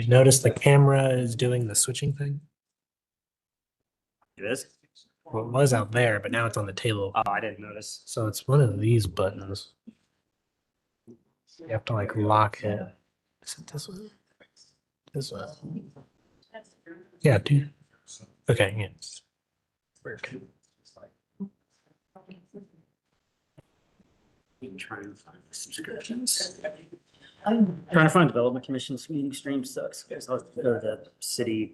Notice the camera is doing the switching thing. It is? Well, it was out there, but now it's on the table. Oh, I didn't notice. So it's one of these buttons. You have to like lock it. Is it this one? This one. Yeah, dude. Okay, yeah. Work. Trying to find the subscriptions. Trying to find development commission's meeting stream sucks. Or the city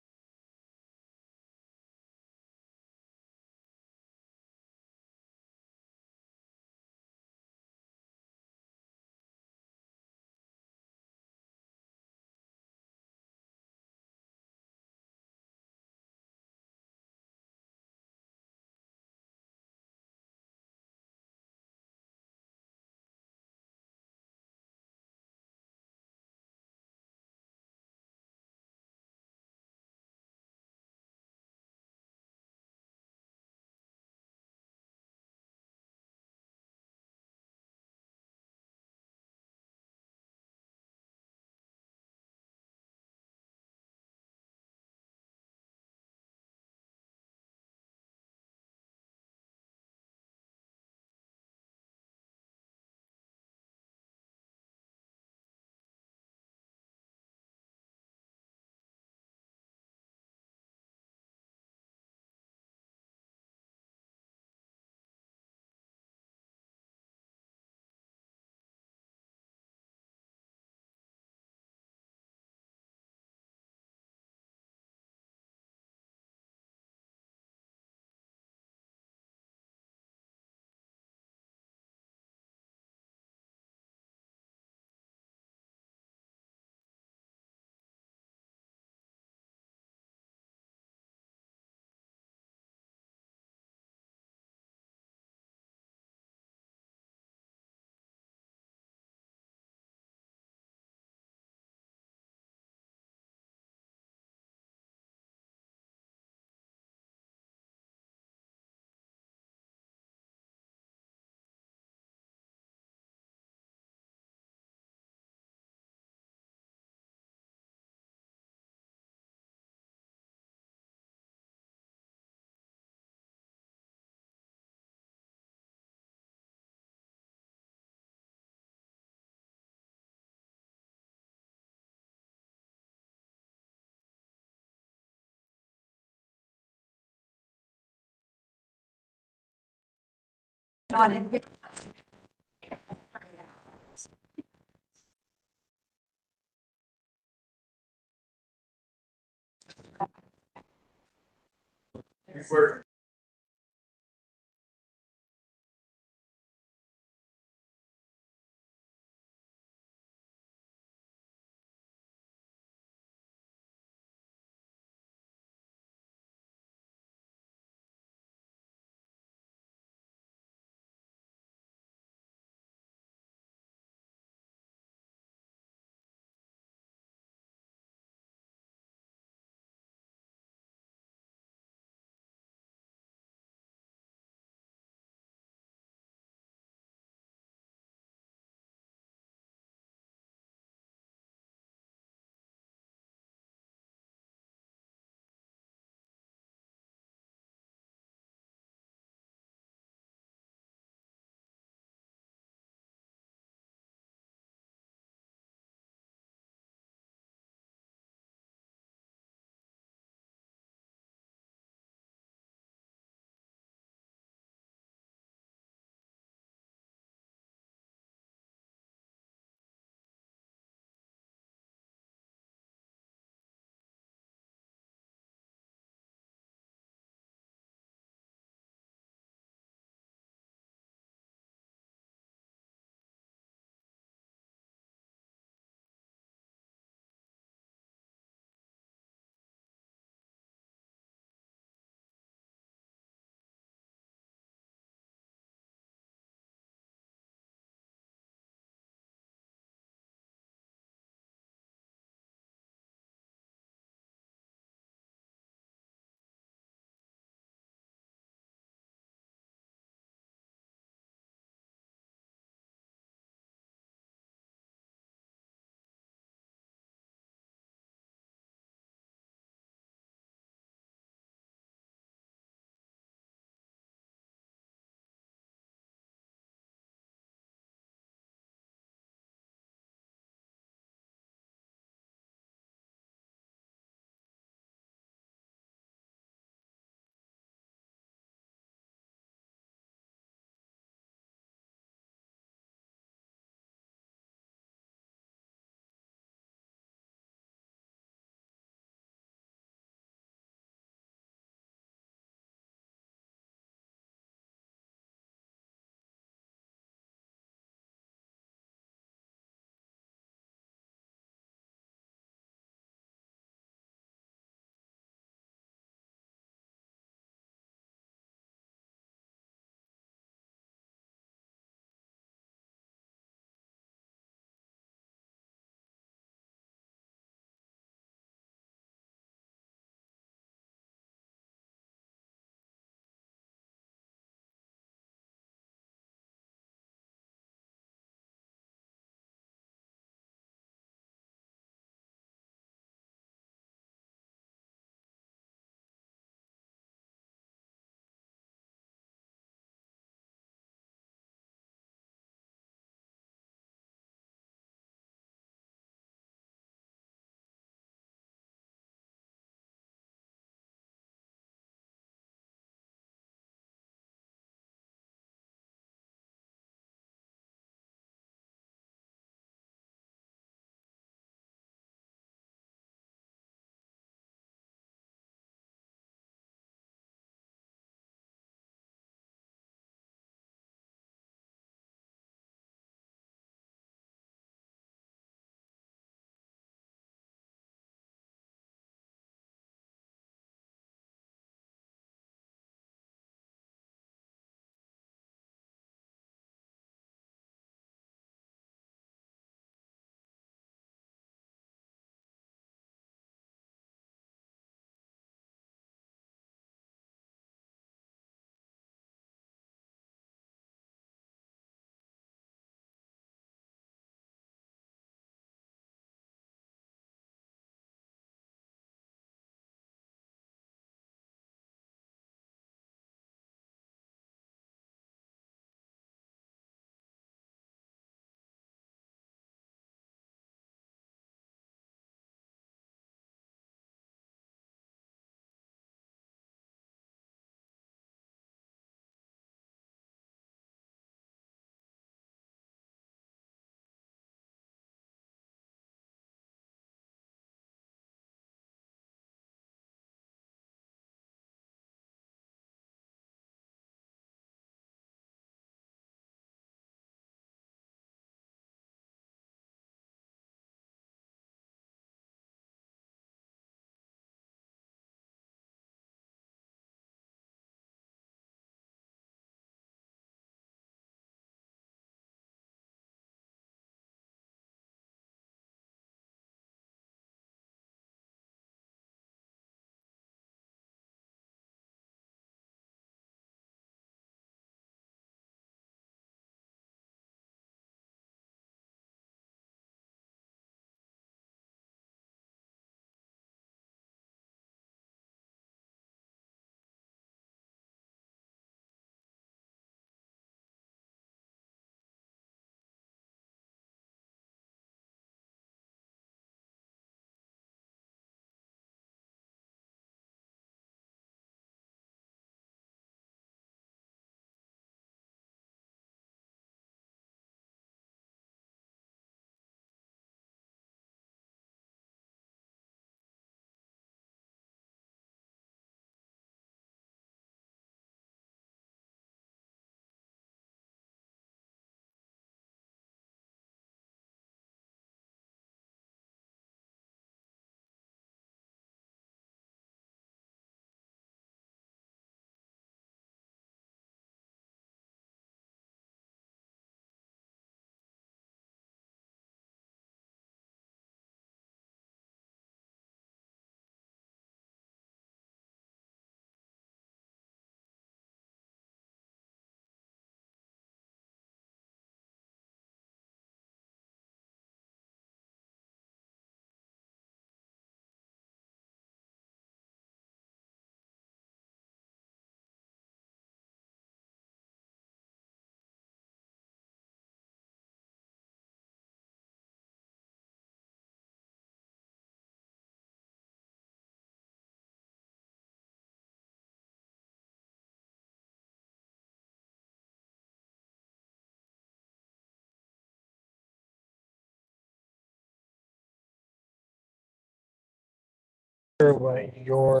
sure what your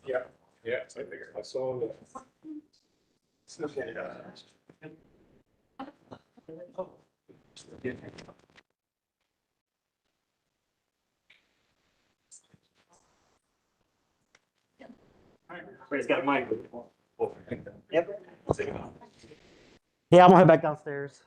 Yeah, yeah, so I figured, I saw that. Okay. Everybody's got a mic. Yep. Yeah, I'm gonna head back downstairs.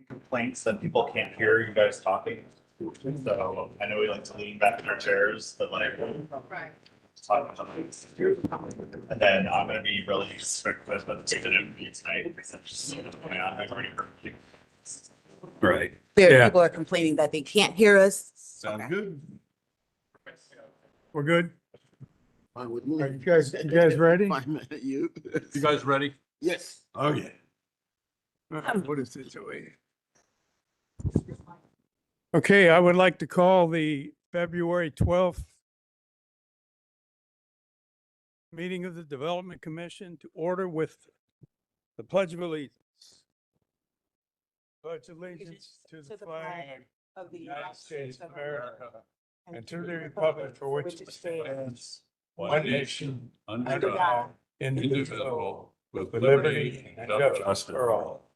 complaints that people can't hear you guys talking. So I know we like to lean back in our chairs, but like. Right. Talking to them. And then I'm gonna be really strict with the interview tonight. Because I'm just so going on. I've already heard you. Right. There, people are complaining that they can't hear us. Sound good? We're good? Fine with Are me. you guys ready? 5 minute you. You guys ready? Yes. Oh, yeah. What is it, Joey? Okay, I would like to call the February 12th meeting of the Development Commission to order with the Pledge of Allegiance. Pledge allegiance to the flag Of the United States of America and to the republic for which it stands, one nation, under God, indivisible, with liberty and justice for all.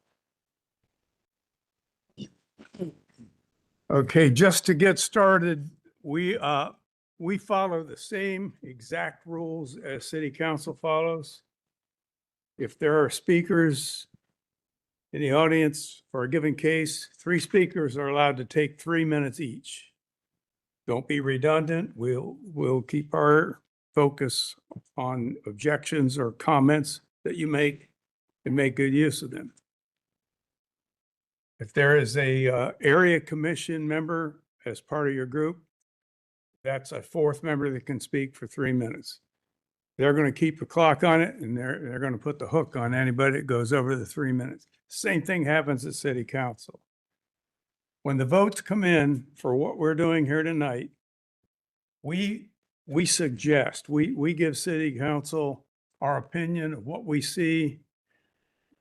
Okay, just to get started, we follow the same exact rules as City Council follows. If there are speakers in the audience for a given case, 3 speakers are allowed to take 3 minutes each. Don't be redundant. We'll keep our focus on objections or comments that you make and make good use of them. If there is a area commission member as part of your group, that's a 4th member that can speak for 3 minutes. They're going to keep the clock on it, and they're going to put the hook on anybody that goes over the 3 minutes. Same thing happens at City Council. When the votes come in for what we're doing here tonight, we suggest, we give City Council our opinion of what we see.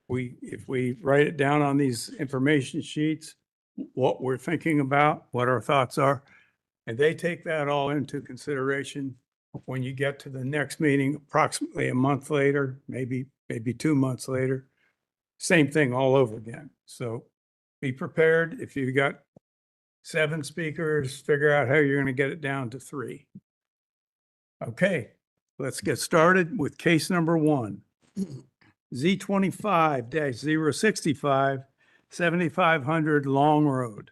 If we write it down on these information sheets, what we're thinking about, what our thoughts are, and they take that all into consideration when you get to the next meeting, approximately a month later, maybe 2 months later. Same thing all over again. So be prepared. If you've got 7 speakers, figure out how you're going to get it down to 3. Okay, let's get started with case number 1. Z25-065, 7500 Long Road.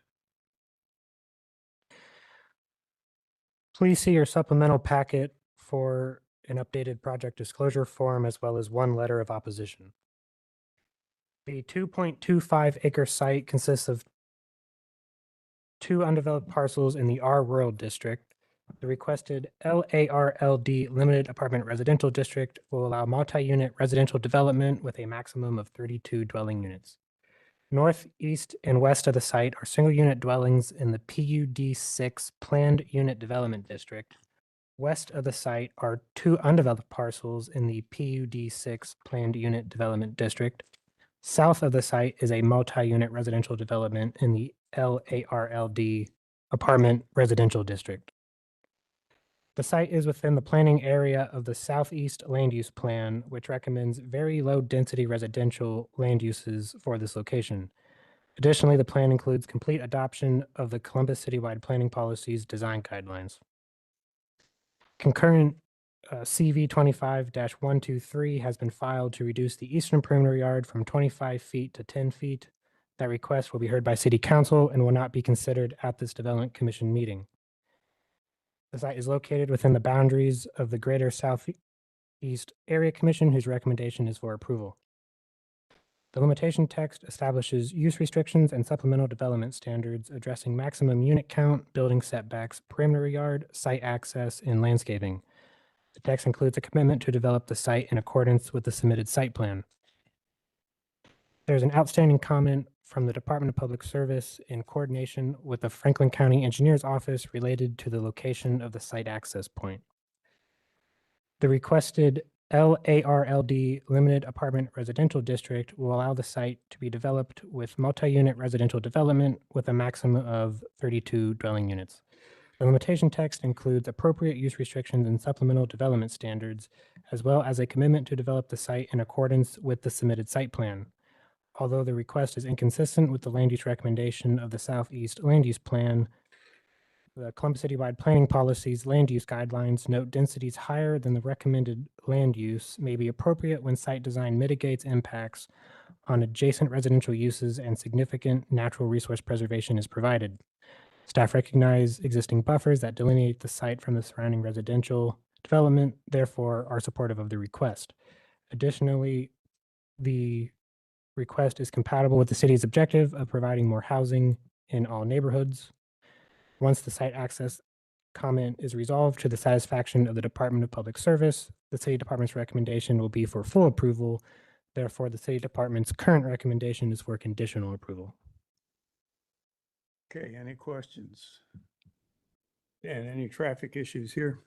Please see your supplemental packet for an updated project disclosure form as well as 1 letter of opposition. The 2.25 acre site consists of 2 undeveloped parcels in the R Rural District. The requested LARLD Limited Apartment Residential District will allow multi-unit residential development with a maximum of 32 dwelling units. North, east, and west of the site are single-unit dwellings in the PUD6 Planned Unit Development District. West of the site are 2 undeveloped parcels in the PUD6 Planned Unit Development District. South of the site is a multi-unit residential development in the LARLD Apartment Residential District. The site is within the planning area of the Southeast Land Use Plan, which recommends very low-density residential land uses for this location. Additionally, the plan includes complete adoption of the Columbus Citywide Planning Policy's design guidelines. Concurrent CV 25-123 has been filed to reduce the eastern perimeter yard from 25 feet to 10 feet. That request will be heard by City Council and will not be considered at this Development Commission meeting. The site is located within the boundaries of the Greater Southeast Area Commission, whose recommendation is for approval. The limitation text establishes use restrictions and supplemental development standards addressing maximum unit count, building setbacks, perimeter yard, site access, and landscaping. The text includes a commitment to develop the site in accordance with the submitted site plan. There's an outstanding comment from the Department of Public Service in coordination with the Franklin County Engineers Office related to the location of the site access point. The requested LARLD Limited Apartment Residential District will allow the site to be developed with multi-unit residential development with a maximum of 32 dwelling units. The limitation text includes appropriate use restrictions and supplemental development standards, as well as a commitment to develop the site in accordance with the submitted site plan. Although the request is inconsistent with the land use recommendation of the Southeast Land Use Plan, the Columbus Citywide Planning Policy's land use guidelines note densities higher than the recommended land use may be appropriate when site design mitigates impacts on adjacent residential uses and significant natural resource preservation is provided. Staff recognize existing buffers that delineate the site from the surrounding residential development, therefore are supportive of the request. Additionally, the request is compatible with the city's objective of providing more housing in all neighborhoods. Once the site access comment is resolved to the satisfaction of the Department of Public Service, the city department's recommendation will be for full approval. Therefore, the city department's current recommendation is for conditional approval. Okay, any questions? And any traffic issues here?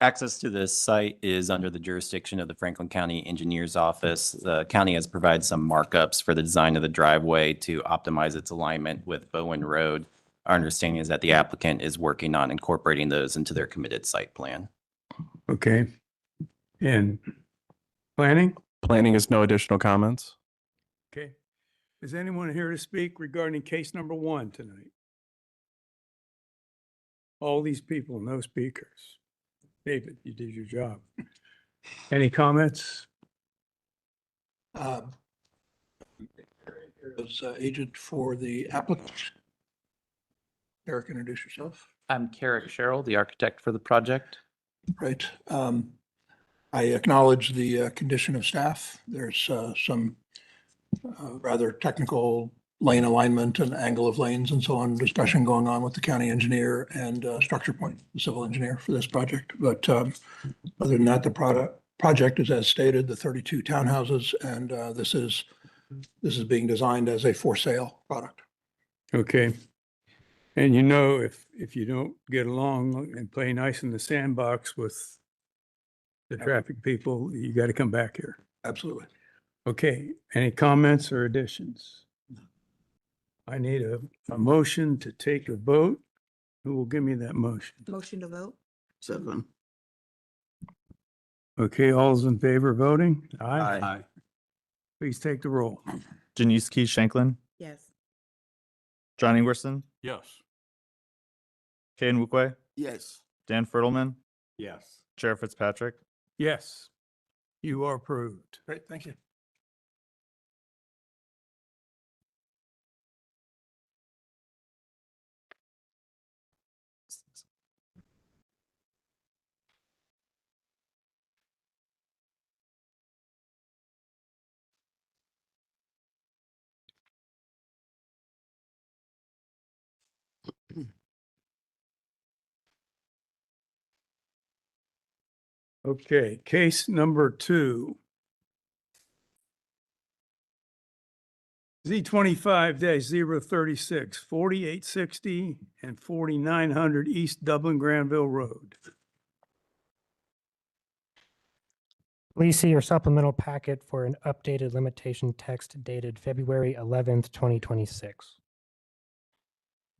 Access to this site is under the jurisdiction of the Franklin County Engineers Office. The county has provided some markups for the design of the driveway to optimize its alignment with Bowen Road. Our understanding is that the applicant is working on incorporating those into their committed site plan. Okay. And planning? Planning has no additional comments. Okay. Is anyone here to speak regarding case number 1 tonight? All these people, no speakers. David, you did your job. Any comments? As agent for the applicant. Eric, introduce yourself. I'm Carrick Sherrill, the architect for the project. Right. I acknowledge the condition of staff. There's some rather technical lane alignment and angle of lanes and so on discussion going on with the county engineer and Structure Point, the civil engineer for this project. But other than that, the project is as stated, the 32 townhouses, and this is being designed as a for sale product. Okay. And you know, if you don't get along and play nice in the sandbox with the traffic people, you got to come back here. Absolutely. Okay, any comments or additions? I need a motion to take a vote. Who will give me that motion? Motion to vote? Seven. Okay, all's in favor of voting? Aye. Please take the roll. Janice Key Shanklin, Yes. John Ingwerson, Yes. Kay Nwukwe, Yes. Dan Fertelman, Yes. Chair Fitzpatrick. Yes, you are approved. Great, thank you. Okay, case number 2. Z25-036, 4860 and 4900 East Dublin Granville Road. Please see your supplemental packet for an updated limitation text dated February 11th, 2026.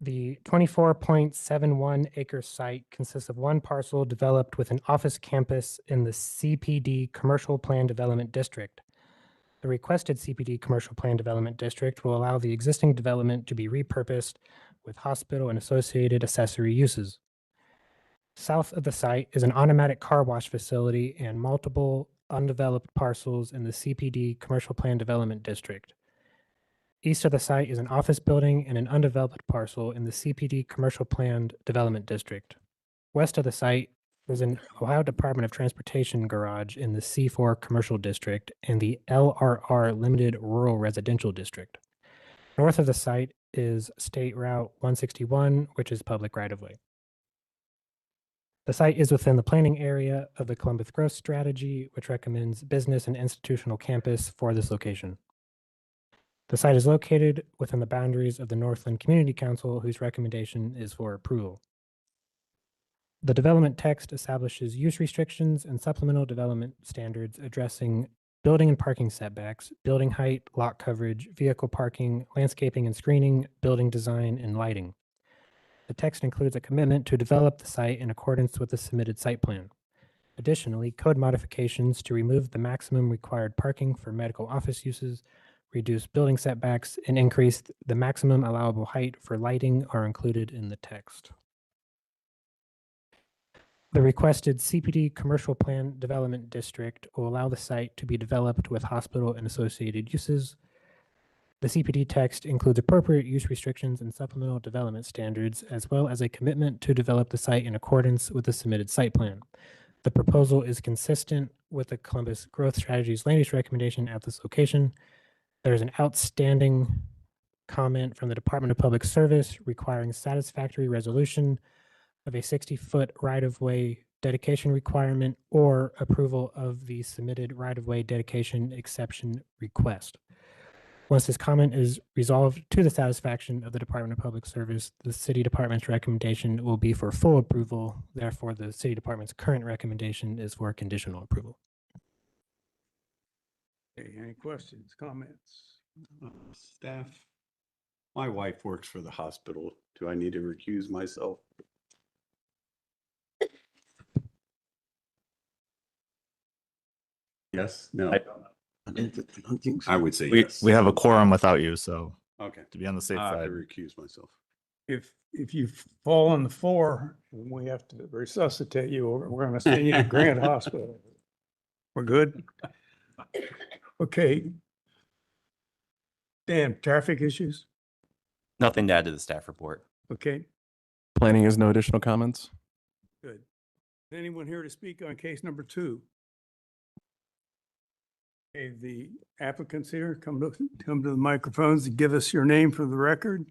The 24.71 acre site consists of one parcel developed with an office campus in the CPD Commercial Plan Development District. The requested CPD Commercial Plan Development District will allow the existing development to be repurposed with hospital and associated accessory uses. South of the site is an automatic car wash facility and multiple undeveloped parcels in the CPD Commercial Plan Development District. East of the site is an office building and an undeveloped parcel in the CPD Commercial Planned Development District. West of the site is an Ohio Department of Transportation garage in the C4 Commercial District and the LRR Limited Rural Residential District. North of the site is State Route 161, which is public right-of-way. The site is within the planning area of the Columbus Growth Strategy, which recommends business and institutional campus for this location. The site is located within the boundaries of the Northland Community Council, whose recommendation is for approval. The development text establishes use restrictions and supplemental development standards addressing building and parking setbacks, building height, lot coverage, vehicle parking, landscaping and screening, building design, and lighting. The text includes a commitment to develop the site in accordance with the submitted site plan. Additionally, code modifications to remove the maximum required parking for medical office uses, reduce building setbacks, and increase the maximum allowable height for lighting are included in the text. The requested CPD Commercial Plan Development District will allow the site to be developed with hospital and associated uses. The CPD text includes appropriate use restrictions and supplemental development standards, as well as a commitment to develop the site in accordance with the submitted site plan. The proposal is consistent with the Columbus Growth Strategies land use recommendation at this location. There is an outstanding comment from the Department of Public Service requiring satisfactory resolution of a 60-foot right-of-way dedication requirement or approval of the submitted right-of-way dedication exception request. Once this comment is resolved to the satisfaction of the Department of Public Service, the city department's recommendation will be for full approval. Therefore, the city department's current recommendation is for conditional approval. Okay, any questions, comments? Staff, my wife works for the hospital. Do I need to recuse myself? Yes, no. I don't think so. I would say We, yes. we have a quorum without you, so Okay. to be on the safe I have side. to recuse myself. If you fall on the floor, we have to resuscitate you. We're going to send you to Grant Hospital. We're good? Okay. Dan, traffic issues? Nothing to add to the staff report. Okay, Planning has no additional comments. good. Anyone here to speak on case number 2? Okay, the applicants here, come to the microphones and give us your name for the record.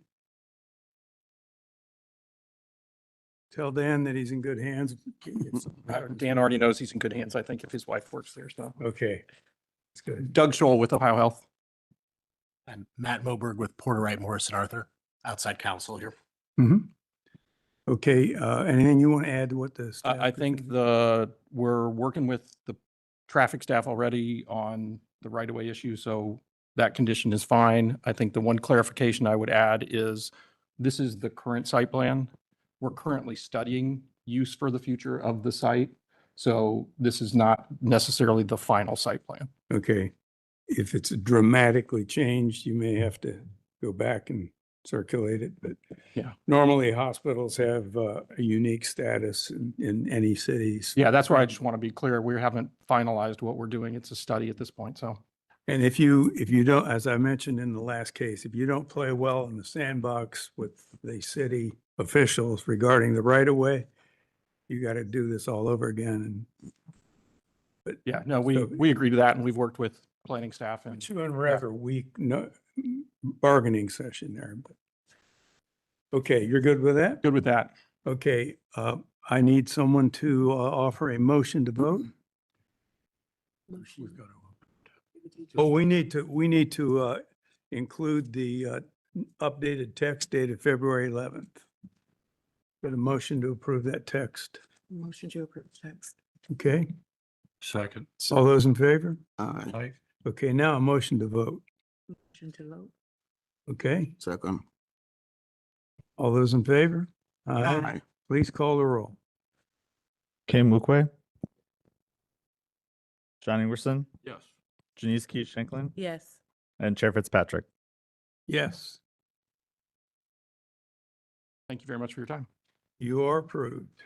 Tell Dan that he's in good hands. Dan already knows he's in good hands, I think, if his wife works there, so. Okay, that's good. Doug Scholl with Ohio Health. I'm Matt Moberg with Porter Wright Morrison Arthur, outside counsel here. Mhm. Okay, anything you want to add to what the staff? I is think saying? we're working with the traffic staff already on the right-of-way issue, so that condition is fine. I think the one clarification I would add is this is the current site plan. We're currently studying use for the future of the site, so this is not necessarily the final site plan. Okay, if it's dramatically changed, you may have to go back and circulate it, but Yeah. normally hospitals have a unique status in any cities. Yeah, that's why I just want to be clear. We haven't finalized what we're doing. It's a study at this point, so. And if you don't, as I mentioned in the last case, if you don't play well in the sandbox with the city officials regarding the right of way, you got to do this all over again. Yeah, no, we So- agree to that, and we've worked with planning staff and. And you and rather weak bargaining session there. But okay, you're good with that? Good with that. Okay, I need someone to offer a motion to vote. Oh, we need to include the updated text dated February 11th. Got a motion to approve that text. Motion to approve text. Okay, Second. all those in favor? Aye. Okay, now a motion to vote. Motion to vote. Okay, Second. all those in favor? Aye. Please call the roll. Kane Mukwe, John Ingerson, Yes. Janice Keith Shanklin, Yes. and Chair Fitzpatrick. Yes, Thank you very much for your time. you are approved.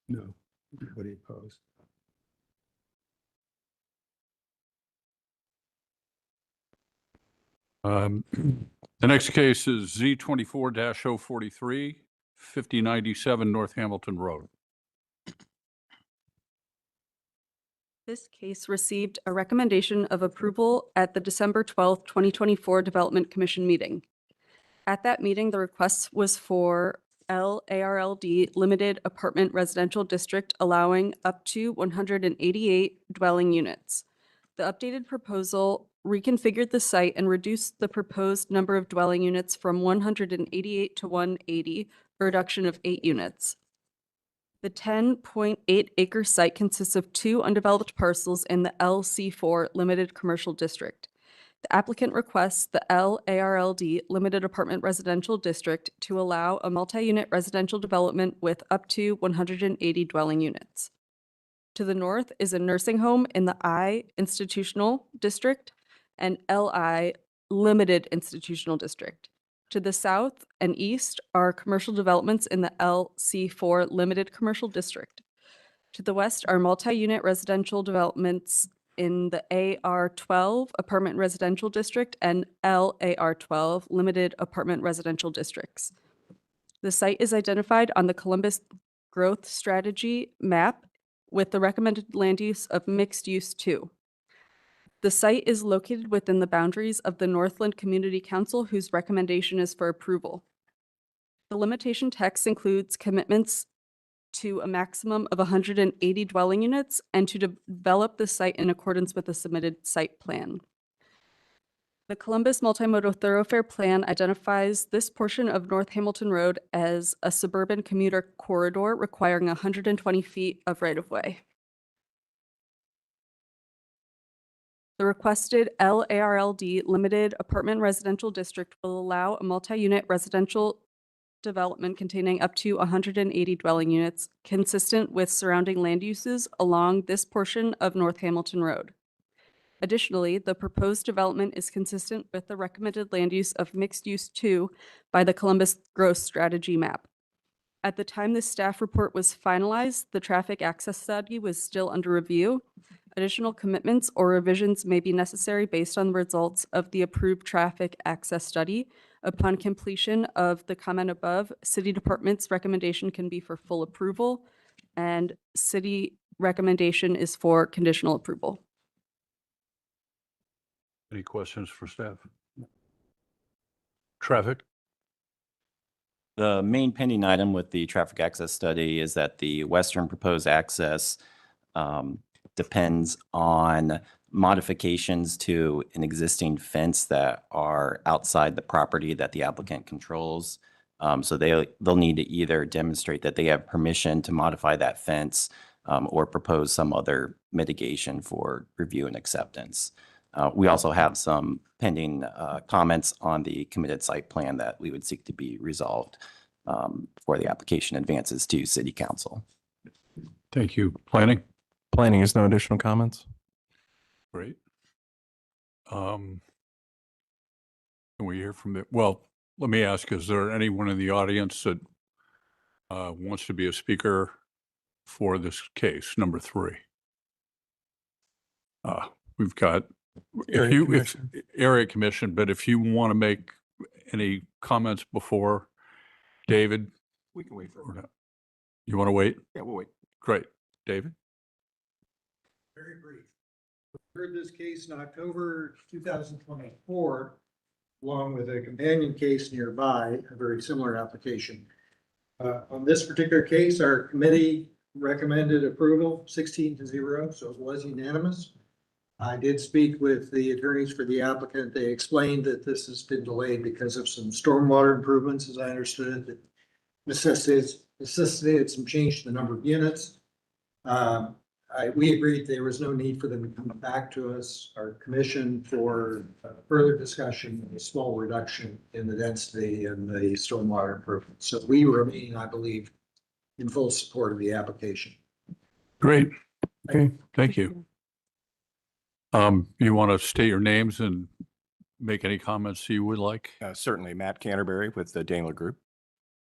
No, nobody opposed. The next case is Z 24-043, 5097 North Hamilton Road. This case received a recommendation of approval at the December 12th, 2024 Development Commission meeting. At that meeting, the request was for LARLD Limited Apartment Residential District allowing up to 188 dwelling units. The updated proposal reconfigured the site and reduced the proposed number of dwelling units from 188 to 180, a reduction of 8 units. The 10.8 acre site consists of 2 undeveloped parcels in the LC4 Limited Commercial District. The applicant requests the LARLD Limited Apartment Residential District to allow a multi-unit residential development with up to 180 dwelling units. To the north is a nursing home in the I institutional district and LI limited institutional district. To the south and east are commercial developments in the LC4 limited commercial district. To the west are multi-unit residential developments in the AR12 apartment residential district and LAR12 limited apartment residential districts. The site is identified on the Columbus Growth Strategy map with the recommended land use of mixed use 2. The site is located within the boundaries of the Northland Community Council, whose recommendation is for approval. The limitation text includes commitments to a maximum of 180 dwelling units and to develop the site in accordance with the submitted site plan. The Columbus Multimodal Thoroughfare Plan identifies this portion of North Hamilton Road as a suburban commuter corridor requiring 120 feet of right-of-way. The requested LARLD limited apartment residential district will allow a multi-unit residential development containing up to 180 dwelling units consistent with surrounding land uses along this portion of North Hamilton Road. Additionally, the proposed development is consistent with the recommended land use of mixed use 2 by the Columbus Growth Strategy map. At the time this staff report was finalized, the traffic access study was still under review. Additional commitments or revisions may be necessary based on the results of the approved traffic access study. Upon completion of the comment above, City Department's recommendation can be for full approval, and City recommendation is for conditional approval. Any questions for staff? Traffic? The main pending item with the traffic access study is that the western proposed access depends on modifications to an existing fence that are outside the property that the applicant controls. So they'll need to either demonstrate that they have permission to modify that fence or propose some other mitigation for review and acceptance. We also have some pending comments on the committed site plan that we would seek to be resolved before the application advances to City Council. Thank you. Planning? Planning is no additional comments. Great. Can we hear from it? Well, let me ask, is there anyone in the audience that wants to be a speaker for this case, number 3? We've got area commission, but if you want to make any comments before David, We can wait for it. you want to wait? Yeah, we'll wait. Great. David? Very brief. Heard this case in October 2024, along with a companion case nearby, a very similar application. On this particular case, our committee recommended approval 16-0, so it was unanimous. I did speak with the attorneys for the applicant. They explained that this has been delayed because of some stormwater improvements, as I understood it, that necessitated some change to the number of units. We agreed there was no need for them to come back to us, our commission, for further discussion, a small reduction in the density and the stormwater improvements. So we remain, I believe, in full support of the application. Great. Okay, thank you. You want to state your names and make any comments you would like? Certainly, Matt Canterbury with the Daimler Group.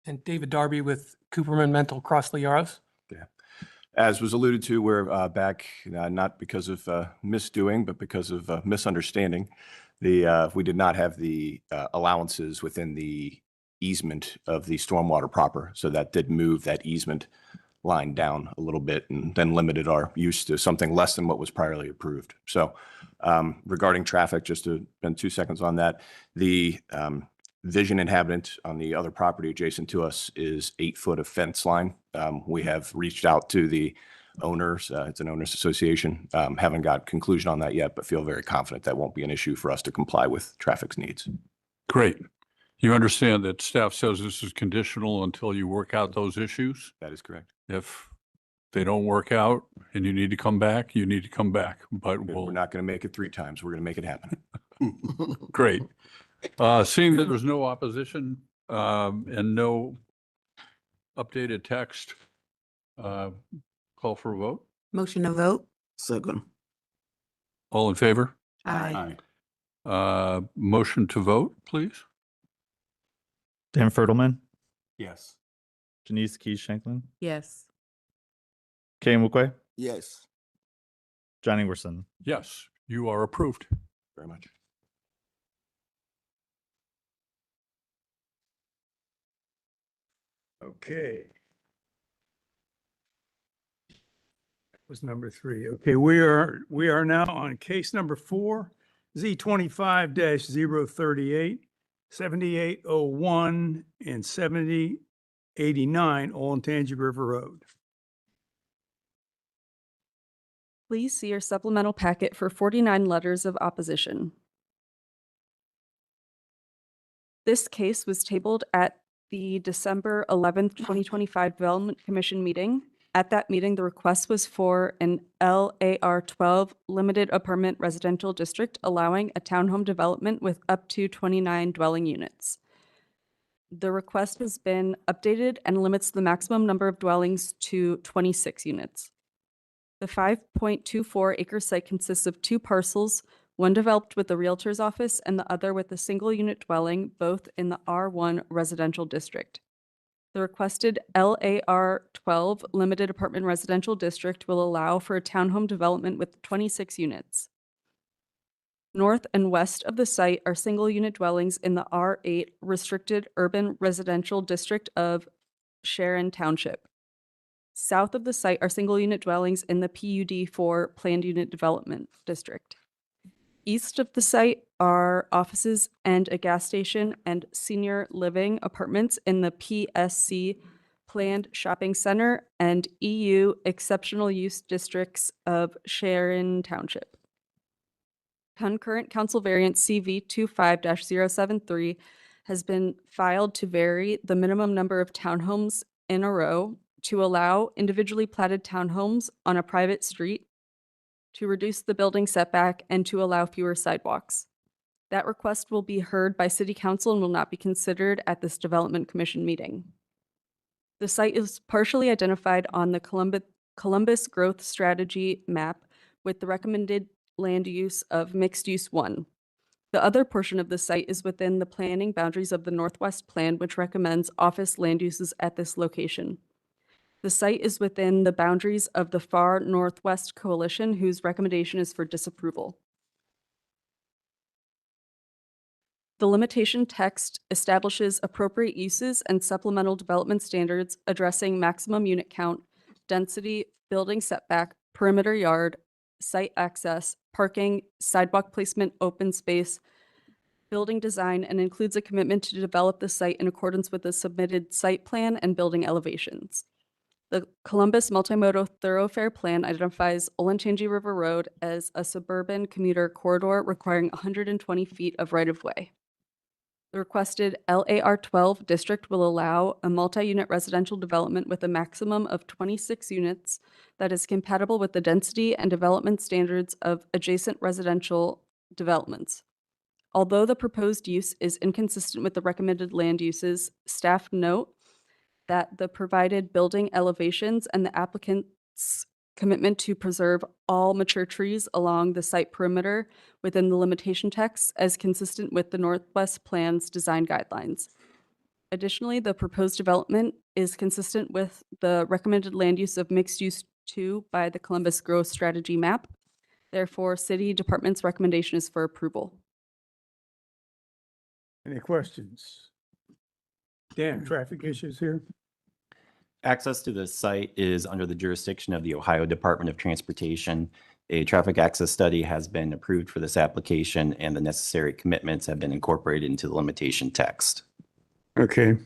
And David Darby with Cooperman Mental Crossley Yaros. Yeah. As was alluded to, we're back, not because of misdoing, but because of misunderstanding. We did not have the allowances within the easement of the stormwater proper. So that did move that easement line down a little bit and then limited our use to something less than what was priorly approved. So regarding traffic, just to spend 2 seconds on that, the Vision inhabitant on the other property adjacent to us is 8 foot of fence line. We have reached out to the owners. It's an owners association. Haven't got conclusion on that yet, but feel very confident that won't be an issue for us to comply with traffic's needs. Great. You understand that staff says this is conditional until you work out those issues? That is correct. If they don't work out and you need to come back, you need to come back, but We're not going to make it 3 times. We're going to make it happen. Great. Seeing that there's no opposition and no updated text, call for a vote. Motion to vote? Second. All in favor? Aye. Motion to vote, please? Dan Fertelman, Yes. Janice Keys Shanklin, Yes. Kay Mukwe, Yes. John Ingwerson. Yes, you are approved. Very much. Okay. That was number 3. Okay, we are now on case number 4, Z25-038, 7801 and 7089 Olentangy River Road. Please see your supplemental packet for 49 letters of opposition. This case was tabled at the December 11th, 2025 Development Commission meeting. At that meeting, the request was for an LAR 12 limited apartment residential district allowing a townhome development with up to 29 dwelling units. The request has been updated and limits the maximum number of dwellings to 26 units. The 5.24 acre site consists of 2 parcels, one developed with the Realtor's office and the other with a single unit dwelling, both in the R1 residential district. The requested LAR 12 limited apartment residential district will allow for a townhome development with 26 units. North and west of the site are single unit dwellings in the R8 restricted urban residential district of Sharon Township. South of the site are single unit dwellings in the PUD4 planned unit development district. East of the site are offices and a gas station and senior living apartments in the PSC planned shopping center and EU exceptional use districts of Sharon Township. Concurrent council variant CV 25-073 has been filed to vary the minimum number of townhomes in a row, to allow individually platted townhomes on a private street, to reduce the building setback, and to allow fewer sidewalks. That request will be heard by City Council and will not be considered at this Development Commission meeting. The site is partially identified on the Columbus Growth Strategy map with the recommended land use of Mixed Use 1. The other portion of the site is within the planning boundaries of the Northwest Plan, which recommends office land uses at this location. The site is within the boundaries of the Far Northwest Coalition, whose recommendation is for disapproval. The limitation text establishes appropriate uses and supplemental development standards addressing maximum unit count, density, building setback, perimeter yard, site access, parking, sidewalk placement, open space, building design, and includes a commitment to develop the site in accordance with the submitted site plan and building elevations. The Columbus Multimodal Thoroughfare Plan identifies Olentangy River Road as a suburban commuter corridor requiring 120 feet of right-of-way. The requested LAR 12 district will allow a multi-unit residential development with a maximum of 26 units that is compatible with the density and development standards of adjacent residential developments. Although the proposed use is inconsistent with the recommended land uses, staff note that the provided building elevations and the applicant's commitment to preserve all mature trees along the site perimeter within the limitation text as consistent with the Northwest Plan's design guidelines. Additionally, the proposed development is consistent with the recommended land use of Mixed Use 2 by the Columbus Growth Strategy map. Therefore, City Department's recommendation is for approval. Any questions? Dan, traffic issues here? Access to the site is under the jurisdiction of the Ohio Department of Transportation. A traffic access study has been approved for this application, and the necessary commitments have been incorporated into the limitation text. Okay.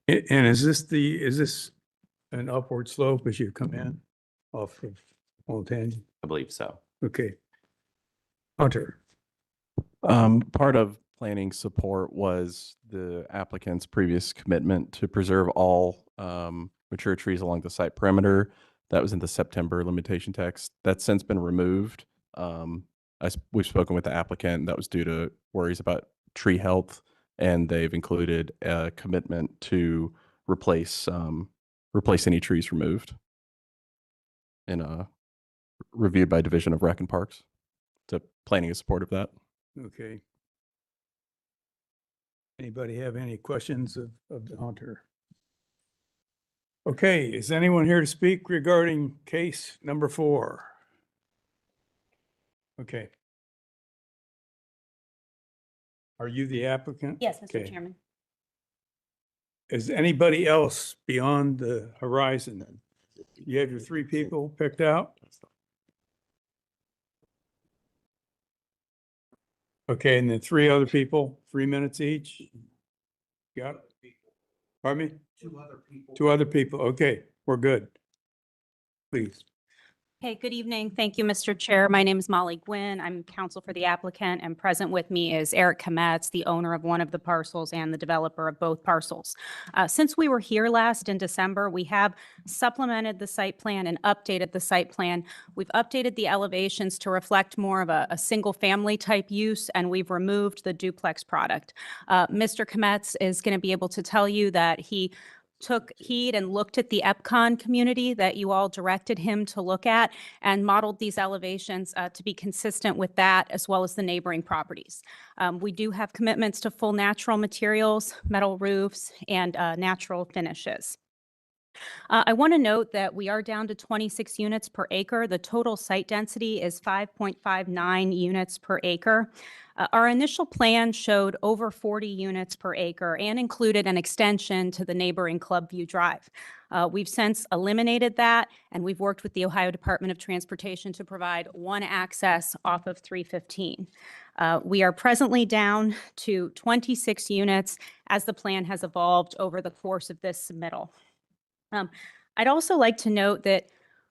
And is this an upward slope as you come in off of Olentangy? I believe so. Okay. Hunter. Part of planning support was the applicant's previous commitment to preserve all mature trees along the site perimeter. That was in the September limitation text. That's since been removed. We've spoken with the applicant. That was due to worries about tree health, and they've included a commitment to replace any trees removed. and reviewed by Division of Rec and Parks. So planning is supportive of that. Okay. Anybody have any questions of the Hunter? Okay, is anyone here to speak regarding case number 4? Okay. Are you the applicant? Yes, Mr. Okay. Chairman. Is anybody else beyond the horizon? You have your 3 people picked out? Okay, and then 3 other people, 3 minutes each? Got it? Pardon me? 2 other people. 2 other people. Okay, we're good. Please. Hey, good evening. Thank you, Mr. Chair. My name is Molly Gwynn. I'm counsel for the applicant, and present with me is Eric Kometz, the owner of one of the parcels and the developer of both parcels. Since we were here last in December, we have supplemented the site plan and updated the site plan. We've updated the elevations to reflect more of a single-family type use, and we've removed the duplex product. Mr. Kometz is going to be able to tell you that he took heed and looked at the EPCON community that you all directed him to look at and modeled these elevations to be consistent with that as well as the neighboring properties. We do have commitments to full natural materials, metal roofs, and natural finishes. I want to note that we are down to 26 units per acre. The total site density is 5.59 units per acre. Our initial plan showed over 40 units per acre and included an extension to the neighboring Clubview Drive. We've since eliminated that, and we've worked with the Ohio Department of Transportation to provide one access off of 315. We are presently down to 26 units as the plan has evolved over the course of this submittal. I'd also like to note that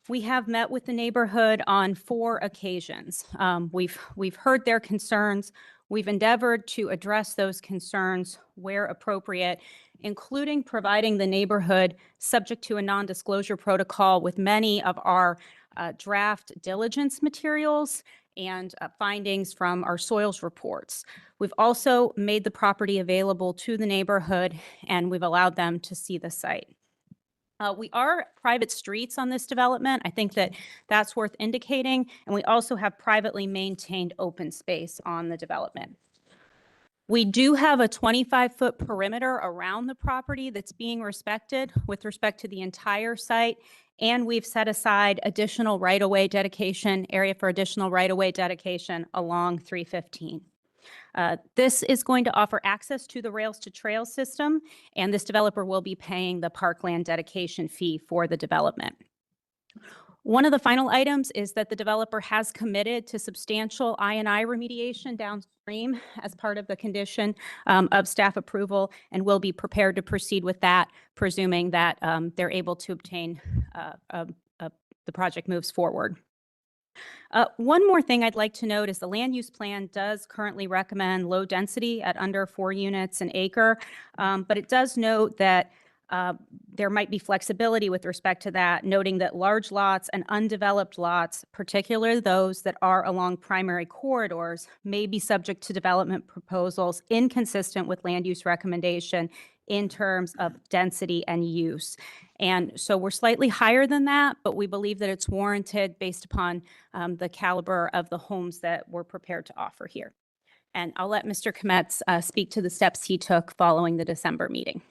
we have met with the neighborhood on 4 occasions. We've heard their concerns. We've endeavored to address those concerns where appropriate, including providing the neighborhood subject to a non-disclosure protocol with many of our draft diligence materials and findings from our soils reports. We've also made the property available to the neighborhood, and we've allowed them to see the site. We are private streets on this development. I think that that's worth indicating. And we also have privately maintained open space on the development. We do have a 25-foot perimeter around the property that's being respected with respect to the entire site. And we've set aside additional right-of-way dedication, area for additional right-of-way dedication along 315. This is going to offer access to the Rails to Trails system, and this developer will be paying the parkland dedication fee for the development. One of the final items is that the developer has committed to substantial I&I remediation downstream as part of the condition of staff approval, and will be prepared to proceed with that, presuming that they're able to obtain the project moves forward. One more thing I'd like to note is the land use plan does currently recommend low density at under 4 units an acre, but it does note that there might be flexibility with respect to that, noting that large lots and undeveloped lots, particularly those that are along primary corridors, may be subject to development proposals inconsistent with land use recommendation in terms of density and use. And so we're slightly higher than that, but we believe that it's warranted based upon the caliber of the homes that we're prepared to offer here. And I'll let Mr. Kometz speak to the steps he took following the December meeting.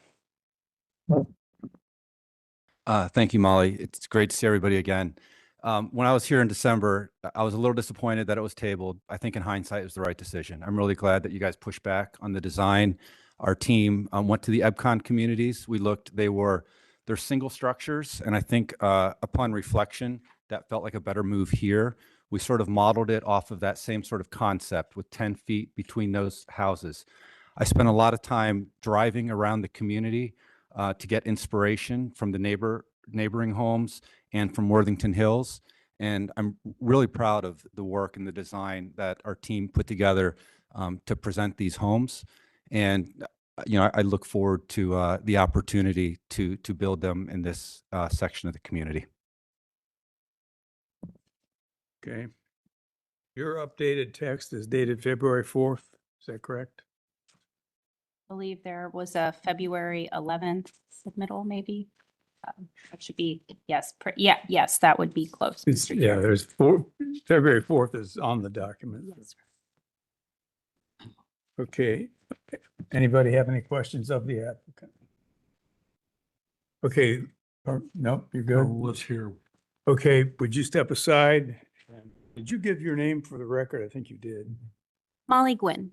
Thank you, Molly. It's great to see everybody again. When I was here in December, I was a little disappointed that it was tabled. I think in hindsight, it was the right decision. I'm really glad that you guys pushed back on the design. Our team went to the EBCON communities. We looked, they're single structures. And I think upon reflection, that felt like a better move here. We sort of modeled it off of that same sort of concept with 10 feet between those houses. I spent a lot of time driving around the community to get inspiration from the neighboring homes and from Worthington Hills. And I'm really proud of the work and the design that our team put together to present these homes. And I look forward to the opportunity to build them in this section of the community. Okay. Your updated text is dated February 4th. Is that correct? I believe there was a February 11th submittal, maybe. That should be, yes, yes, that would be close. Mr. Yeah, Chair. there's February 4th is on the document. Okay. Anybody have any questions of the applicant? Okay, no, you're good? Let's hear. Okay, would you step aside? Did you give your name for the record? I think you did. Molly Gwynn.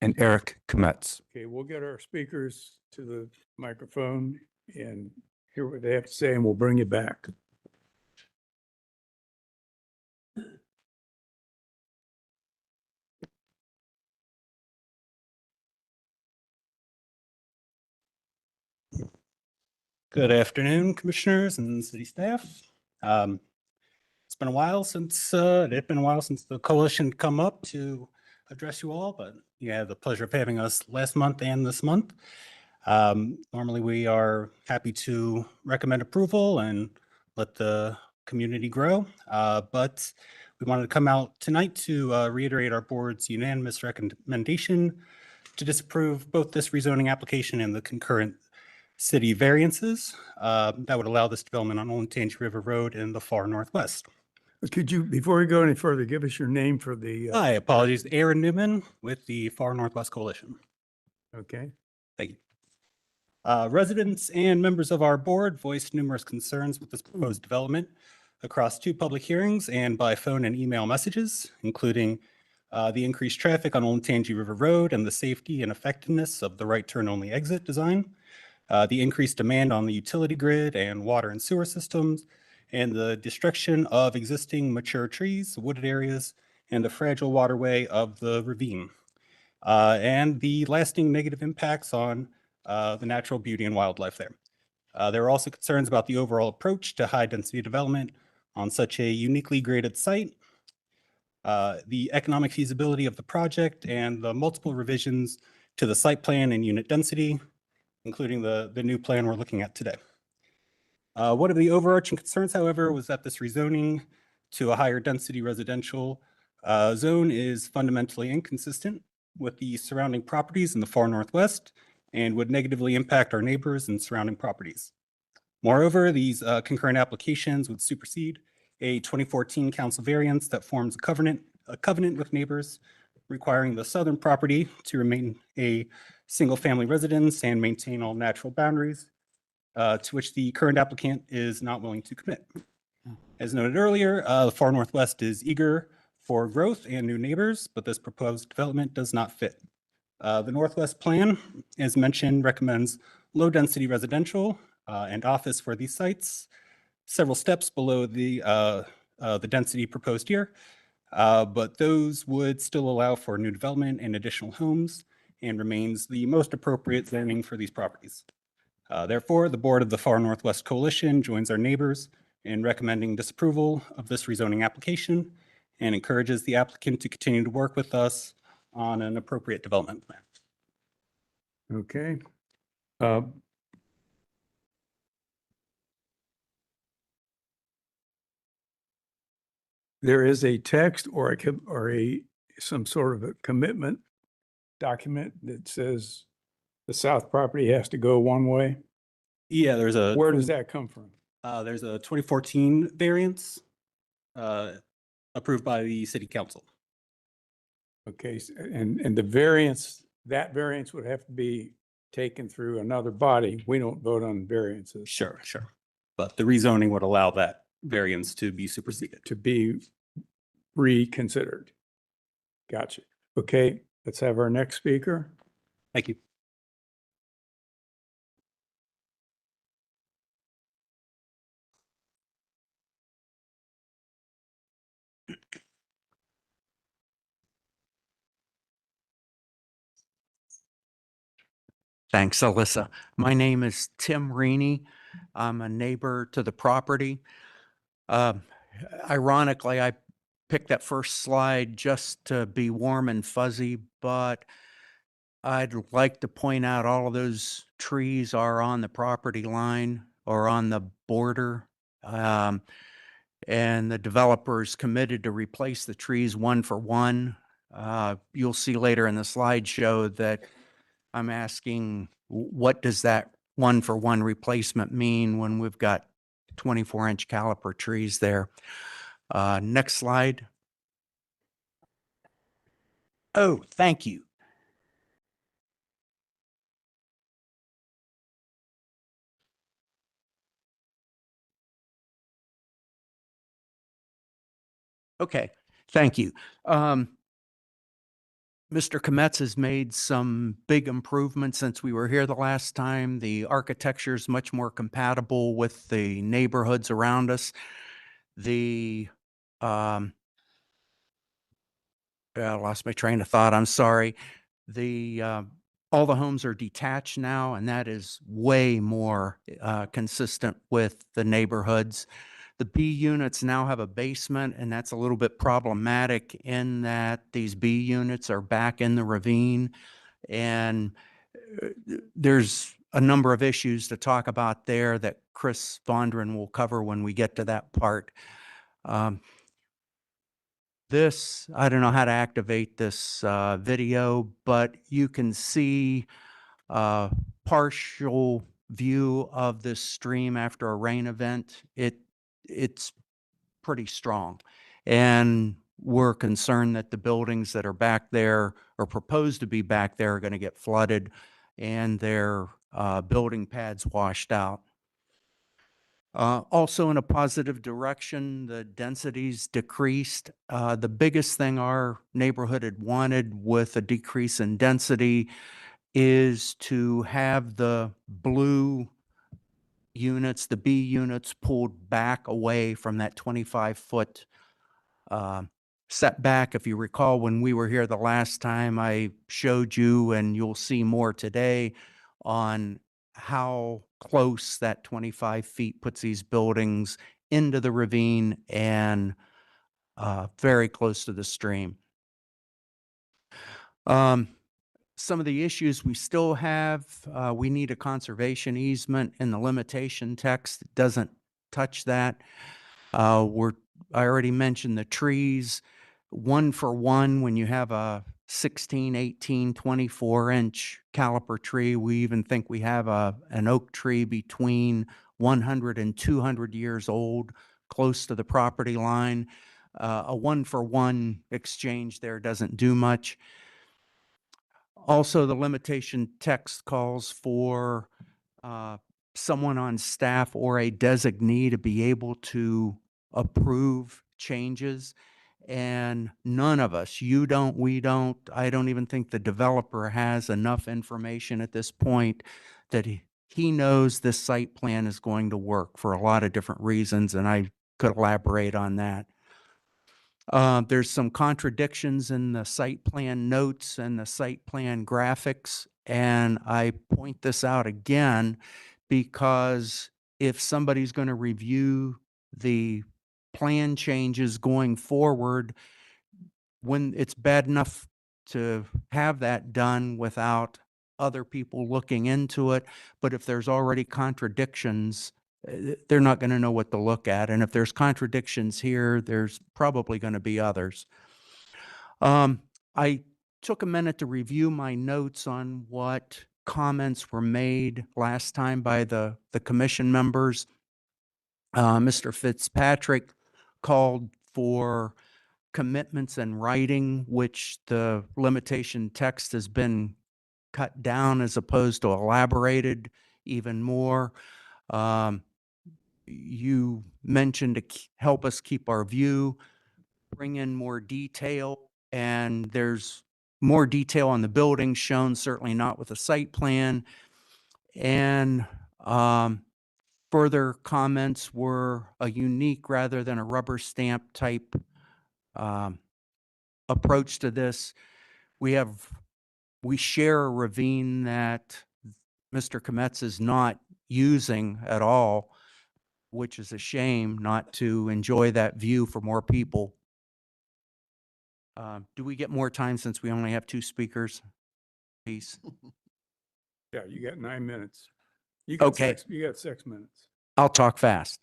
And Eric Kometz. Okay, we'll get our speakers to the microphone and hear what they have to say, and we'll bring you back. Good afternoon, commissioners and city staff. It's been a while since the coalition come up to address you all, but you had the pleasure of having us last month and this month. Normally, we are happy to recommend approval and let the community grow, but we wanted to come out tonight to reiterate our board's unanimous recommendation to disapprove both this rezoning application and the concurrent city variances that would allow this development on Olentangy River Road in the far northwest. Could you, before we go any further, give us your name for the? Hi, apologies. Aaron Newman with the Far Northwest Coalition. Okay. Thank you. Residents and members of our board voiced numerous concerns with this proposed development across 2 public hearings and by phone and email messages, including the increased traffic on Olentangy River Road and the safety and effectiveness of the right turn only exit design, the increased demand on the utility grid and water and sewer systems, and the destruction of existing mature trees, wooded areas, and the fragile waterway of the ravine, and the lasting negative impacts on the natural beauty and wildlife there. There are also concerns about the overall approach to high-density development on such a uniquely graded site, the economic feasibility of the project, and the multiple revisions to the site plan and unit density, including the new plan we're looking at today. One of the overarching concerns, however, was that this rezoning to a higher density residential zone is fundamentally inconsistent with the surrounding properties in the far northwest and would negatively impact our neighbors and surrounding properties. Moreover, these concurrent applications would supersede a 2014 council variance that forms a covenant with neighbors requiring the southern property to remain a single-family residence and maintain all natural boundaries, to which the current applicant is not willing to commit. As noted earlier, the far northwest is eager for growth and new neighbors, but this proposed development does not fit. The Northwest Plan, as mentioned, recommends low-density residential and office for these sites, several steps below the density proposed here, but those would still allow for new development and additional homes and remains the most appropriate zoning for these properties. Therefore, the board of the Far Northwest Coalition joins our neighbors in recommending disapproval of this rezoning application and encourages the applicant to continue to work with us on an appropriate development plan. Okay. There is a text or some sort of a commitment document that says the south property has to go one way. Yeah, Where does that come from? There's a 2014 variance approved by the city council. Okay, and the variance, that variance would have to be taken through another body. We don't vote on variances. Sure. But the rezoning would allow that variance to be superseded. To be reconsidered. Gotcha. Okay, let's have our next speaker. Thank you. Thanks, Alyssa. My name is Tim Reaney. I'm a neighbor to the property. Ironically, I picked that first slide just to be warm and fuzzy, but I'd like to point out all of those trees are on the property line or on the border. And the developer's committed to replace the trees one for one. You'll see later in the slideshow that I'm asking, what does that one-for-one replacement mean when we've got 24-inch caliper trees there? Next slide. Oh, thank you. Okay, thank you. Mr. Kometz has made some big improvements since we were here the last time. The architecture is much more compatible with the neighborhoods around us. The, I lost my train of thought, I'm sorry. All the homes are detached now, and that is way more consistent with the neighborhoods. The B units now have a basement, and that's a little bit problematic in that these B units are back in the ravine. And there's a number of issues to talk about there that Chris Vondran will cover when we get to that part. I don't know how to activate this video, but you can see a partial view of this stream after a rain event. It's pretty strong. And we're concerned that the buildings that are back there or proposed to be back there are going to get flooded and their building pads washed out. Also in a positive direction, the densities decreased. The biggest thing our neighborhood had wanted with a decrease in density is to have the blue units, the B units, pulled back away from that 25-foot setback. If you recall, when we were here the last time, I showed you, and you'll see more today, on how close that 25 feet puts these buildings into the ravine and very close to the stream. Some of the issues we still have, we need a conservation easement in the limitation text. It doesn't touch that. I already mentioned the trees. 1-for-1, when you have a 16, 18, 24-inch caliper tree, we even think we have an oak tree between 100 and 200 years old, close to the property line. A 1-for-1 exchange there doesn't do much. Also, the limitation text calls for someone on staff or a designee to be able to approve changes. And none of us, you don't, we don't, I don't even think the developer has enough information at this point that he knows this site plan is going to work for a lot of different reasons, and I could elaborate on that. There's some contradictions in the site plan notes and the site plan graphics, and I point this out again because if somebody's going to review the plan changes going forward, when it's bad enough to have that done without other people looking into it, but if there's already contradictions, they're not going to know what to look at. And if there's contradictions here, there's probably going to be others. I took a minute to review my notes on what comments were made last time by the commission members. Mr. Fitzpatrick called for commitments in writing, which the limitation text has been cut down as opposed to elaborated even more. You mentioned to help us keep our view, bring in more detail, and there's more detail on the building shown, certainly not with a site plan. And further comments were a unique rather than a rubber stamp type approach to this. We share a ravine that Mr. Kometz is not using at all, which is a shame not to enjoy that view for more people. Do we get more time since we only have 2 speakers? Please. Yeah, you got 9 minutes. You got Okay. you got 6 minutes. I'll talk fast.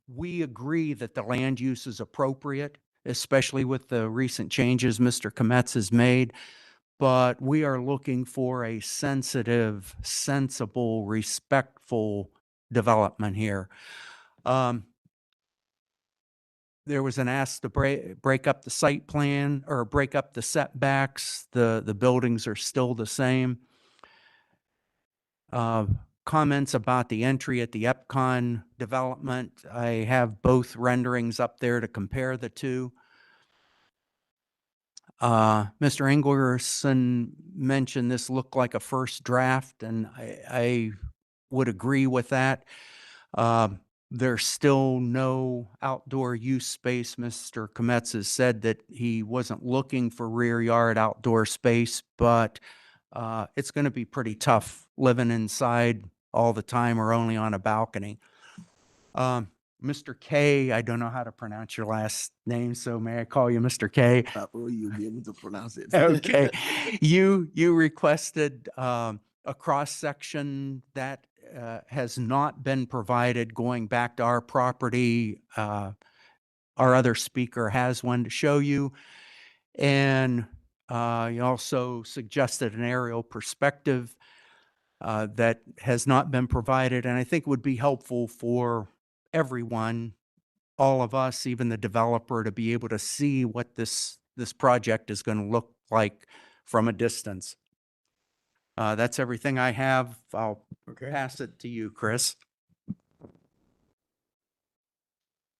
We agree that the land use is appropriate, especially with the recent changes Mr. Kometz has made. but we are looking for a sensitive, sensible, respectful development here. There was an ask to break up the site plan or break up the setbacks. The buildings are still the same. Comments about the entry at the Epcon development. I have both renderings up there to compare the two. Mr. Engelson mentioned this looked like a first draft, and I would agree with that. There's still no outdoor use space. Mr. Kometz has said that he wasn't looking for rear yard outdoor space, but it's going to be pretty tough living inside all the time or only on a balcony. Mr. K, I don't know how to pronounce your last name, so may I call you Mr. K? You'll be able to pronounce it. Okay. You requested a cross-section that has not been provided going back to our property. Our other speaker has one to show you. And you also suggested an aerial perspective that has not been provided, and I think would be helpful for everyone, all of us, even the developer, to be able to see what this project is going to look like from a distance. That's everything I have. I'll pass it to you, Chris.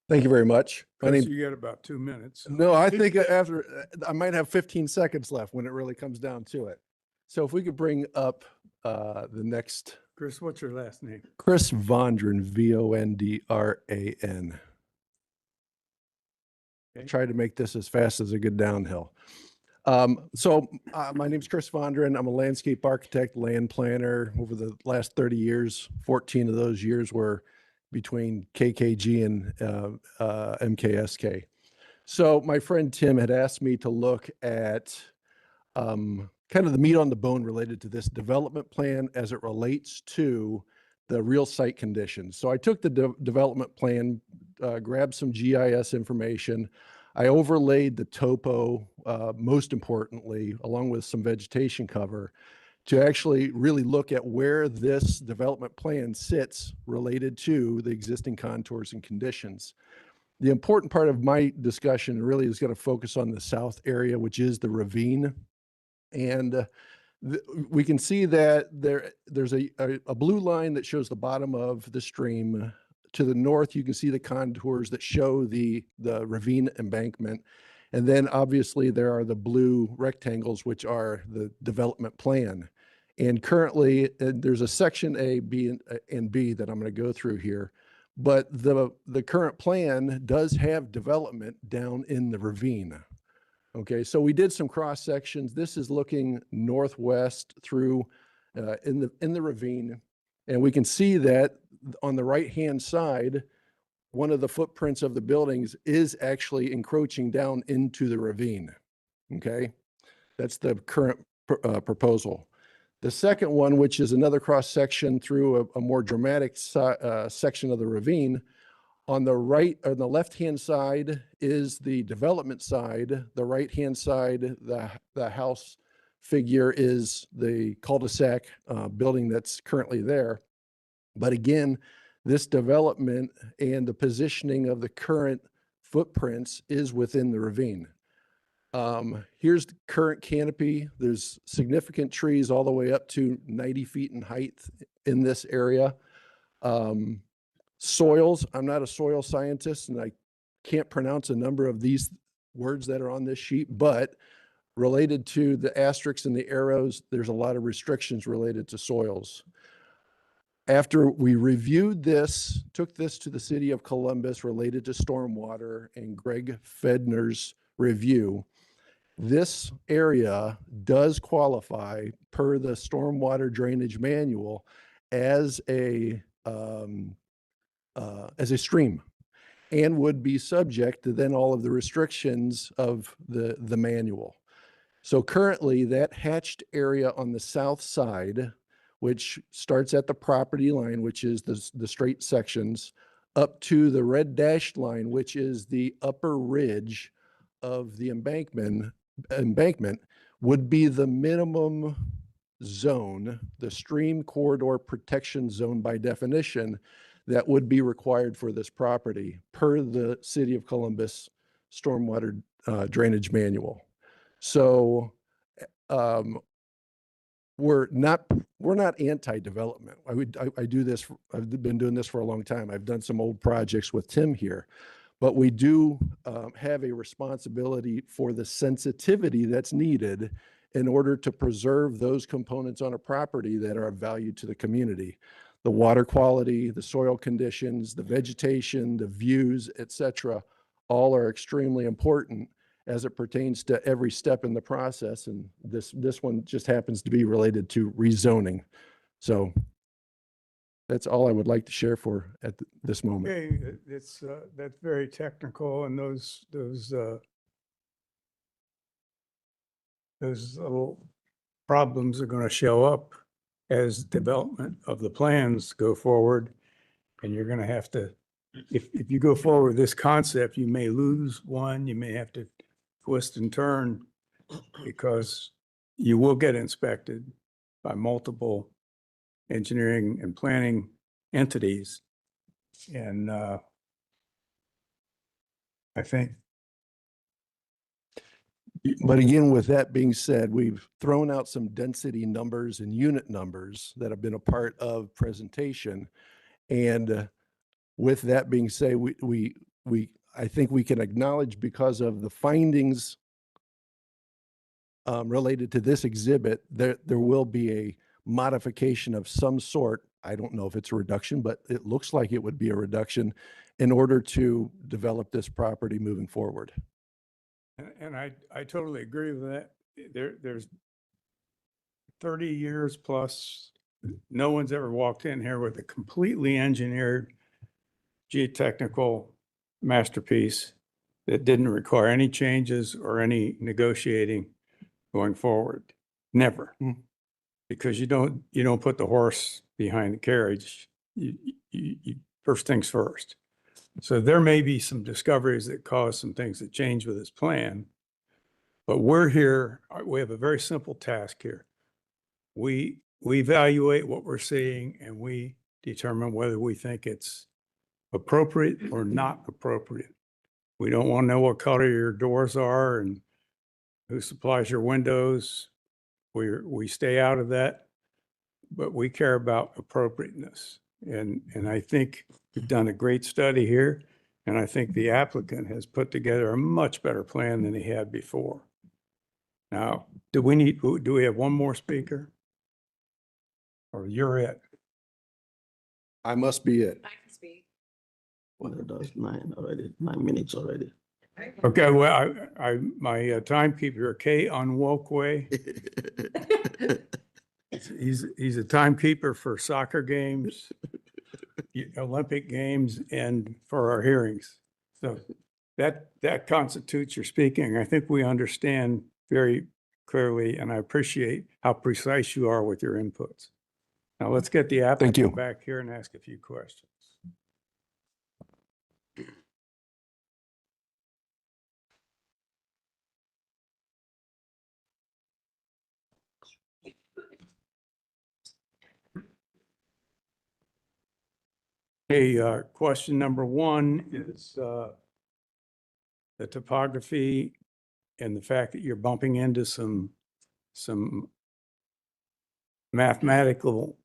Thank you very much. My Chris, name, you got about 2 minutes. no, I think after, I might have 15 seconds left when it really comes down to it. So if we could bring up the next, Chris, what's your last name? Chris Vondran, Vondran. Try to make this as fast as a good downhill. My name's Chris Vondran. I'm a landscape architect, land planner. Over the last 30 years, 14 of those years were between KKG and MKSK. So my friend Tim had asked me to look at kind of the meat on the bone related to this development plan as it relates to the real site conditions. So I took the development plan, grabbed some GIS information. I overlaid the topo, most importantly, along with some vegetation cover, to actually really look at where this development plan sits related to the existing contours and conditions. The important part of my discussion really is going to focus on the south area, which is the ravine. And we can see that there's a blue line that shows the bottom of the stream. To the north, you can see the contours that show the ravine embankment. And then obviously there are the blue rectangles, which are the development plan. And currently there's a section A, B, and B that I'm going to go through here. But the current plan does have development down in the ravine. Okay, so we did some cross sections. This is looking northwest through in the ravine. And we can see that on the right-hand side, one of the footprints of the buildings is actually encroaching down into the ravine. Okay, that's the current proposal. The second one, which is another cross section through a more dramatic section of the ravine, on the right or the left-hand side is the development side. The right-hand side, the house figure, is the cul-de-sac building that's currently there. But again, this development and the positioning of the current footprints is within the ravine. Here's the current canopy. There's significant trees all the way up to 90 feet in height in this area. Soils, I'm not a soil scientist and I can't pronounce a number of these words that are on this sheet, but related to the asterisks and the arrows, there's a lot of restrictions related to soils. After we reviewed this, took this to the city of Columbus related to stormwater and Greg Fedner's review, this area does qualify per the stormwater drainage manual as a stream and would be subject to then all of the restrictions of the manual. So currently that hatched area on the south side, which starts at the property line, which is the straight sections, up to the red dashed line, which is the upper ridge of the embankment, would be the minimum zone, the stream corridor protection zone by definition, that would be required for this property per the City of Columbus Stormwater Drainage Manual. So we're not anti-development. I do this. I've been doing this for a long time. I've done some old projects with Tim here, but we do have a responsibility for the sensitivity that's needed in order to preserve those components on a property that are of value to the community. The water quality, the soil conditions, the vegetation, the views, et cetera, all are extremely important as it pertains to every step in the process. And this one just happens to be related to rezoning. So that's all I would like to share for at this moment. Okay, that's very technical, and those little problems are going to show up as development of the plans go forward. And you're going to have to, if you go forward with this concept, you may lose one, you may have to twist and turn, because you will get inspected by multiple engineering and planning entities. And I think. But again, with that being said, we've thrown out some density numbers and unit numbers that have been a part of presentation. And with that being said, I think we can acknowledge, because of the findings related to this exhibit, there will be a modification of some sort. I don't know if it's a reduction, but it looks like it would be a reduction in order to develop this property moving forward. And I totally agree with that. There's 30 years plus, no one's ever walked in here with a completely engineered geotechnical masterpiece that didn't require any changes or any negotiating going forward. Never. Because you don't put the horse behind the carriage. You first things first. So there may be some discoveries that cause some things to change with this plan, but we're here, we have a very simple task here. We evaluate what we're seeing, and we determine whether we think it's appropriate or not appropriate. We don't want to know what color your doors are and who supplies your windows. We stay out of that, but we care about appropriateness. And I think we've done a great study here, and I think the applicant has put together a much better plan than he had before. Now, do we have one more speaker? Or you're it? I must be it. I can speak. Well, that's 9 already, 9 minutes already. Okay, well, my timekeeper, Kay Onwokwe. He's a timekeeper for soccer games, Olympic games, and for our hearings. So that constitutes your speaking. I think we understand very clearly, and I appreciate how precise you are with your inputs. Now let's get the applicant back here and ask a few questions. Okay, question number one is the topography and the fact that you're bumping into some mathematical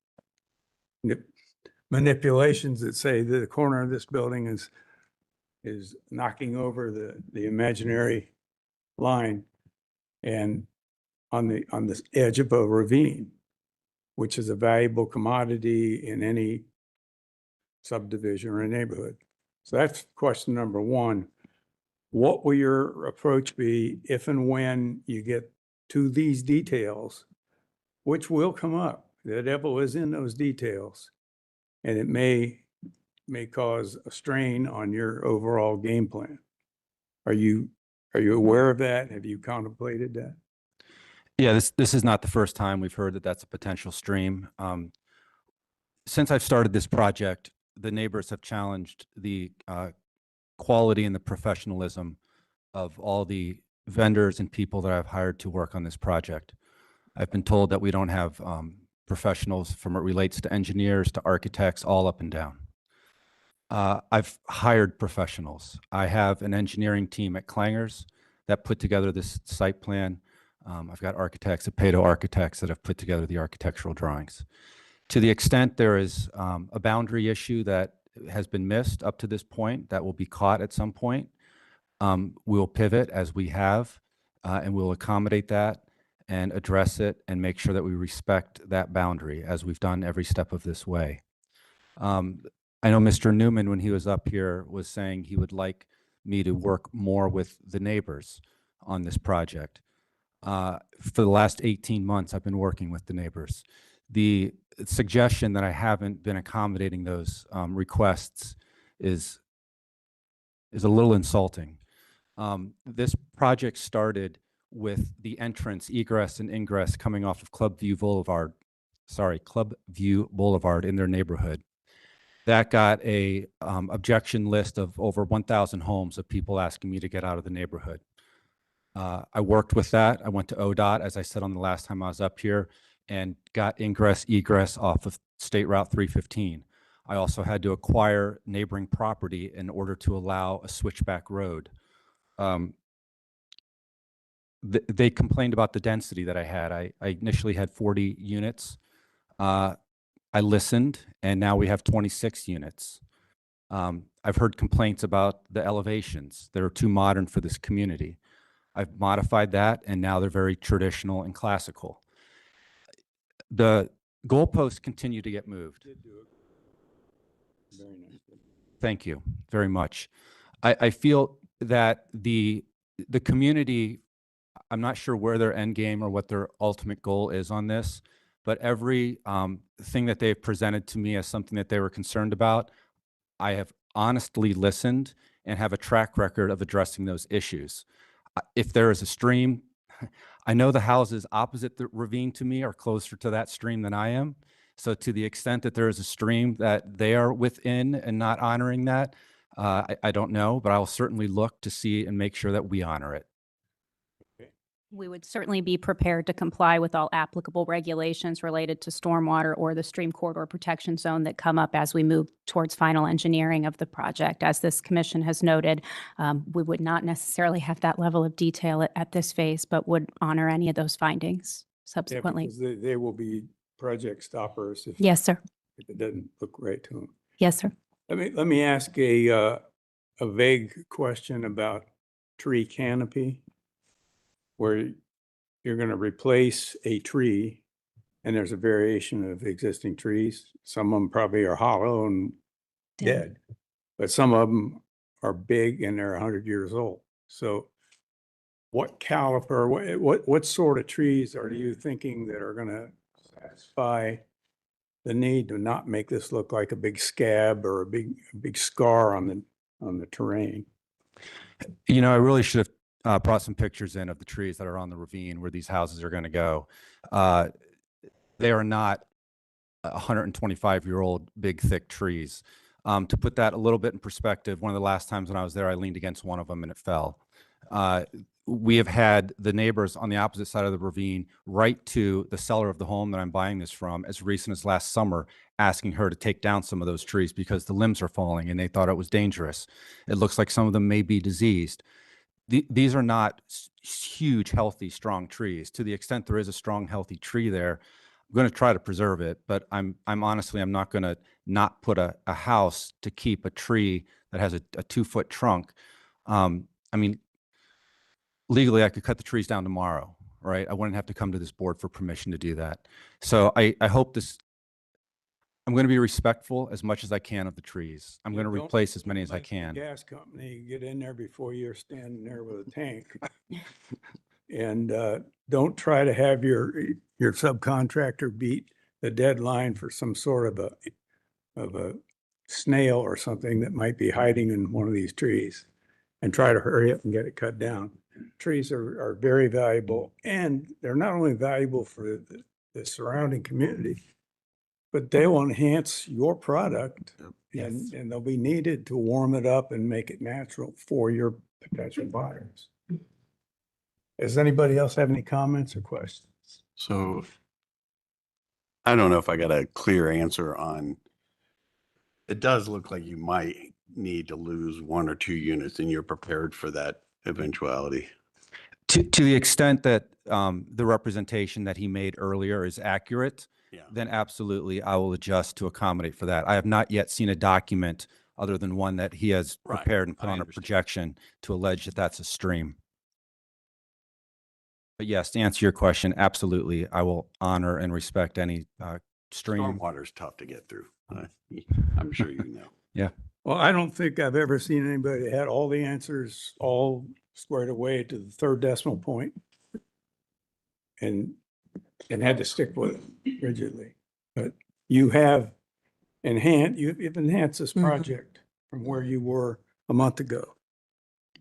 manipulations that say that the corner of this building is knocking over the imaginary line and on the edge of a ravine, which is a valuable commodity in any subdivision or a neighborhood. So that's question number one. What will your approach be if and when you get to these details, which will come up? The devil is in those details, and it may cause a strain on your overall game plan. Are you aware of that? Have you contemplated that? Yeah, this is not the first time we've heard that that's a potential stream. Since I've started this project, the neighbors have challenged the quality and the professionalism of all the vendors and people that I've hired to work on this project. I've been told that we don't have professionals from it relates to engineers to architects, all up and down. I've hired professionals. I have an engineering team at Clangers that put together this site plan. I've got architects at Pato Architects that have put together the architectural drawings. To the extent there is a boundary issue that has been missed up to this point that will be caught at some point, we'll pivot as we have, and we'll accommodate that and address it and make sure that we respect that boundary as we've done every step of this way. I know Mr. Newman, when he was up here, was saying he would like me to work more with the neighbors on this project. For the last 18 months, I've been working with the neighbors. The suggestion that I haven't been accommodating those requests is a little insulting. This project started with the entrance, egress, and ingress coming off of Clubview Boulevard in their neighborhood. That got a objection list of over 1,000 homes of people asking me to get out of the neighborhood. I worked with that. I went to ODOT, as I said on the last time I was up here, and got ingress, egress off of State Route 315. I also had to acquire neighboring property in order to allow a switchback road. They complained about the density that I had. I initially had 40 units. I listened, and now we have 26 units. I've heard complaints about the elevations that are too modern for this community. I've modified that, and now they're very traditional and classical. The goalposts continue to get moved. Very nice. Thank you very much. I feel that the community, I'm not sure where their end game or what their ultimate goal is on this, but every thing that they've presented to me as something that they were concerned about, I have honestly listened and have a track record of addressing those issues. If there is a stream, I know the houses opposite the ravine to me are closer to that stream than I am. So to the extent that there is a stream that they are within and not honoring that, I don't know, but I will certainly look to see and make sure that we honor it. We would certainly be prepared to comply with all applicable regulations related to stormwater or the stream corridor protection zone that come up as we move towards final engineering of the project. As this commission has noted, we would not necessarily have that level of detail at this phase, but would honor any of those findings subsequently. Yeah, because they will be project stoppers if Yes, sir. if it doesn't look right to them. Yes, sir. Let me ask a vague question about tree canopy, where you're going to replace a tree, and there's a variation of existing trees. Some of them probably are hollow and dead, but some of them are big and they're 100 years old. So what caliper, what sort of trees are you thinking that are going to satisfy the need to not make this look like a big scab or a big scar on the terrain? You know, I really should have brought some pictures in of the trees that are on the ravine where these houses are going to go. They are not 125-year-old big, thick trees. To put that a little bit in perspective, one of the last times when I was there, I leaned against one of them and it fell. We have had the neighbors on the opposite side of the ravine write to the seller of the home that I'm buying this from as recent as last summer, asking her to take down some of those trees because the limbs are falling and they thought it was dangerous. It looks like some of them may be diseased. These are not huge, healthy, strong trees. To the extent there is a strong, healthy tree there, I'm going to try to preserve it, but I'm honestly, I'm not going to not put a house to keep a tree that has a 2-foot trunk. I mean, legally, I could cut the trees down tomorrow, right? I wouldn't have to come to this board for permission to do that. So I hope this, I'm going to be respectful as much as I can of the trees. I'm going to replace as many as I can. Gas company, get in there before you're standing there with a tank. And don't try to have your subcontractor beat the deadline for some sort of a snail or something that might be hiding in one of these trees, and try to hurry up and get it cut down. Trees are very valuable, and they're not only valuable for the surrounding community, but they will enhance your product, and they'll be needed to warm it up and make it natural for your potential buyers. Does anybody else have any comments or questions? So I don't know if I got a clear answer on, it does look like you might need to lose 1 or 2 units and you're prepared for that eventuality. To the extent that the representation that he made earlier is accurate, then absolutely I will adjust to accommodate for that. I have not yet seen a document other than one that he has prepared and put on a projection to allege that that's a stream. But yes, to answer your question, absolutely, I will honor and respect any stream. Stormwater is tough to get through. I'm sure you know. Yeah. Well, I don't think I've ever seen anybody that had all the answers all squared away to the third decimal point and had to stick with it rigidly. But you have you've enhanced this project from where you were a month ago.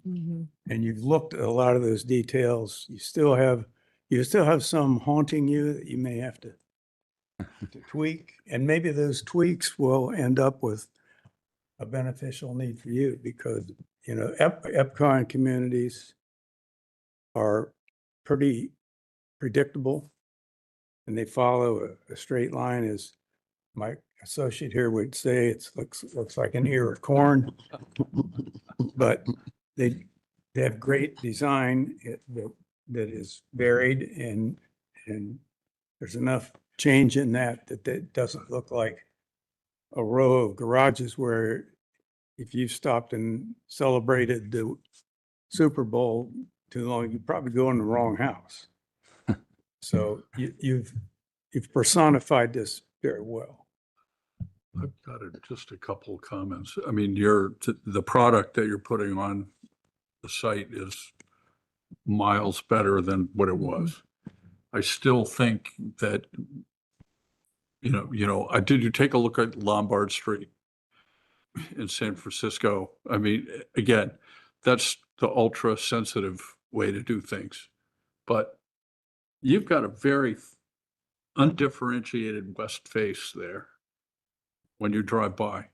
And you've looked at a lot of those details. You still have some haunting you that you may have to tweak. And maybe those tweaks will end up with a beneficial need for you because, you know, EPCON communities are pretty predictable and they follow a straight line, as my associate here would say. It looks like an ear of corn, but they have great design that is varied and there's enough change in that doesn't look like a row of garages where if you stopped and celebrated the Super Bowl too long, you'd probably go in the wrong house. So you've personified this very well. I've got just a couple of comments. I mean, the product that you're putting on the site is miles better than what it was. I still think that, did you take a look at Lombard Street in San Francisco? I mean, again, that's the ultra sensitive way to do things. But you've got a very undifferentiated west face there when you drive by.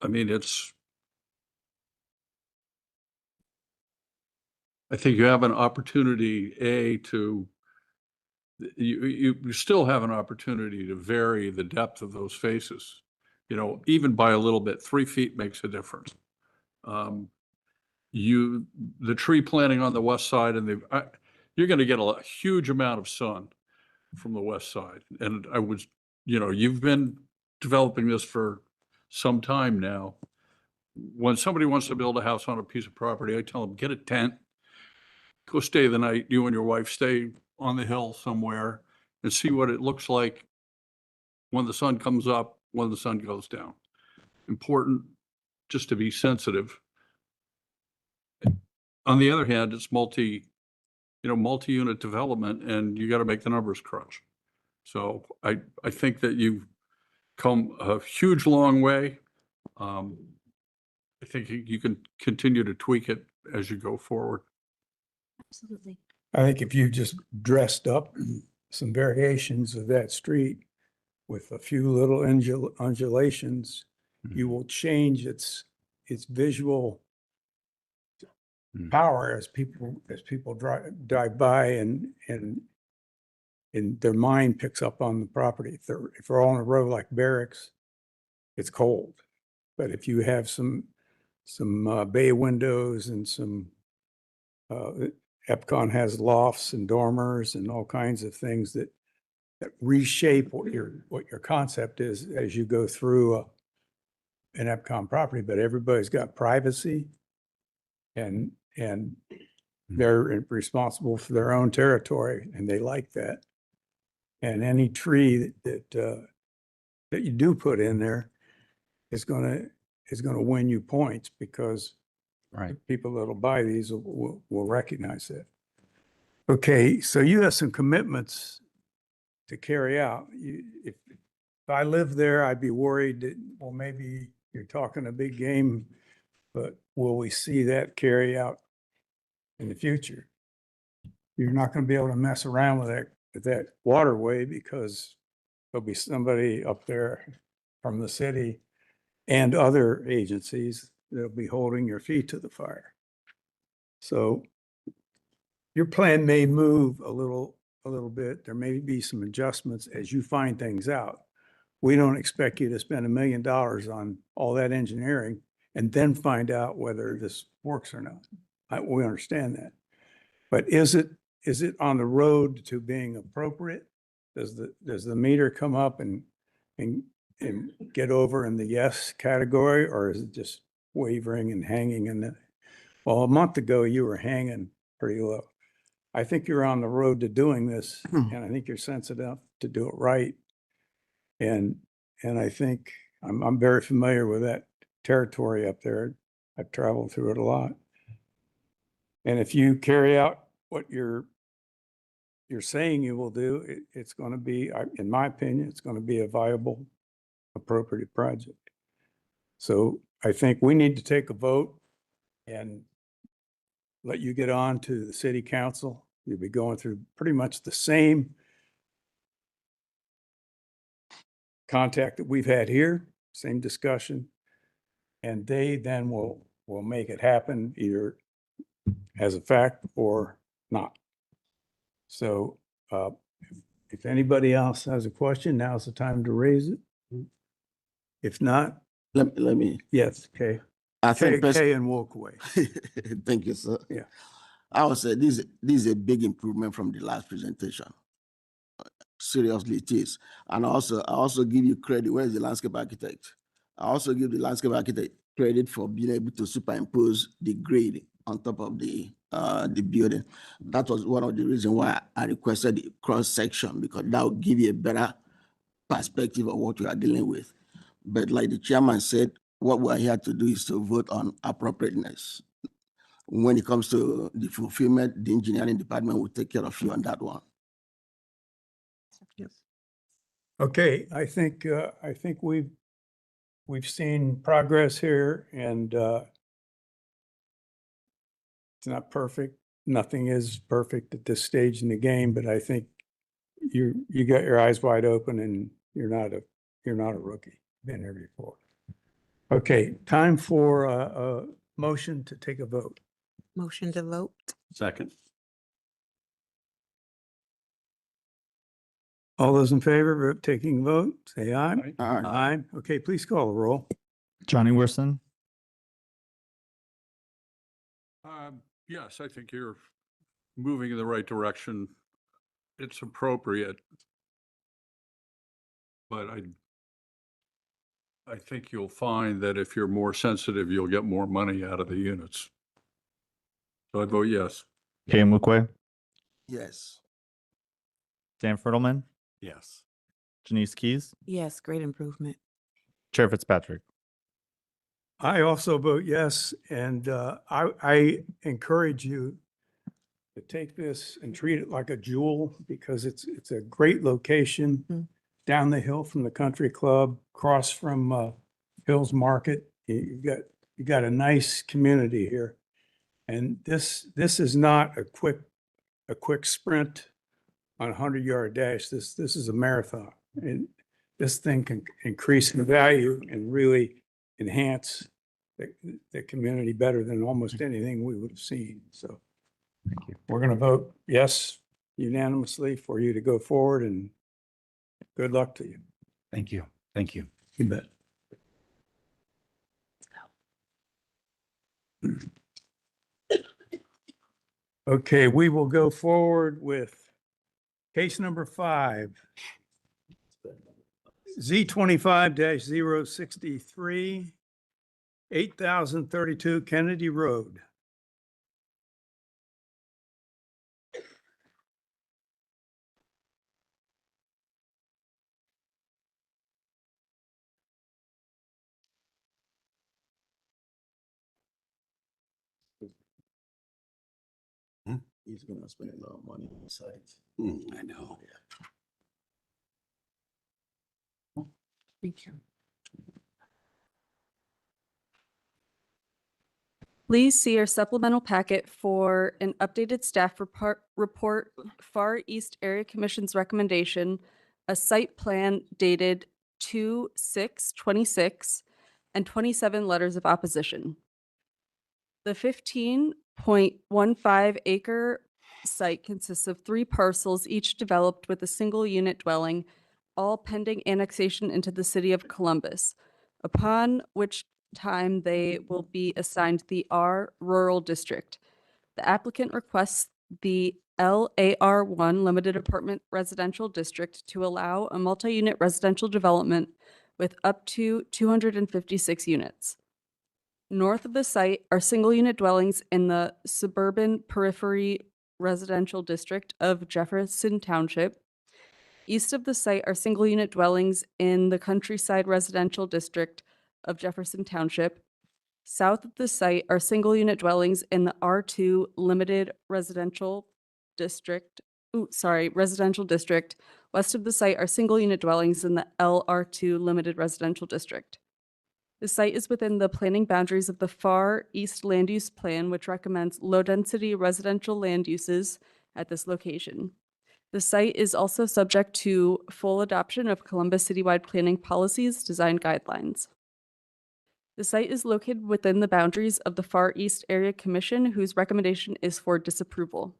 I mean, I think you have an opportunity, you still have an opportunity to vary the depth of those faces. You know, even by a little bit, 3 feet makes a difference. The tree planting on the west side and you're going to get a huge amount of sun from the west side. And you've been developing this for some time now. When somebody wants to build a house on a piece of property, I tell them, get a tent, go stay the night, you and your wife stay on the hill somewhere and see what it looks like when the sun comes up, when the sun goes down. Important just to be sensitive. On the other hand, it's multi-unit development and you got to make the numbers crunch. So I think that you've come a huge long way. I think you can continue to tweak it as you go forward. Absolutely. I think if you just dressed up some variations of that street with a few little undulations, you will change its visual power as people drive by and their mind picks up on the property. If they're all in a row like barracks, it's cold. But if you have some bay windows and some EPCON has lofts and dormers and all kinds of things that reshape what your concept is as you go through an EPCON property. But everybody's got privacy and they're responsible for their own territory and they like that. And any tree that you do put in there is gonna win you points because people that'll buy these will recognize that. Okay, so you have some commitments to carry out. If I lived there, I'd be worried that, well, maybe you're talking a big game, but will we see that carry out in the future? You're not going to be able to mess around with that waterway because there'll be somebody up there from the city and other agencies that'll be holding your feet to the fire. So your plan may move a little bit. There may be some adjustments as you find things out. We don't expect you to spend $1 million on all that engineering and then find out whether this works or not. We understand that. But is it on the road to being appropriate? Does the meter come up and get over in the yes category, or is it just wavering and hanging in the, well, a month ago you were hanging pretty low. I think you're on the road to doing this, and I think you're sensitive to do it right. And I think I'm very familiar with that territory up there. I've traveled through it a lot. And if you carry out what you're saying you will do, it's going to be, in my opinion, it's going to be a viable, appropriate project. So I think we need to take a vote and let you get on to the city council. You'll be going through pretty much the same contact that we've had here, same discussion. And they then will make it happen either as a fact or not. So if anybody else has a question, now's the time to raise it. If not, Let me. yes, okay. I think Kay and walk away. Thank you, sir. Yeah. I would say this is a big improvement from the last presentation. Seriously, it is. And I also give you credit. Where is the landscape architect? I also give the landscape architect credit for being able to superimpose the grade on top of the building. That was one of the reasons why I requested the cross section, because that would give you a better perspective of what we are dealing with. But like the chairman said, what we are here to do is to vote on appropriateness. When it comes to the fulfillment, the engineering department will take care of you on that one. Yes. Okay, I think we've seen progress here, and it's not perfect. Nothing is perfect at this stage in the game, but I think you got your eyes wide open, and you're not a rookie. Been here before. Okay, time for a motion to take a vote. Motion to vote. Second. All those in favor of taking a vote, say aye. Aye. Aye. Okay, please call the roll. Johnny Wilson, Yes, I think you're moving in the right direction. It's appropriate. But I think you'll find that if you're more sensitive, you'll get more money out of the units. So I vote yes. Kay Mukwe, Yes. Dan Fertelman, Yes. Janice Keys, Yes, great improvement. Chair Fitzpatrick. I also vote yes, and I encourage you to take this and treat it like a jewel, because it's a great location down the hill from the country club, across from Hills Market. You got a nice community here, and this is not a quick sprint on a 100-yard dash. This is a marathon, and this thing can increase in value and really enhance the community better than almost anything we would have seen. So we're going to vote yes unanimously for you to go forward, and good luck to you. Thank you. Thank you. You bet. Okay, we will go forward with case number 5. Z25-063, 8032 Kennedy Road. He's gonna spend a lot of money on the site. I know. Thank you. Please see your supplemental packet for an updated staff report, Far East Area Commission's recommendation, a site plan dated 2/6/26, and 27 letters of opposition. The 15 0.15 acre site consists of 3 parcels, each developed with a single unit dwelling, all pending annexation into the city of Columbus, upon which time they will be assigned the R Rural District. The applicant requests the LAR1 Limited Apartment Residential District to allow a multi-unit residential development with up to 256 units. North of the site are single-unit dwellings in the suburban periphery residential district of Jefferson Township. East of the site are single-unit dwellings in the countryside residential district of Jefferson Township. South of the site are single-unit dwellings in the R2 Limited Residential District. Residential District. West of the site are single-unit dwellings in the LR2 Limited Residential District. The site is within the planning boundaries of the Far East Land Use Plan, which recommends low-density residential land uses at this location. The site is also subject to full adoption of Columbus citywide planning policies, design guidelines. The site is located within the boundaries of the Far East Area Commission, whose recommendation is for disapproval.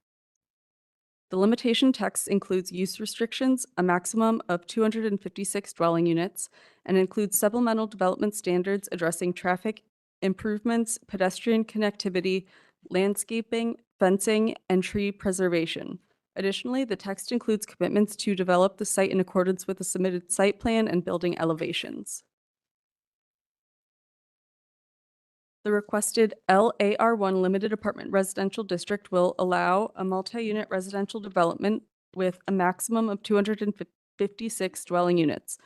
The limitation text includes use restrictions, a maximum of 256 dwelling units, and includes supplemental development standards addressing traffic improvements, pedestrian connectivity, landscaping, fencing, and tree preservation. Additionally, the text includes commitments to develop the site in accordance with the submitted site plan and building elevations. The requested LAR1 Limited Apartment Residential District will allow a multi-unit residential development with a maximum of 256 dwelling units.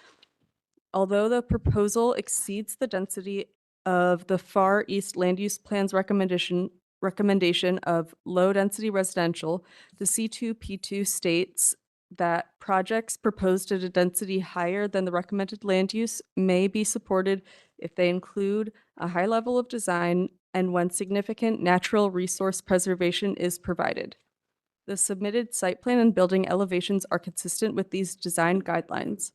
Although the proposal exceeds the density of the Far East Land Use Plan's recommendation of low-density residential, the C2P2 states that projects proposed at a density higher than the recommended land use may be supported if they include a high level of design and when significant natural resource preservation is provided. The submitted site plan and building elevations are consistent with these design guidelines.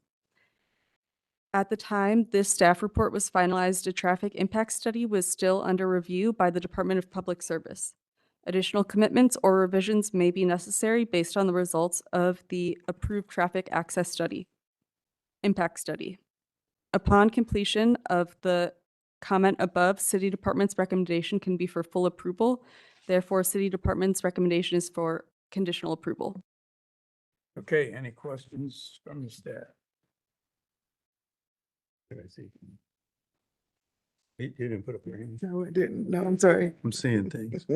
At the time this staff report was finalized, a traffic impact study was still under review by the Department of Public Service. Additional commitments or revisions may be necessary based on the results of the approved traffic access study, impact study. Upon completion of the comment above, City Department's recommendation can be for full approval. Therefore, City Department's recommendation is for conditional approval. Okay, any questions from the staff? Did I see? You didn't put up your hand. No, I didn't. No, I'm sorry. I'm seeing things.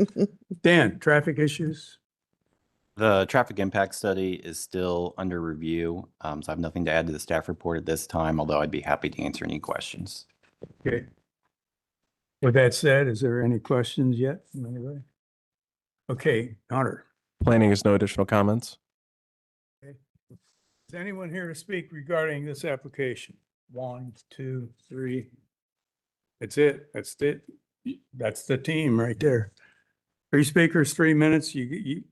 Dan, traffic issues? The traffic impact study is still under review, so I have nothing to add to the staff report at this time, although I'd be happy to answer any questions. Okay. With that said, is there any questions yet from anybody? Okay, Hunter. Planning has no additional comments. Okay. Is anyone here to speak regarding this application? 1, 2, 3. That's it. That's it. That's the team right there. 3 speakers, 3 minutes. You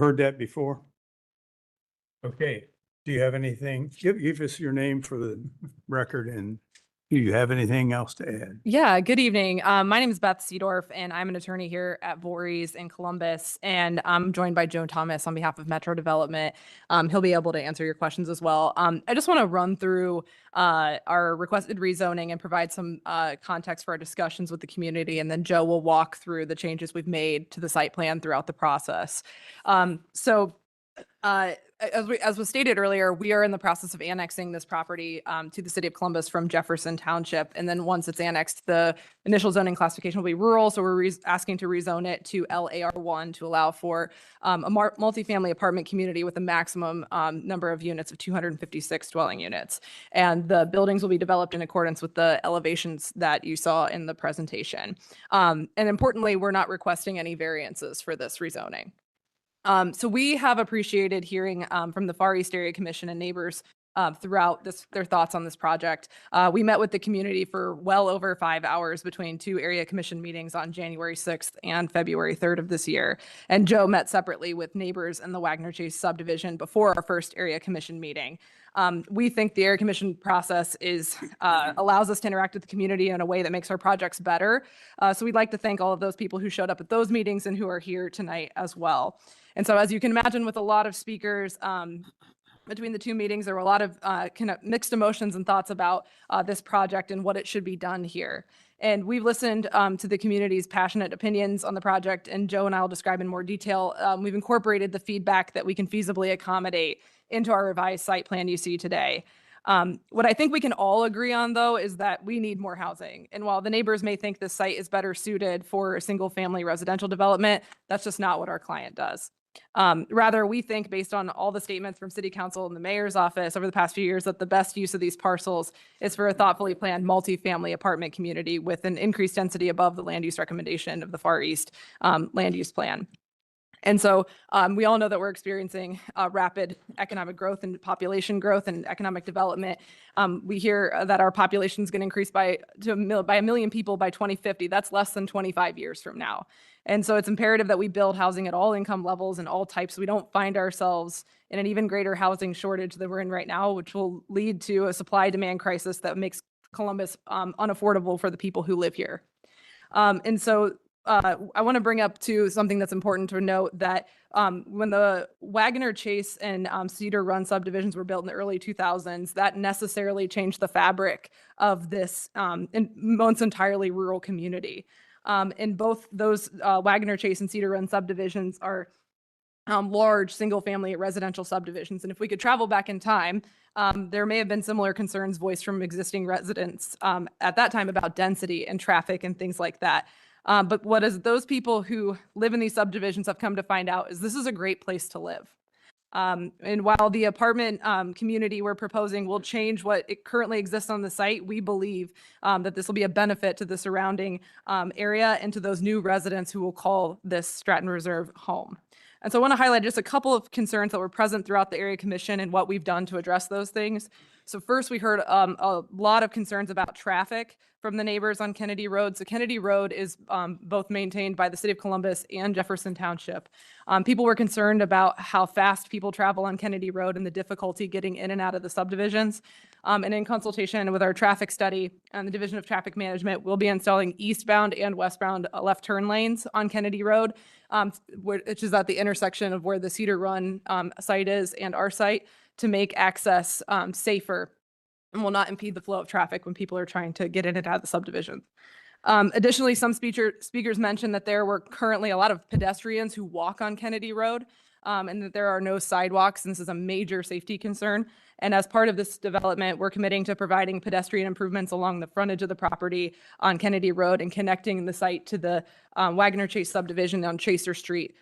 heard that before? Okay. Do you have anything? Give us your name for the record, and do you have anything else to add? Yeah, good evening. My name is Beth Seedorf, and I'm an attorney here at Voorhees in Columbus, and I'm joined by Joe Thomas on behalf of Metro Development. He'll be able to answer your questions as well. I just want to run through our requested rezoning and provide some context for our discussions with the community, and then Joe will walk through the changes we've made to the site plan throughout the process. As was stated earlier, we are in the process of annexing this property to the city of Columbus from Jefferson Township. And then once it's annexed, the initial zoning classification will be rural. So we're asking to rezone it to LAR1 to allow for a multifamily apartment community with a maximum number of units of 256 dwelling units. And the buildings will be developed in accordance with the elevations that you saw in the presentation. And importantly, we're not requesting any variances for this rezoning. So we have appreciated hearing from the Far East Area Commission and neighbors throughout their thoughts on this project. We met with the community for well over 5 hours between 2 area commission meetings on January 6th and February 3rd of this year. And Joe met separately with neighbors in the Wagner Chase subdivision before our first area commission meeting. We think the area commission process allows us to interact with the community in a way that makes our projects better. So we'd like to thank all of those people who showed up at those meetings and who are here tonight as well. And so as you can imagine, with a lot of speakers, between the 2 meetings, there were a lot of kind of mixed emotions and thoughts about this project and what it should be done here. And we've listened to the community's passionate opinions on the project, and Joe and I will describe in more detail. We've incorporated the feedback that we can feasibly accommodate into our revised site plan you see today. What I think we can all agree on, though, is that we need more housing. And while the neighbors may think this site is better suited for a single-family residential development, that's just not what our client does. Rather, we think, based on all the statements from City Council and the Mayor's office over the past few years, that the best use of these parcels is for a thoughtfully planned multifamily apartment community with an increased density above the land use recommendation of the Far East land use plan. And so we all know that we're experiencing rapid economic growth and population growth and economic development. We hear that our population is going to increase by 1 million people by 2050. That's less than 25 years from now. And so it's imperative that we build housing at all income levels and all types. We don't find ourselves in an even greater housing shortage than we're in right now, which will lead to a supply-demand crisis that makes Columbus unaffordable for the people who live here. And so I want to bring up too something that's important to note, that when the Wagner Chase and Cedar Run subdivisions were built in the early 2000s, that necessarily changed the fabric of this most entirely rural community. And both those Wagner Chase and Cedar Run subdivisions are large single-family residential subdivisions. And if we could travel back in time, there may have been similar concerns voiced from existing residents at that time about density and traffic and things like that. But what is those people who live in these subdivisions have come to find out is this is a great place to live. And while the apartment community we're proposing will change what it currently exists on the site, we believe that this will be a benefit to the surrounding area and to those new residents who will call this Stratton Reserve home. And so I want to highlight just a couple of concerns that were present throughout the area commission and what we've done to address those things. So first, we heard a lot of concerns about traffic from the neighbors on Kennedy Road. So Kennedy Road is both maintained by the City of Columbus and Jefferson Township. People were concerned about how fast people travel on Kennedy Road and the difficulty getting in and out of the subdivisions. And in consultation with our traffic study and the Division of Traffic Management, we'll be installing eastbound and westbound left turn lanes on Kennedy Road, which is at the intersection of where the Cedar Run site is and our site, to make access safer and will not impede the flow of traffic when people are trying to get in and out of the subdivision. Additionally, some speakers mentioned that there were currently a lot of pedestrians who walk on Kennedy Road and that there are no sidewalks, and this is a major safety concern. And as part of this development, we're committing to providing pedestrian improvements along the frontage of the property on Kennedy Road and connecting the site to the Wagner Chase subdivision on Chaser Street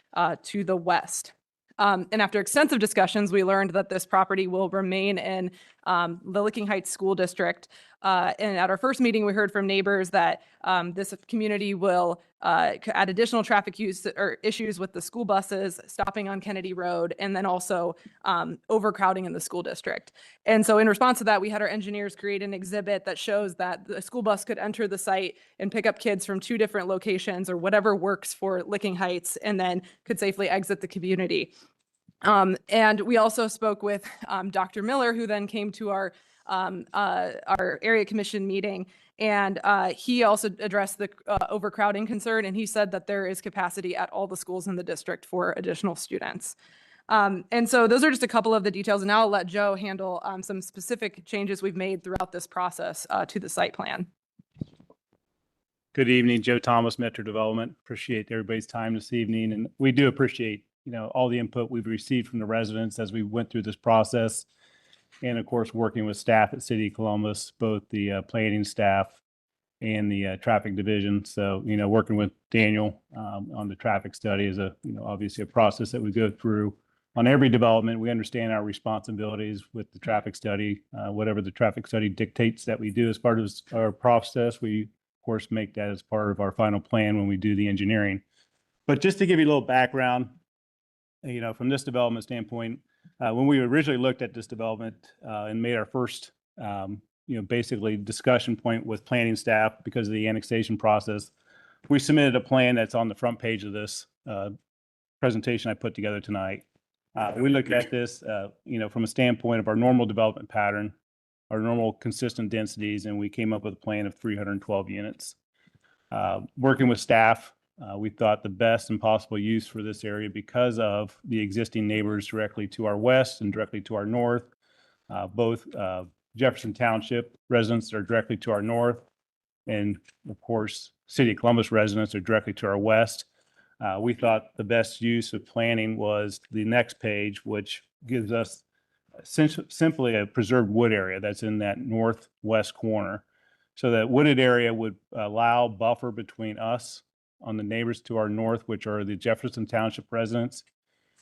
to the west. And after extensive discussions, we learned that this property will remain in the Licking Heights School District. And at our first meeting, we heard from neighbors that this community will add additional traffic use or issues with the school buses stopping on Kennedy Road, and then also overcrowding in the school district. And so in response to that, we had our engineers create an exhibit that shows that the school bus could enter the site and pick up kids from 2 different locations or whatever works for Licking Heights, and then could safely exit the community. And we also spoke with Dr. Miller, who then came to our area commission meeting, and he also addressed the overcrowding concern, and he said that there is capacity at all the schools in the district for additional students. And so those are just a couple of the details, and now I'll let Joe handle some specific changes we've made throughout this process to the site plan. Good evening, Joe Thomas, Metro Development. Appreciate everybody's time this evening, and we do appreciate all the input we've received from the residents as we went through this process. And of course, working with staff at City of Columbus, both the planning staff and the traffic division. So, working with Daniel on the traffic study is obviously a process that we go through on every development. We understand our responsibilities with the traffic study. Whatever the traffic study dictates that we do as part of our process, we of course make that as part of our final plan when we do the engineering. But just to give you a little background, from this development standpoint, When we originally looked at this development and made our first, basically discussion point with planning staff because of the annexation process, we submitted a plan that's on the front page of this presentation I put together tonight. We looked at this, from a standpoint of our normal development pattern, our normal consistent densities, and we came up with a plan of 312 units. Working with staff, we thought the best and possible use for this area, because of the existing neighbors directly to our west and directly to our north, both Jefferson Township residents are directly to our north, and of course, City of Columbus residents are directly to our west. We thought the best use of planning was the next page, which gives us simply a preserved wood area that's in that northwest corner. So that wooded area would allow buffer between us on the neighbors to our north, which are the Jefferson Township residents,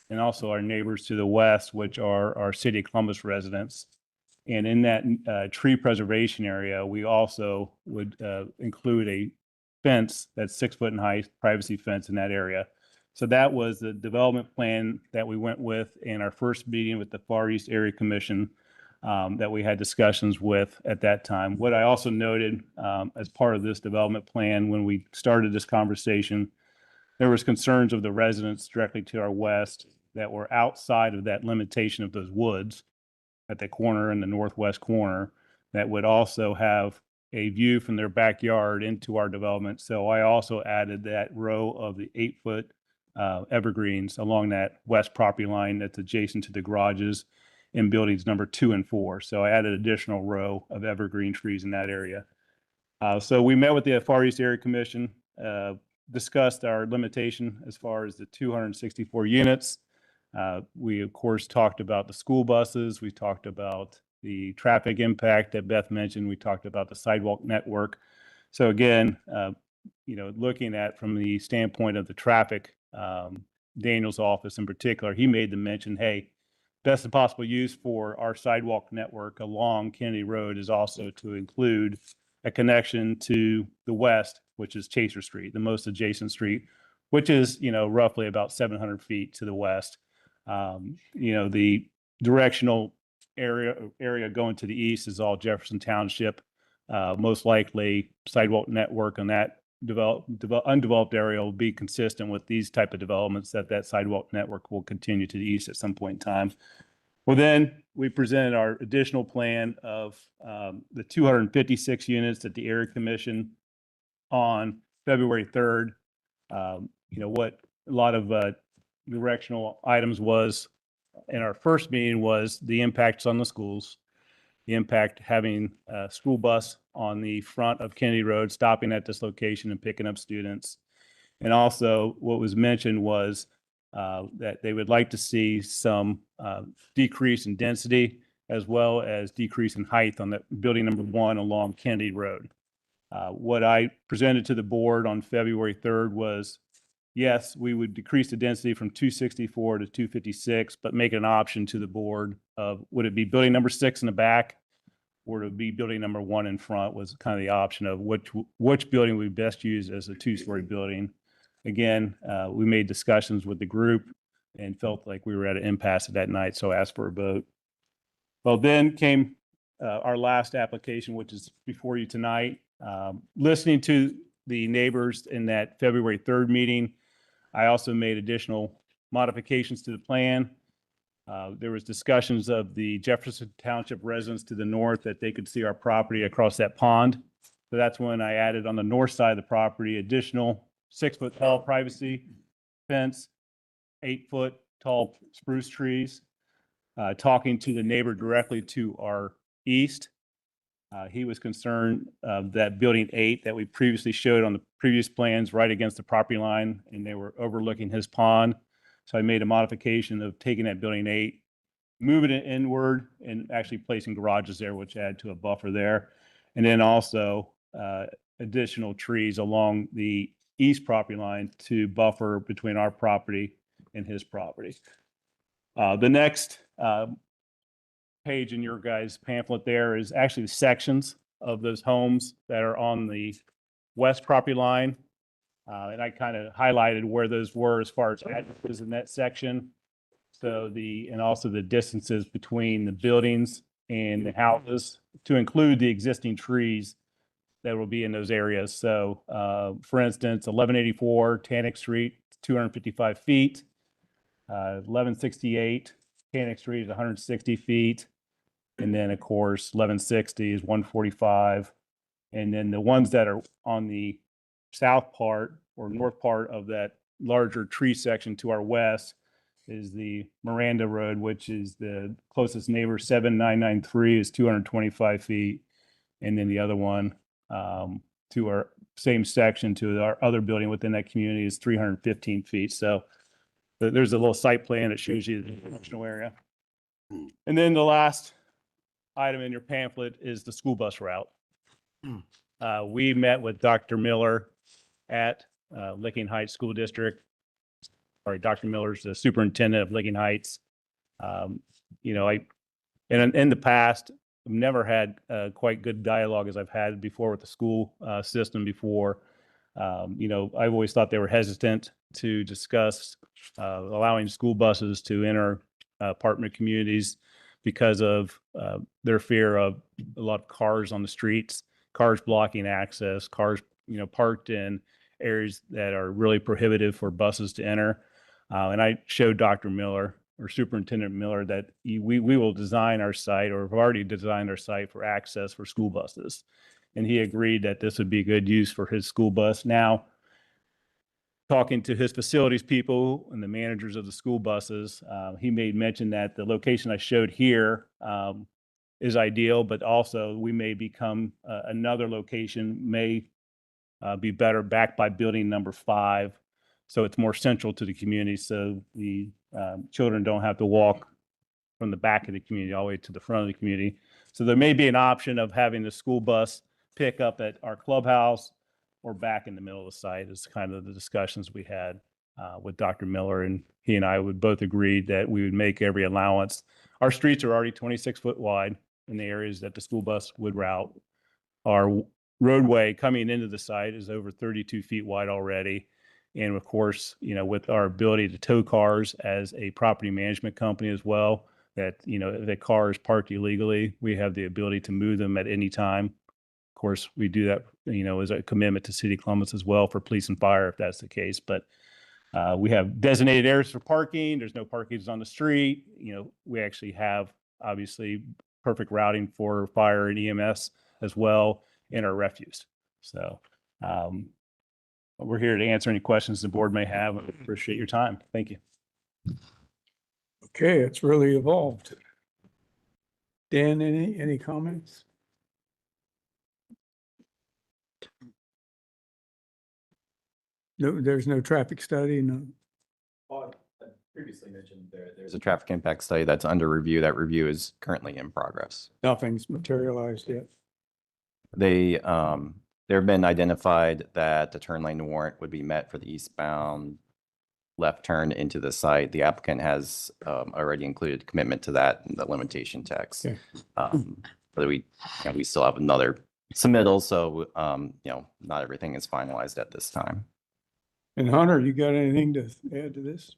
and also our neighbors to the west, which are our City of Columbus residents. And in that tree preservation area, we also would include a fence that's 6 foot in height, privacy fence in that area. So that was the development plan that we went with in our first meeting with the Far East Area Commission that we had discussions with at that time. What I also noted as part of this development plan when we started this conversation, there was concerns of the residents directly to our west that were outside of that limitation of those woods at the corner in the northwest corner that would also have a view from their backyard into our development. So I also added that row of the 8 foot evergreens along that west property line that's adjacent to the garages in buildings number 2 and 4. So I added additional row of evergreen trees in that area. So we met with the Far East Area Commission, discussed our limitation as far as the 264 units. We, of course, talked about the school buses. We talked about the traffic impact that Beth mentioned. We talked about the sidewalk network. So again, looking at from the standpoint of the traffic, Daniel's office in particular, he made the mention, hey, best possible use for our sidewalk network along Kennedy Road is also to include a connection to the west, which is Chaser Street, the most adjacent street, which is, roughly about 700 feet to the west. The directional area going to the east is all Jefferson Township. Most likely sidewalk network on that undeveloped area will be consistent with these type of developments, that sidewalk network will continue to the east at some point in time. Well, then we presented our additional plan of the 256 units at the Area Commission on February 3rd. What a lot of directional items was in our first meeting was the impacts on the schools, the impact having a school bus on the front of Kennedy Road, stopping at this location and picking up students. And also what was mentioned was that they would like to see some decrease in density as well as decrease in height on the building number 1 along Kennedy Road. What I presented to the board on February 3rd was, yes, we would decrease the density from 264 to 256, but make an option to the board of, would it be building number 6 in the back or to be building number 1 in front, was kind of the option of which building we best use as a 2-story building. Again, we made discussions with the group and felt like we were at an impasse that night, so I asked for a vote. Well, then came our last application, which is before you tonight. Listening to the neighbors in that February 3rd meeting, I also made additional modifications to the plan. There was discussions of the Jefferson Township residents to the north that they could see our property across that pond. So that's when I added on the north side of the property additional 6 foot tall privacy fence, 8 foot tall spruce trees. Talking to the neighbor directly to our east, he was concerned that building 8 that we previously showed on the previous plans right against the property line, and they were overlooking his pond. So I made a modification of taking that building 8, moving it inward, and actually placing garages there, which add to a buffer there. And then also additional trees along the east property line to buffer between our property and his property. The next page in your guys' pamphlet there is actually the sections of those homes that are on the west property line. And I kind of highlighted where those were as far as addresses in that section. So and also the distances between the buildings and the houses to include the existing trees that will be in those areas. So, for instance, 1184 Tannic Street, 255 feet. 1168 Tannic Street is 160 feet. And then, of course, 1160 is 145. And then the ones that are on the south part or north part of that larger tree section to our west is the Miranda Road, which is the closest neighbor, 7993 is 225 feet. And then the other one to our same section to our other building within that community is 315 feet. So there's a little site plan that shows you the functional area. And then the last item in your pamphlet is the school bus route. We met with Dr. Miller at Licking Heights School District. Sorry, Dr. Miller's the superintendent of Licking Heights. You know, in the past, I've never had quite good dialogue as I've had before with the school system before. You know, I've always thought they were hesitant to discuss allowing school buses to enter apartment communities because of their fear of a lot of cars on the streets, cars blocking access, cars, you know, parked in areas that are really prohibitive for buses to enter. And I showed Dr. Miller or Superintendent Miller that we will design our site, or have already designed our site for access for school buses. And he agreed that this would be good use for his school bus. Now, talking to his facilities people and the managers of the school buses, he made mention that the location I showed here is ideal, but also we may become another location may be better back by building number 5. So it's more central to the community. So the children don't have to walk from the back of the community all the way to the front of the community. So there may be an option of having the school bus pick up at our clubhouse or back in the middle of the site is kind of the discussions we had with Dr. Miller, and he and I would both agree that we would make every allowance. Our streets are already 26 foot wide in the areas that the school bus would route. Our roadway coming into the site is over 32 feet wide already. And of course, you know, with our ability to tow cars as a property management company as well, that, you know, if a car is parked illegally, we have the ability to move them at any time. Of course, we do that, you know, as a commitment to City of Columbus as well for police and fire, if that's the case. But we have designated areas for parking. There's no parkings on the street. You know, we actually have obviously perfect routing for fire and EMS as well in our refuse. So we're here to answer any questions the board may have. I appreciate your time. Thank you. Okay, it's really evolved. Dan, any comments? No, there's no traffic study, no. Well, I previously mentioned there's a traffic impact study that's under review. That review is currently in progress. Nothing's materialized yet. There have been identified that the turn lane warrant would be met for the eastbound left turn into the site. The applicant has already included commitment to that in the limitation text. Okay. But we still have another submittal, so you know, not everything is finalized at this time. And Hunter, you got anything to add to this?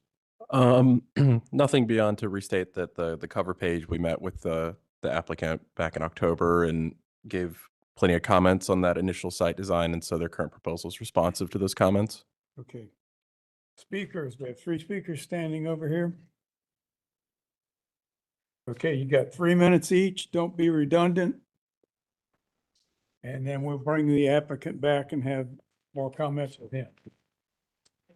Nothing beyond to restate that the cover page, we met with the applicant back in October and gave plenty of comments on that initial site design, and so their current proposal is responsive to those comments. Okay. Speakers, we have 3 speakers standing over here. Okay, you got 3 minutes each. Don't be redundant. And then we'll bring the applicant back and have more comments with him.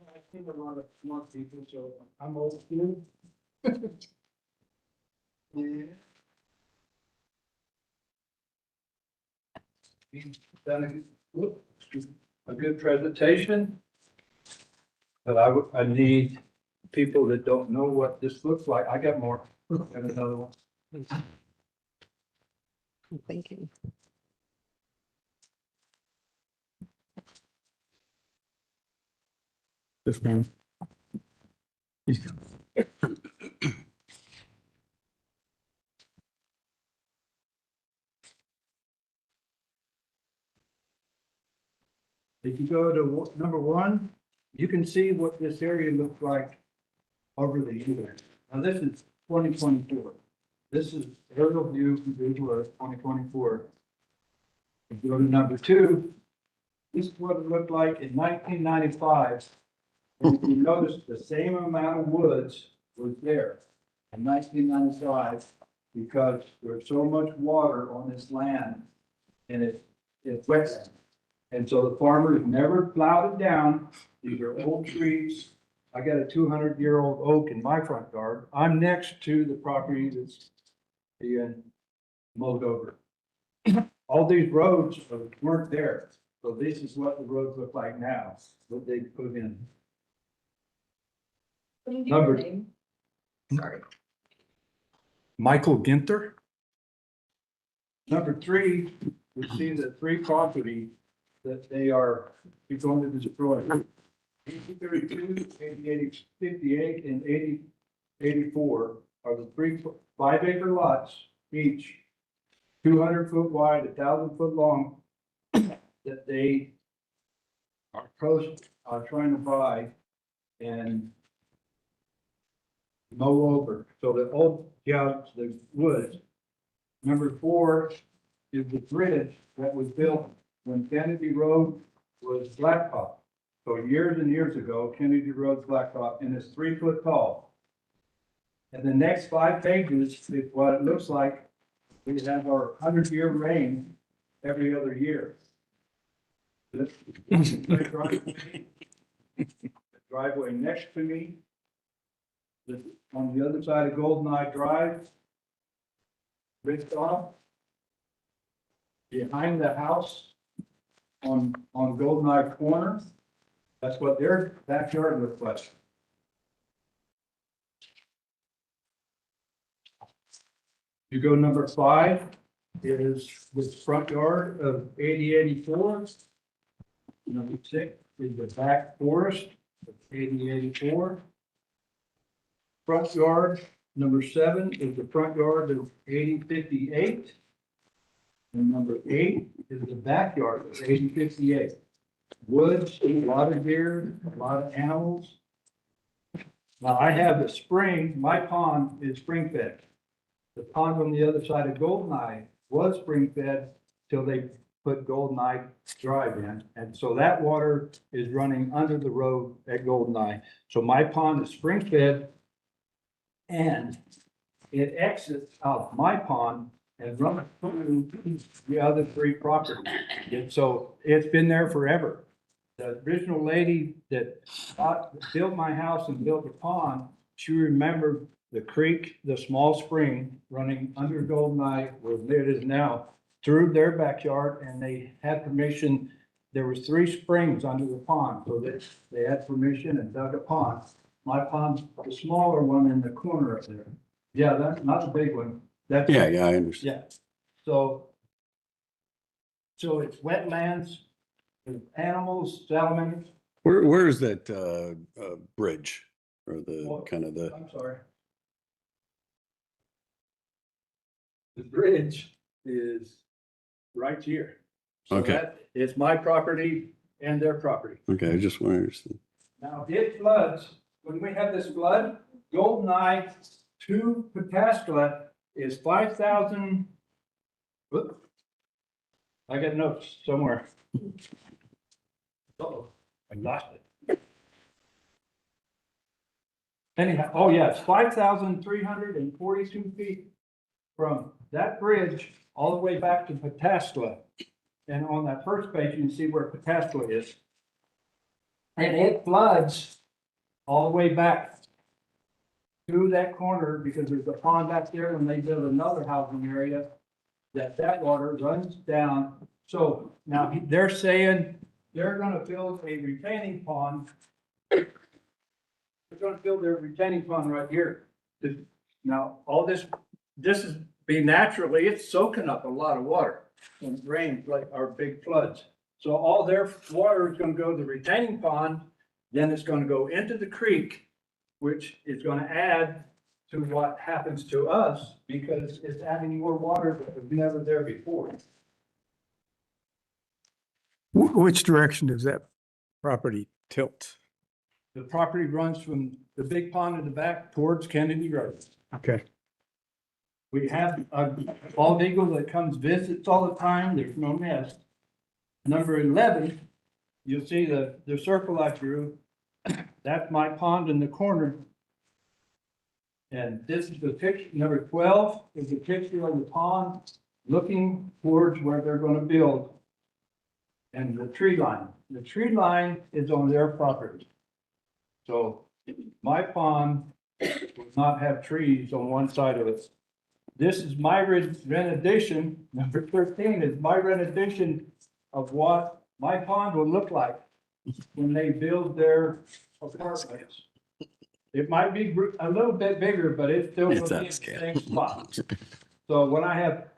I think a lot of smart people, so I'm old school. He's done a good presentation. But I need people that don't know what this looks like. I got more. Got another one. Thank you. This man. If you go to number 1, you can see what this area looks like over the years. Now this is 2024. This is aerial view from Google Earth 2024. If you go to number 2, this is what it looked like in 1995. And if you notice, the same amount of woods was there in 1995 because there's so much water on this land and it's wet. And so the farmers never plowed it down. These are old trees. I got a 200-year-old oak in my front yard. I'm next to the property that's being mowed over. All these roads weren't there. So this is what the roads look like now, what they put in. Number, Sorry. Michael Ginter. number 3, we see the 3 property that they are going to destroy. 8032, 8058, and 8084 are the 3 5-acre lots, each 200 foot wide, 1,000 foot long, that they are trying to buy and mow over. So the old, the woods. Number 4 is the bridge that was built when Kennedy Road was blacktop. So years and years ago, Kennedy Road's blacktop, and it's 3 foot tall. And the next 5 pages is what it looks like. We have our 100-year rain every other year. This is my driveway. The driveway next to me. On the other side of GoldenEye Drive. Ridge off. Behind the house on GoldenEye Corner. That's what their backyard looks like. You go number 5 is the front yard of 8084. Number 6 is the back forest of 8084. Front yard, number 7 is the front yard of 8058. And number 8 is the backyard of 8058. Woods, a lot of deer, a lot of animals. Now I have the spring, my pond is spring fed. The pond on the other side of GoldenEye was spring fed till they put GoldenEye Drive in. And so that water is running under the road at GoldenEye. So my pond is spring fed and it exits out my pond and runs through the other 3 properties. And so it's been there forever. The original lady that built my house and built the pond, she remembered the creek, the small spring running under GoldenEye, where it is now, through their backyard, and they had permission. There was 3 springs under the pond, so they had permission and dug a pond. My pond's the smaller one in the corner up there. Yeah, that's not the big one. That's Yeah, I understand. yeah. So it's wetlands, there's animals, salamanders. Where is that bridge or the Oh, kind of the? I'm sorry. The bridge is right here. So Okay. that is my property and their property. Okay, I just want to understand. Now, it floods, when we have this flood, GoldenEye to Pataskala is 5,000. Whoop. I got notes somewhere. Uh-oh, I lost it. Anyhow, oh yeah, it's 5,342 feet from that bridge all the way back to Pataskala. And on that first page, you can see where Pataskala is. And it floods all the way back to that corner because there's a pond back there and they build another housing area that water runs down. So now they're saying they're gonna build a retaining pond. They're gonna build their retaining pond right here. Now, all this is be naturally, it's soaking up a lot of water when it rains, like our big floods. So all their water is gonna go to the retaining pond, then it's gonna go into the creek, which is gonna add to what happens to us because it's adding more water that was never there before. Which direction does that property tilt? The property runs from the big pond in the back towards Kennedy Road. Okay. We have a bald eagle that comes visits all the time. There's no nest. Number 11, you'll see the circle I drew. That's my pond in the corner. And this is the picture. Number 12 is a picture of the pond looking towards where they're going to build. And the tree line. The tree line is on their property. So my pond will not have trees on one side of it. This is my rendition, number 13 is my rendition of what my pond will look like when they build their apartments. It might be a little bit bigger, but it's still going to be in the same spot. So when I have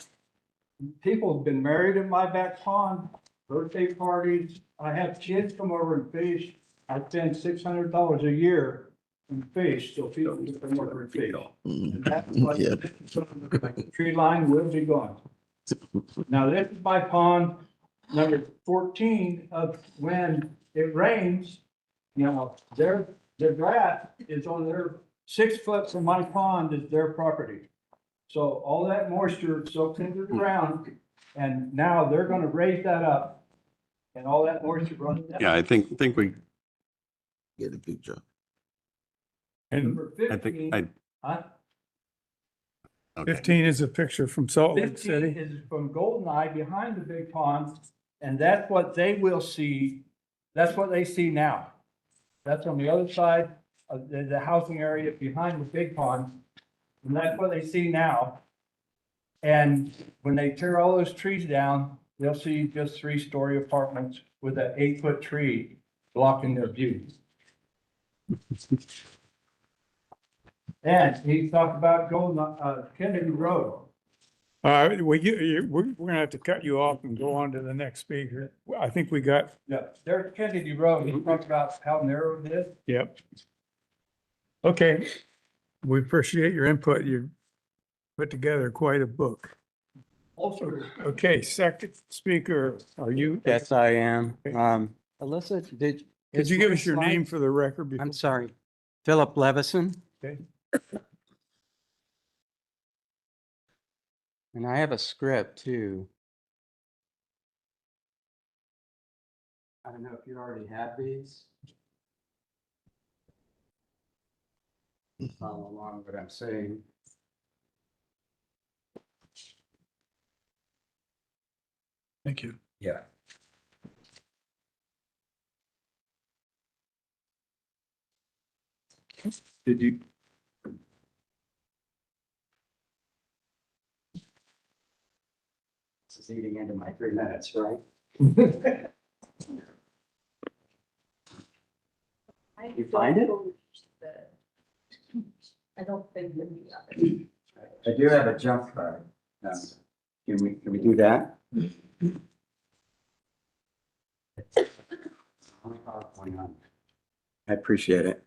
people have been married in my back pond, birthday parties, I have kids come over and fish. I spend $600 a year in fish, so people can come over and fish. And that's what the tree line will be gone. Now, this is my pond, number 14 of when it rains, you know, their grass is on their 6 foot from my pond is their property. So all that moisture soaks into the ground, and now they're gonna raise that up, and all that moisture runs down. Yeah, I think we, Get the picture. And Number I think 15, I, 15 is a picture from Salt Lake 15 City. is from Goldeneye behind the big pond, and that's what they will see. That's what they see now. That's on the other side of the housing area behind the big pond. And that's what they see now. And when they tear all those trees down, they'll see just 3-story apartments with an 8-foot tree blocking their view. And he talked about Kennedy Road. We're gonna have to cut you off and go on to the next speaker. I think we got, Yeah, there's Kennedy Road. He talked about how narrow it is. yep. Okay, we appreciate your input. You put together quite a book. Also, Okay, second speaker, are you? Yes, I am. Okay. Alyssa, Could you give my us your name slide- for the record? before- I'm sorry, Philip Levison. Okay. And I have a script too. I don't know if you already have these. Follow along what I'm saying. Thank you. Yeah. did you? This is eating into my 3 minutes, right? You find it? I don't think. I do have a jump card. Can we do that? I appreciate it.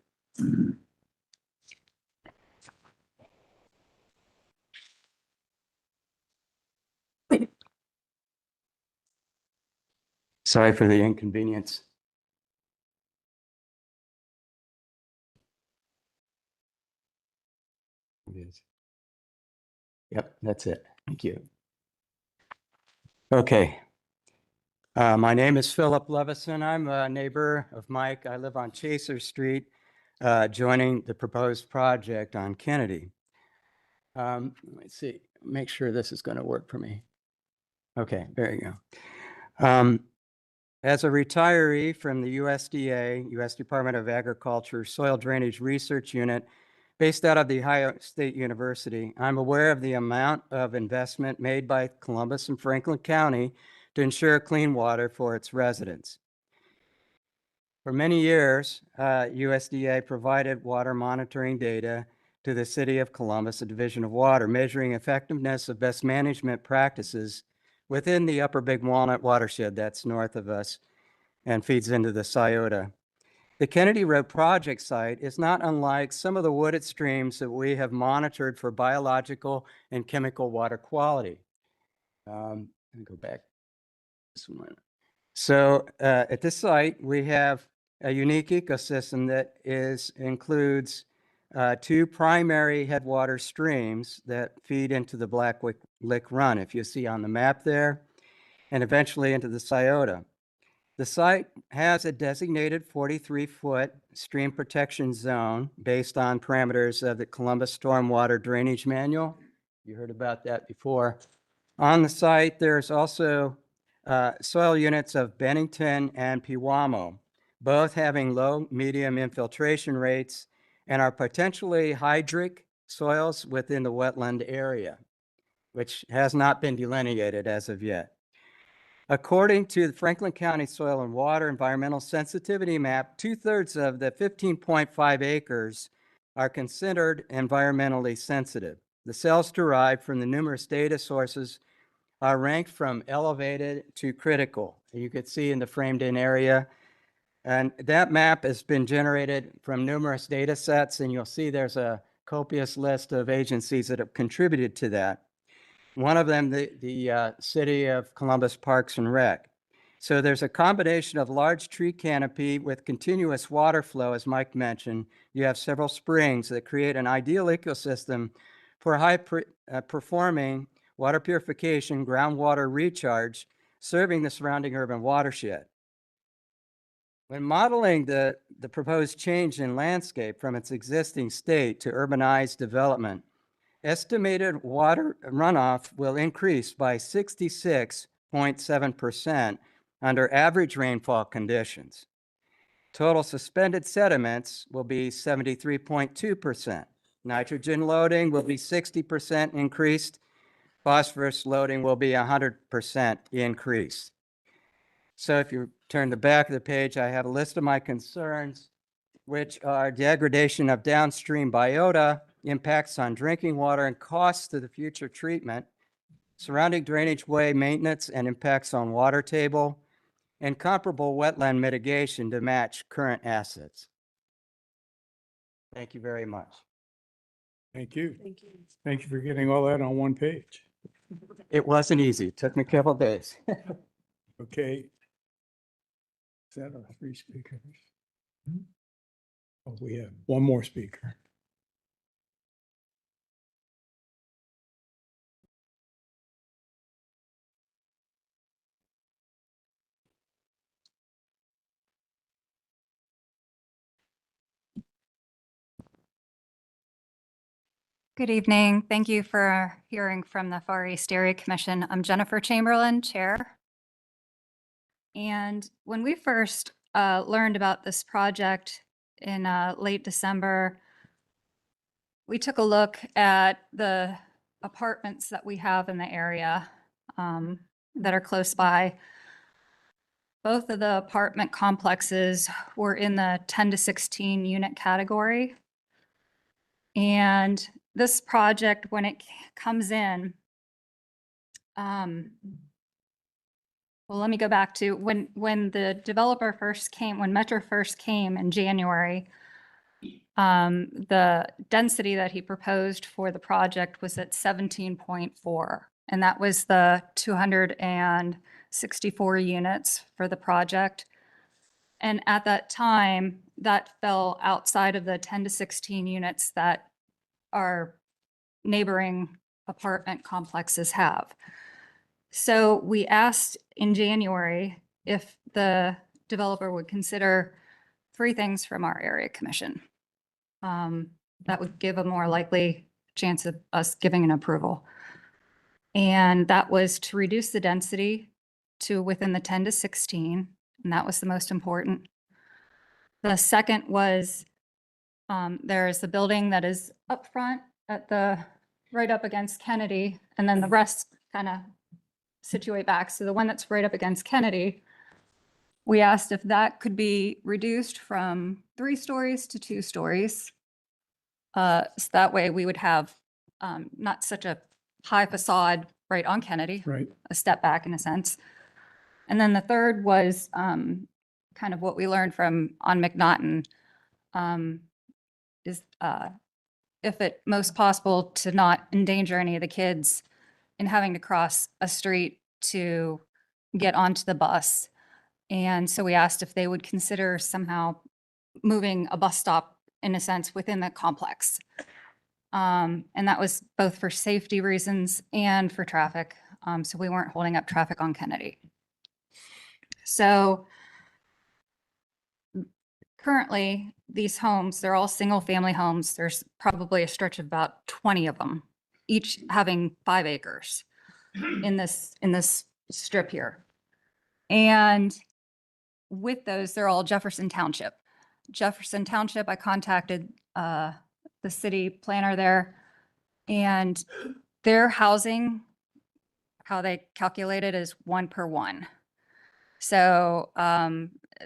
Sorry for the inconvenience. It is. Yep, that's it. Thank you. Okay. My name is Philip Levison. I'm a neighbor of Mike. I live on Chaser Street, joining the proposed project on Kennedy. Let's see, make sure this is going to work for me. Okay, there you go. As a retiree from the USDA, U.S. Department of Agriculture Soil Drainage Research Unit, based out of the Ohio State University, I'm aware of the amount of investment made by Columbus and Franklin County to ensure clean water for its residents. For many years, USDA provided water monitoring data to the City of Columbus, a Division of Water, measuring effectiveness of best management practices within the Upper Big Walnut watershed that's north of us and feeds into the Scioto. The Kennedy Road project site is not unlike some of the wooded streams that we have monitored for biological and chemical water quality. Let me go back this one. So at this site, we have a unique ecosystem that includes two primary headwater streams that feed into the Black Lick Run, if you see on the map there, and eventually into the Scioto. The site has a designated 43-foot stream protection zone based on parameters of the Columbus Stormwater Drainage Manual. You heard about that before. On the site, there's also soil units of Bennington and Pewamo, both having low, medium infiltration rates and are potentially hydric soils within the wetland area, which has not been delineated as of yet. According to the Franklin County Soil and Water Environmental Sensitivity Map, 2/3 of the 15.5 acres are considered environmentally sensitive. The cells derived from the numerous data sources are ranked from elevated to critical. You could see in the framed in area. And that map has been generated from numerous data sets, and you'll see there's a copious list of agencies that have contributed to that. One of them, the City of Columbus Parks and Rec. So there's a combination of large tree canopy with continuous water flow, as Mike mentioned. You have several springs that create an ideal ecosystem for high performing water purification, groundwater recharge, serving the surrounding urban watershed. When modeling the proposed change in landscape from its existing state to urbanized development, estimated water runoff will increase by 66.7% under average rainfall conditions. Total suspended sediments will be 73.2%. Nitrogen loading will be 60% increased. Phosphorus loading will be 100% increased. So if you turn the back of the page, I have a list of my concerns, which are degradation of downstream biota, impacts on drinking water, and costs to the future treatment, surrounding drainage way maintenance and impacts on water table, and comparable wetland mitigation to match current assets. Thank you very much. Thank you. Thank you. Thank you for getting all that on one page. It wasn't easy. It took me a couple of days. Okay. Is that our three speakers? Oh, we have one more speaker. Good evening. Thank you for hearing from the Far East Area Commission. I'm Jennifer Chamberlain, Chair. And when we first learned about this project in late December, we took a look at the apartments that we have in the area that are close by. Both of the apartment complexes were in the 10 to 16 unit category. And this project, when it comes in, well, let me go back to when the developer first came, when Metro first came in January, the density that he proposed for the project was at 17.4, and that was the 264 units for the project. And at that time, that fell outside of the 10 to 16 units that our neighboring apartment complexes have. So we asked in January if the developer would consider three things from our area commission. That would give a more likely chance of us giving an approval. And that was to reduce the density to within the 10 to 16, and that was the most important. The second was there is the building that is up front at the right up against Kennedy, and then the rest kind of situate back. So the one that's right up against Kennedy, we asked if that could be reduced from 3 stories to 2 stories. So that way we would have not such a high facade right on Kennedy, right, a step back in a sense. And then the third was kind of what we learned from on McNaughton, is if it most possible to not endanger any of the kids in having to cross a street to get onto the bus. And so we asked if they would consider somehow moving a bus stop, in a sense, within the complex. And that was both for safety reasons and for traffic. So we weren't holding up traffic on Kennedy. So currently, these homes, they're all single-family homes. There's probably a stretch of about 20 of them, each having 5 acres in this strip here. And with those, they're all Jefferson Township. Jefferson Township, I contacted the city planner there, and their housing, how they calculate it, is 1 per 1. So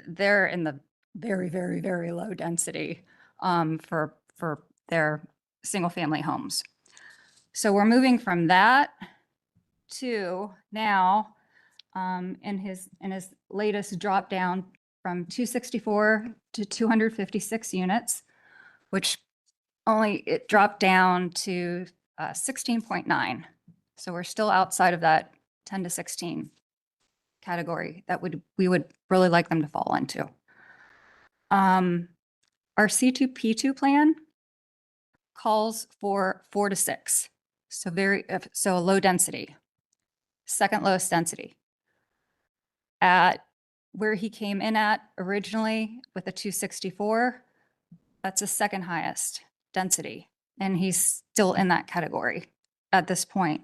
they're in the very, very, very low density for their single family homes. So we're moving from that to now in his latest drop down from 264 to 256 units, which it dropped down to 16.9. So we're still outside of that 10 to 16 category that we would really like them to fall into. Our C2P2 plan calls for 4 to 6. So a low density, second lowest density. At where he came in at originally with a 264, that's the second highest density. And he's still in that category at this point.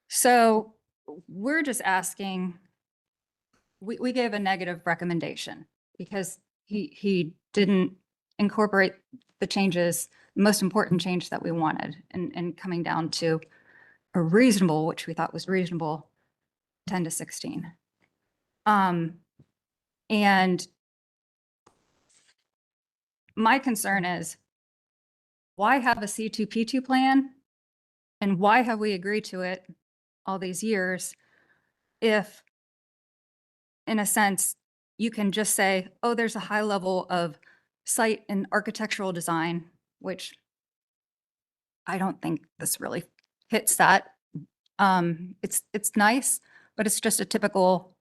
So we're just asking, we gave a negative recommendation because he didn't incorporate the changes, most important change that we wanted, and coming down to a reasonable, which we thought was reasonable, 10 to 16. And my concern is, why have a C2P2 plan? And why have we agreed to it all these years if, in a sense, you can just say, oh, there's a high level of site and architectural design, which I don't think this really hits that. It's nice, but it's just a typical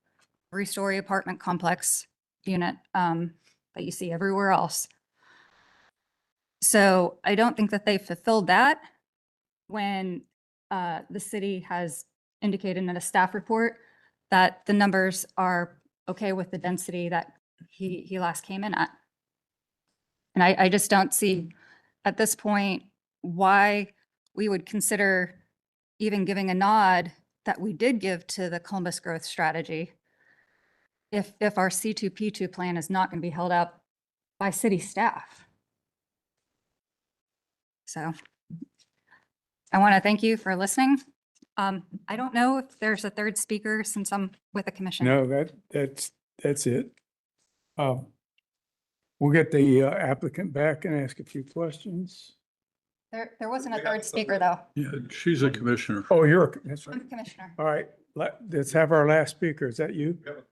3-story apartment complex unit that you see everywhere else. So I don't think that they fulfilled that when the city has indicated in a staff report that the numbers are okay with the density that he last came in at. And I just don't see at this point why we would consider even giving a nod that we did give to the Columbus growth strategy if our C2P2 plan is not going to be held up by city staff. So I want to thank you for listening. I don't know if there's a third speaker since I'm with the commission. No, that's it. We'll get the applicant back and ask a few questions. There wasn't a third speaker, though. Yeah, she's a commissioner. Oh, that's right. I'm a commissioner. All right, let's have our last speaker. Is that you? Yep.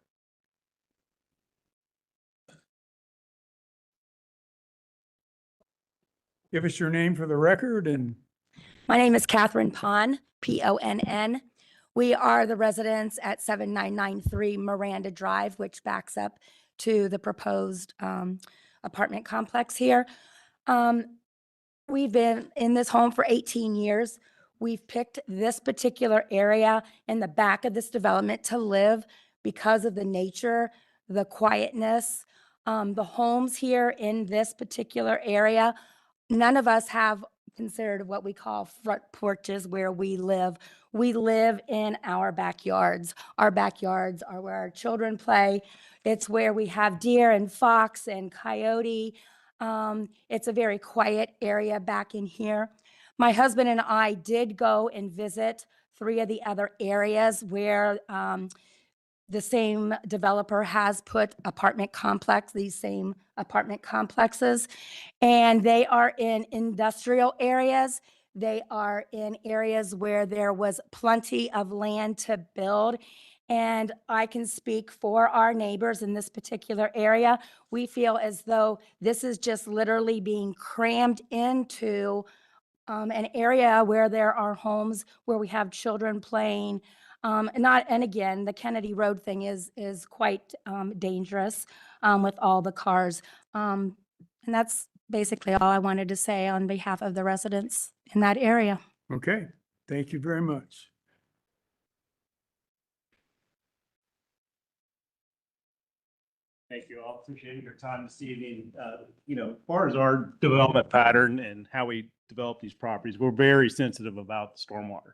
Give us your name for the record and. My name is Catherine Ponn, Ponn. We are the residents at 7993 Miranda Drive, which backs up to the proposed apartment complex here. We've been in this home for 18 years. We've picked this particular area in the back of this development to live because of the nature, the quietness, the homes here in this particular area. None of us have considered what we call front porches where we live. We live in our backyards. Our backyards are where our children play. It's where we have deer and fox and coyote. It's a very quiet area back in here. My husband and I did go and visit 3 of the other areas where the same developer has put these same apartment complexes, and they are in industrial areas. They are in areas where there was plenty of land to build. And I can speak for our neighbors in this particular area. We feel as though this is just literally being crammed into an area where there are homes where we have children playing. And again, the Kennedy Road thing is quite dangerous with all the cars. And that's basically all I wanted to say on behalf of the residents in that area. Okay, thank you very much. Thank you all. Appreciate your time this evening. As far as our development pattern and how we develop these properties, we're very sensitive about the stormwater.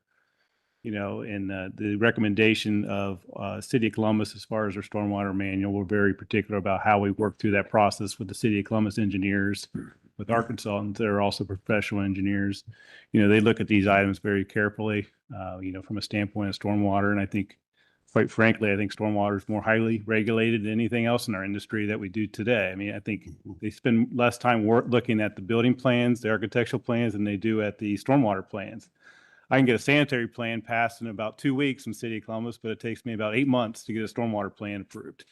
And the recommendation of City of Columbus as far as our stormwater manual, we're very particular about how we work through that process with the City of Columbus engineers, with our consultants that are also professional engineers. They look at these items very carefully, from a standpoint of stormwater. And I think, quite frankly, I think stormwater is more highly regulated than anything else in our industry that we do today. I mean, I think they spend less time looking at the building plans, the architectural plans, than they do at the stormwater plans. I can get a sanitary plan passed in about 2 weeks in City of Columbus, but it takes me about 8 months to get a stormwater plan approved.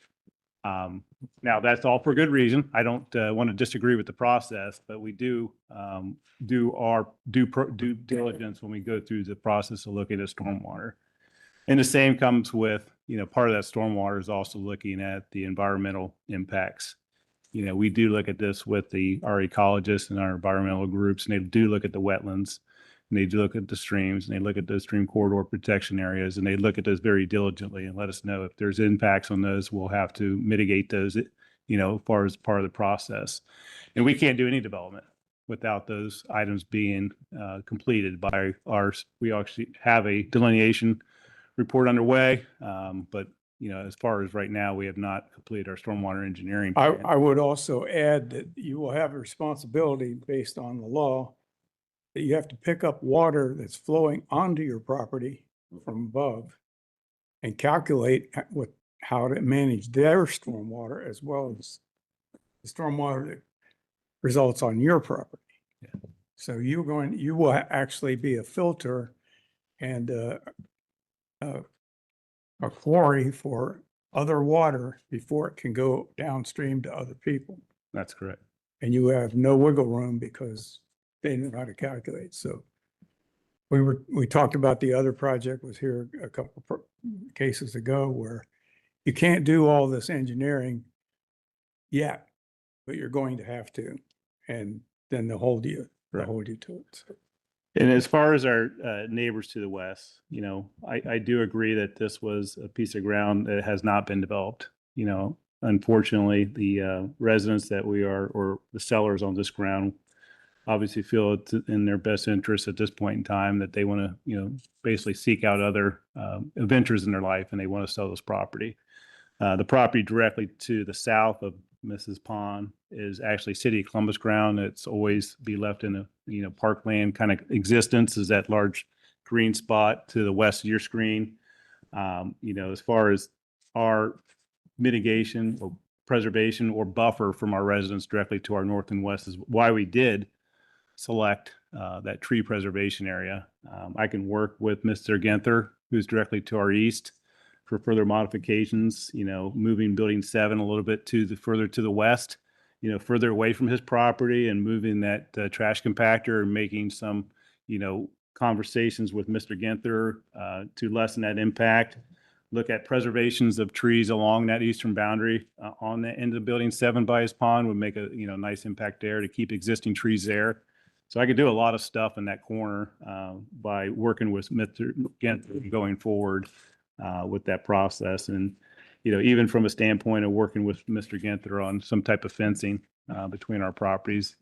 Now, that's all for good reason. I don't want to disagree with the process, but we do our due diligence when we go through the process of looking at stormwater. And the same comes with, part of that stormwater is also looking at the environmental impacts. We do look at this with our ecologists and our environmental groups, and they do look at the wetlands, and they do look at the streams, and they look at the stream corridor protection areas, and they look at those very diligently and let us know if there's impacts on those. We'll have to mitigate those, as far as part of the process. And we can't do any development without those items being completed by we actually have a delineation report underway, but as far as right now, we have not completed our stormwater engineering plan. I would also add that you will have a responsibility based on the law that you have to pick up water that's flowing onto your property from above and calculate how to manage their stormwater as well as the stormwater that results on your property. Yeah. So you will actually be a filter and a quarry for other water before it can go downstream to other people. That's correct. And you have no wiggle room because they know how to calculate. So we talked about the other project was here a couple cases ago where you can't do all this engineering yet, but you're going to have to, and then they'll hold you to it. So. And as far as our neighbors to the west, I do agree that this was a piece of ground that has not been developed. Unfortunately, the residents or the sellers on this ground obviously feel it's in their best interest at this point in time that they want to, basically seek out other adventures in their life, and they want to sell this property. The property directly to the south of Mrs. Pond is actually City of Columbus ground. It's always be left in a, parkland kind of existence, is that large green spot to the west of your screen. As far as our mitigation or preservation or buffer from our residents directly to our north and west is why we did select that tree preservation area. I can work with Mr. Ginther, who's directly to our east, for further modifications, moving building 7 a little bit further to the west, further away from his property, and moving that trash compactor and making some, conversations with Mr. Ginther to lessen that impact. Look at preservations of trees along that eastern boundary on the end of building 7 by his pond would make a, nice impact there to keep existing trees there. So I could do a lot of stuff in that corner by working with Mr. Ginther going forward with that process. And, even from a standpoint of working with Mr. Ginther on some type of fencing between our properties,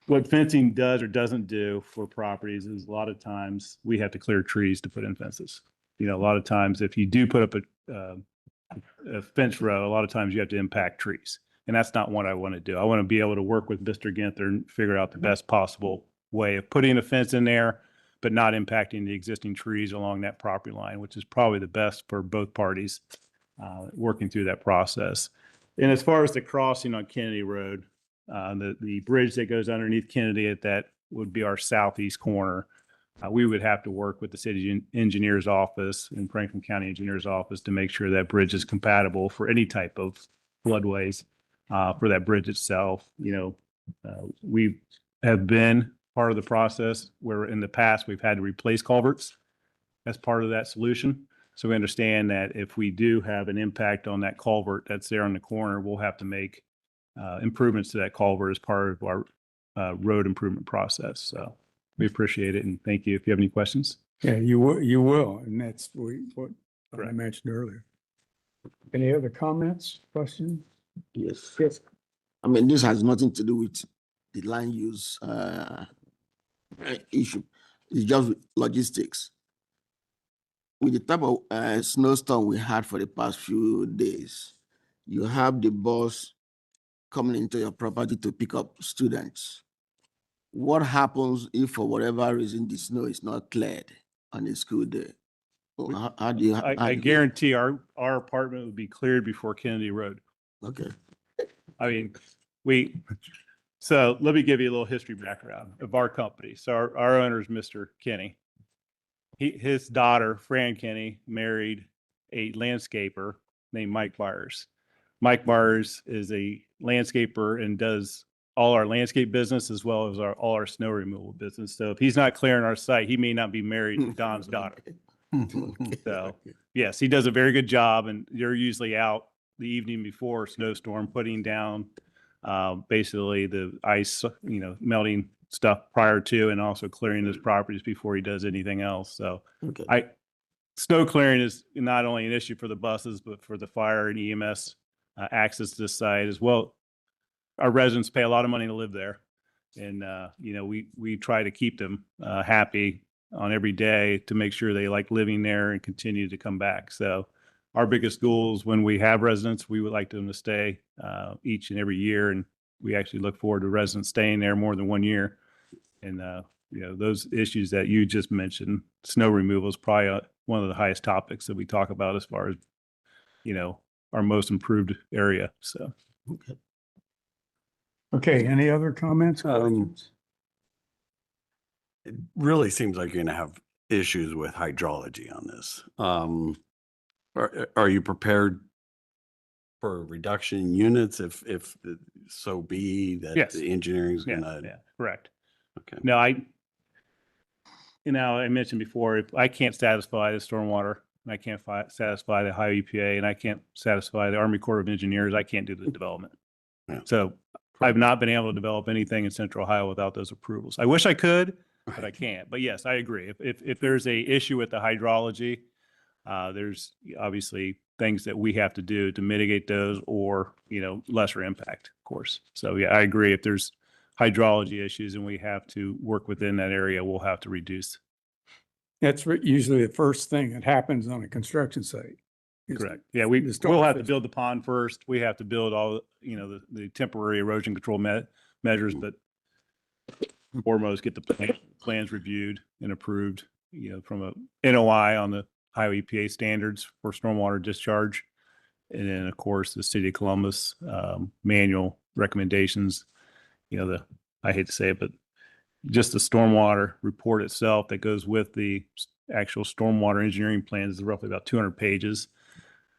what fencing does or doesn't do for properties is a lot of times we have to clear trees to put in fences. A lot of times if you do put up a fence row, a lot of times you have to impact trees. And that's not what I want to do. I want to be able to work with Mr. Ginther and figure out the best possible way of putting a fence in there, but not impacting the existing trees along that property line, which is probably the best for both parties working through that process. And as far as the crossing on Kennedy Road, the bridge that goes underneath Kennedy that would be our southeast corner, we would have to work with the city engineer's office and Franklin County engineer's office to make sure that bridge is compatible for any type of floodways for that bridge itself. We have been part of the process where in the past we've had to replace culverts as part of that solution. So we understand that if we do have an impact on that culvert that's there on the corner, we'll have to make improvements to that culvert as part of our road improvement process. So we appreciate it and thank you. If you have any questions. Yeah, you will, and that's what I mentioned earlier. Any other comments, questions? Yes. Yes. I mean, this has nothing to do with the land use issue. It's just logistics. With the type of snowstorm we had for the past few days, you have the bus coming into your property to pick up students. What happens if for whatever reason the snow is not cleared on a school day? How do you? I guarantee our apartment would be cleared before Kennedy Road. Okay. I mean, so let me give you a little history background of our company. So our owner is Mr. Kenny. His daughter, Fran Kenny, married a landscaper named Mike Myers. Mike Myers is a landscaper and does all our landscape business as well as all our snow removal business. So if he's not clearing our site, he may not be married to Don's daughter. So yes, he does a very good job, and you're usually out the evening before a snowstorm, putting down basically the ice, melting stuff prior to, and also clearing his properties before he does anything else. So snow clearing is not only an issue for the buses, but for the fire and EMS access to the site as well. Our residents pay a lot of money to live there, and we try to keep them happy on every day to make sure they like living there and continue to come back. So our biggest goal is when we have residents, we would like them to stay each and every year, and we actually look forward to residents staying there more than 1 year. And those issues that you just mentioned, snow removal is probably one of the highest topics that we talk about as far as our most improved area. So. Okay, any other comments? Questions? It really seems like you're going to have issues with hydrology on this. Are you prepared for a reduction in units if so be that Yes. the engineering is going Yeah, to? correct. Okay. No, I mentioned before, if I can't satisfy the stormwater, and I can't satisfy the Ohio EPA, and I can't satisfy the Army Corps of Engineers, I can't do the development. Yeah. So I've not been able to develop anything in Central Ohio without those approvals. I wish I could, but I can't. But yes, I agree. If there's a issue with the hydrology, there's obviously things that we have to do to mitigate those, or lesser impact, of course. So yeah, I agree. If there's hydrology issues and we have to work within that area, we'll have to reduce. That's usually the first thing that happens on a construction site. Correct. Yeah, the storm we'll have to system. build the pond first. We have to build all the temporary erosion control measures, but foremost get the plans reviewed and approved. From a NOI on the Ohio EPA standards for stormwater discharge, and then of course the City of Columbus manual recommendations. I hate to say it, but just the stormwater report itself that goes with the actual stormwater engineering plans is roughly about 200 pages.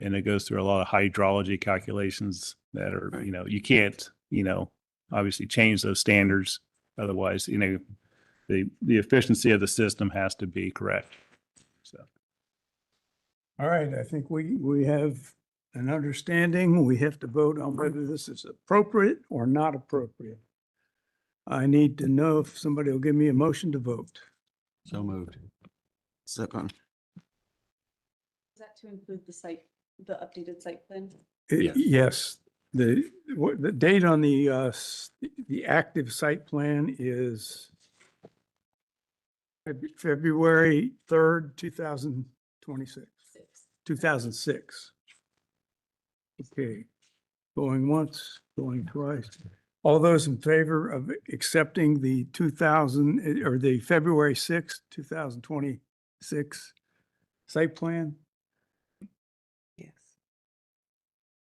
And it goes through a lot of hydrology calculations that are, you can't, obviously change those standards. Otherwise, the efficiency of the system has to be correct. So. All right, I think we have an understanding. We have to vote on whether this is appropriate or not appropriate. I need to know if somebody will give me a motion to vote. So moved. Second. Is that to include the updated site plan? Yes. Yes, the date on the active site plan is February 3rd, 2026. 2006. Okay, going once, going twice. All those in favor of accepting the the February 6th, 2026 site plan? Yes.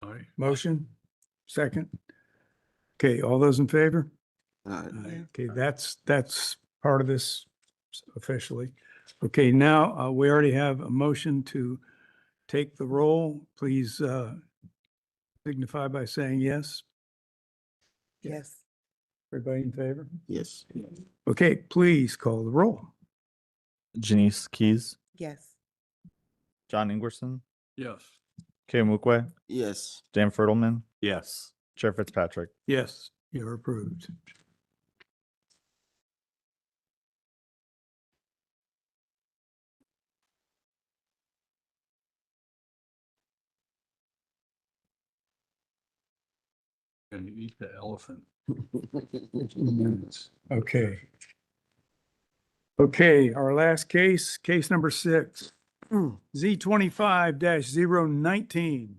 All right. Motion, second. Okay, all those in favor? Aye. Okay, that's part of this officially. Okay, now we already have a motion to take the roll. Please signify by saying yes. Yes. Everybody in favor? Yes. Okay, please call the roll. Janice Keys, Yes. John Ingwerson, Yes. Kay Mukwe, Yes. Dan Fertelman, Yes. Chair Fitzpatrick. Yes, you're approved. Gonna eat the elephant. Okay. Okay, our last case, case number 6, Z25-019.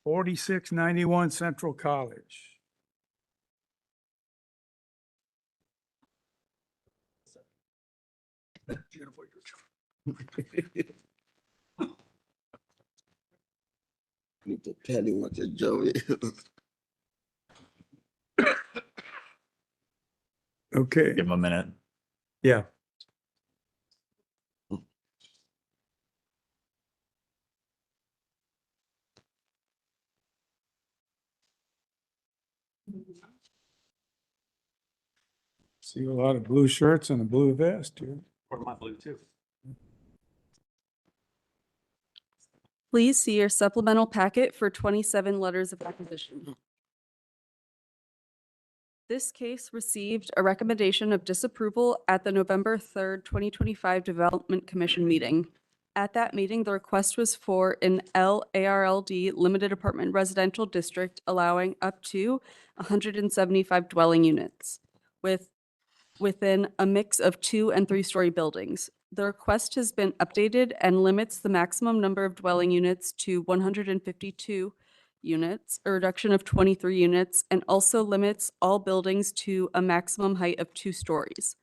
4691 Central College. Need to tell him what a job is. Okay, Give him a minute. yeah. See a lot of blue shirts and a blue vest here. Or my blue too. Please see your supplemental packet for 27 letters of acquisition. This case received a recommendation of disapproval at the November 3rd, 2025 Development Commission meeting. At that meeting, the request was for an LARLD limited apartment residential district allowing up to 175 dwelling units within a mix of 2- and 3-story buildings. The request has been updated and limits the maximum number of dwelling units to 152 units, a reduction of 23 units, and also limits all buildings to a maximum height of 2 stories.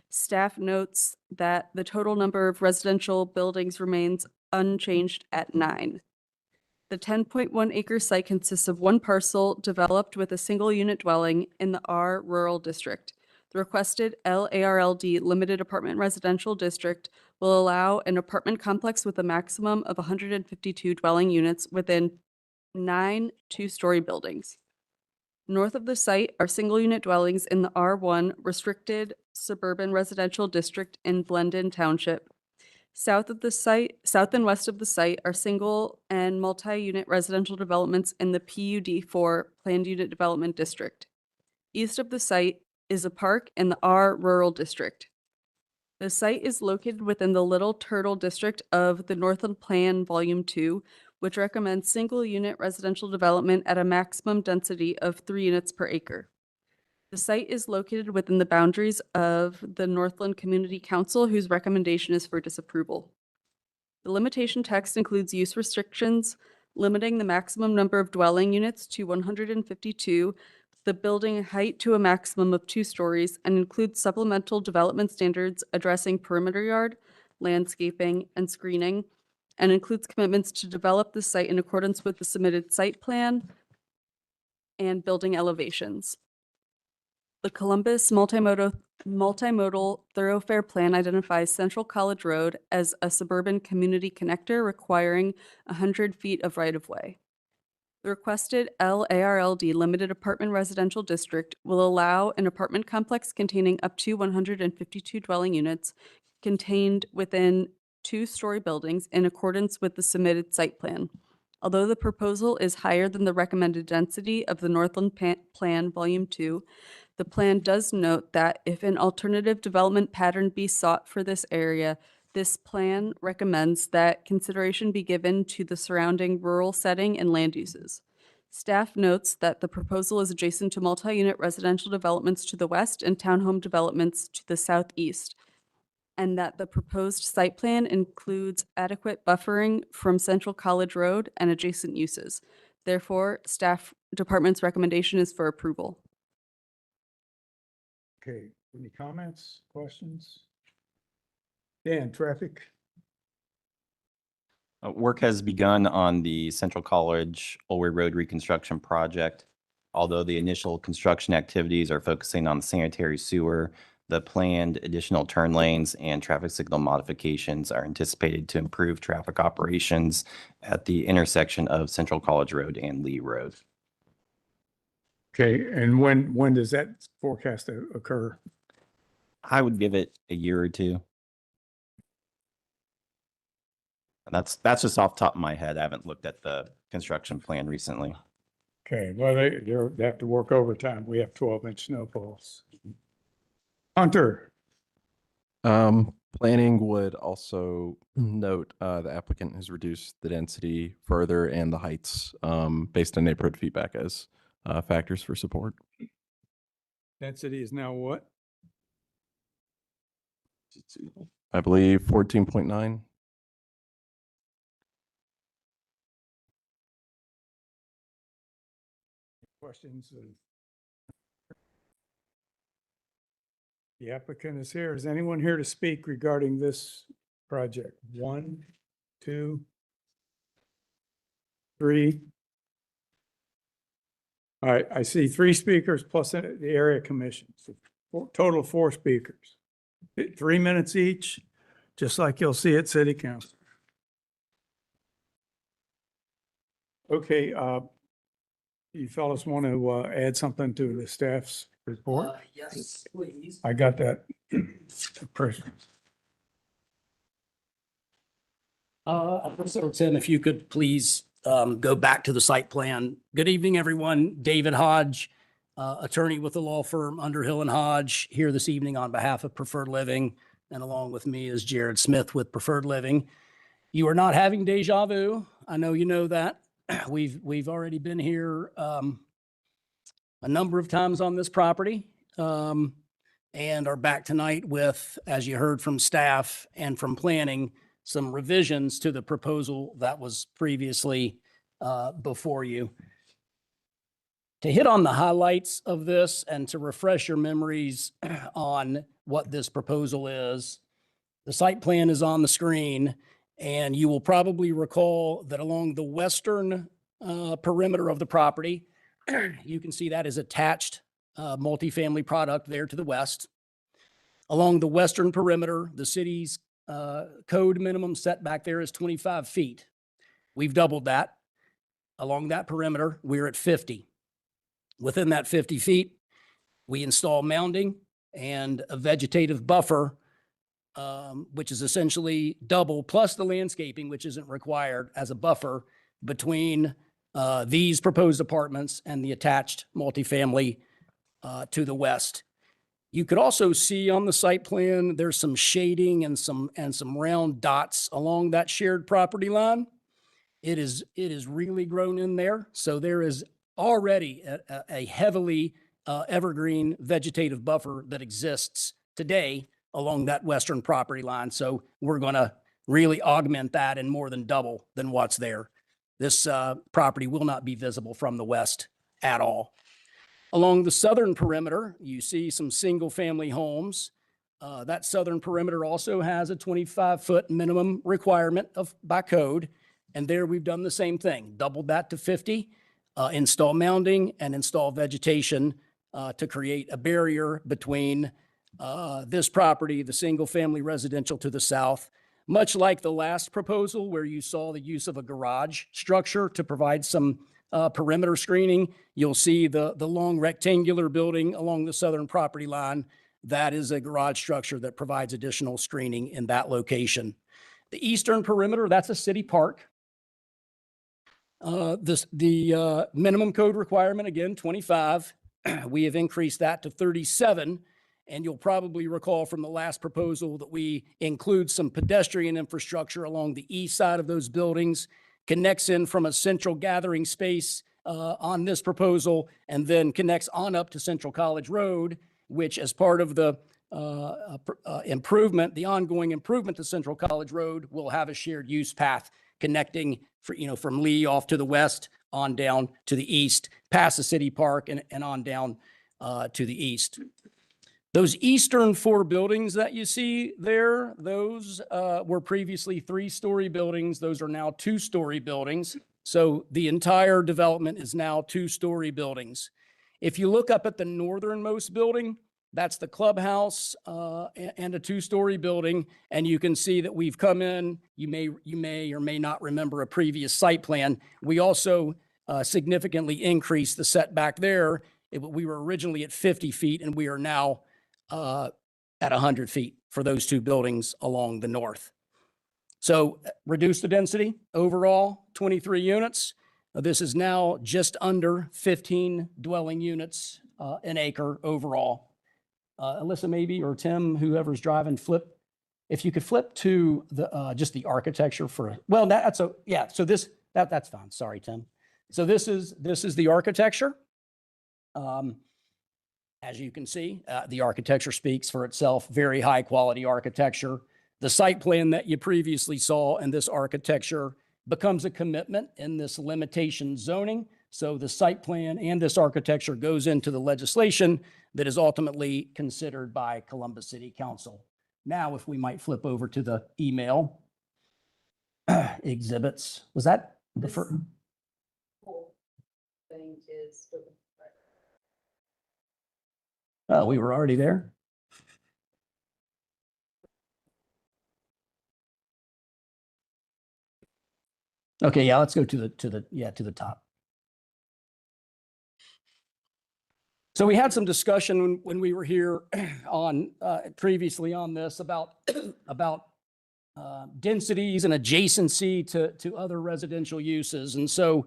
Staff notes that the total number of residential buildings remains unchanged at 9. The 10.1 acre site consists of one parcel developed with a single unit dwelling in the R Rural District. The requested LARLD limited apartment residential district will allow an apartment complex with a maximum of 152 dwelling units within 9 2-story buildings. North of the site are single-unit dwellings in the R1 restricted suburban residential district in Blendon Township. South and west of the site are single and multi-unit residential developments in the PUD4 Planned Unit Development District. East of the site is a park in the R Rural District. The site is located within the Little Turtle District of the Northland Plan Volume 2, which recommends single-unit residential development at a maximum density of 3 units per acre. The site is located within the boundaries of the Northland Community Council, whose recommendation is for disapproval. The limitation text includes use restrictions, limiting the maximum number of dwelling units to 152, the building height to a maximum of 2 stories, and includes supplemental development standards addressing perimeter yard, landscaping, and screening, and includes commitments to develop the site in accordance with the submitted site plan and building elevations. The Columbus multimodal thoroughfare plan identifies Central College Road as a suburban community connector requiring 100 feet of right-of-way. The requested LARLD limited apartment residential district will allow an apartment complex containing up to 152 dwelling units contained within 2-story buildings in accordance with the submitted site plan. Although the proposal is higher than the recommended density of the Northland Plan Volume 2, the plan does note that if an alternative development pattern be sought for this area, this plan recommends that consideration be given to the surrounding rural setting and land uses. Staff notes that the proposal is adjacent to multi-unit residential developments to the west and townhome developments to the southeast, and that the proposed site plan includes adequate buffering from Central College Road and adjacent uses. Therefore, staff department's recommendation is for approval. Okay, any comments, questions? Dan, traffic? Work has begun on the Central College Olway Road reconstruction project. Although the initial construction activities are focusing on sanitary sewer, the planned additional turn lanes and traffic signal modifications are anticipated to improve traffic operations at the intersection of Central College Road and Lee Road. Okay, and when does that forecast to occur? I would give it a year or two. And that's just off the top of my head. I haven't looked at the construction plan recently. Okay, well, they have to work overtime. We have 12-inch snow poles. Hunter, Planning would also note the applicant has reduced the density further and the heights based on neighborhood feedback as factors for support. density is now what? I believe 14.9. Questions? The applicant is here. Is anyone here to speak regarding this project? 1, 2, 3. All right, I see 3 speakers plus the area commission. So total 4 speakers. 3 minutes each, just like you'll see at city council. Okay, you fellas want to add something to the staff's report? Yes, please. I got that impression. Episode 10, if you could please go back to the site plan. Good evening, everyone. David Hodge, attorney with the law firm Underhill and Hodge, here this evening on behalf of Preferred Living. And along with me is Jared Smith with Preferred Living. You are not having deja vu. I know you know that. We've already been here a number of times on this property and are back tonight with, as you heard from staff and from planning, some revisions to the proposal that was previously before you. To hit on the highlights of this and to refresh your memories on what this proposal is, the site plan is on the screen, and you will probably recall that along the western perimeter of the property, you can see that is attached multifamily product there to the west. Along the western perimeter, the city's code minimum setback there is 25 feet. We've doubled that. Along that perimeter, we're at 50. Within that 50 feet, we install mounding and a vegetative buffer, which is essentially double, plus the landscaping, which isn't required as a buffer between these proposed apartments and the attached multifamily to the west. You could also see on the site plan, there's some shading and some round dots along that shared property line. It is really grown in there. So there is already a heavily evergreen vegetative buffer that exists today along that western property line. So we're going to really augment that and more than double than what's there. This property will not be visible from the west at all. Along the southern perimeter, you see some single-family homes. That southern perimeter also has a 25-foot minimum requirement by code. And there we've done the same thing, doubled that to 50, install mounding and install vegetation to create a barrier between this property, the single-family residential to the south, much like the last proposal where you saw the use of a garage structure to provide some perimeter screening. You'll see the long rectangular building along the southern property line. That is a garage structure that provides additional screening in that location. The eastern perimeter, that's a city park. The minimum code requirement, again, 25. We have increased that to 37. And you'll probably recall from the last proposal that we include some pedestrian infrastructure along the east side of those buildings, connects in from a central gathering space on this proposal, and then connects on up to Central College Road, which as part of the improvement, the ongoing improvement to Central College Road, will have a shared use path connecting from Lee off to the west, on down to the east, past the city park and on down to the east. Those eastern 4 buildings that you see there, those were previously 3-story buildings. Those are now 2-story buildings. So the entire development is now 2-story buildings. If you look up at the northernmost building, that's the clubhouse and a 2-story building. And you can see that we've come in, you may or may not remember a previous site plan. We also significantly increased the setback there. We were originally at 50 feet and we are now at 100 feet for those 2 buildings along the north. So reduce the density overall, 23 units. This is now just under 15 dwelling units an acre overall. Alyssa, maybe, or Tim, whoever's driving, flip. If you could flip to the just the architecture for, well, that's a, yeah. So that's fine. Sorry, Tim. So this is the architecture. As you can see, the architecture speaks for itself. Very high quality architecture. The site plan that you previously saw and this architecture becomes a commitment in this limitation zoning. So the site plan and this architecture goes into the legislation that is ultimately considered by Columbus City Council. Now, if we might flip over to the email exhibits, was that the first? Oh, we were already there. Okay, yeah, let's go to the top. So we had some discussion when we were here on previously on this about densities and adjacency to other residential uses. And so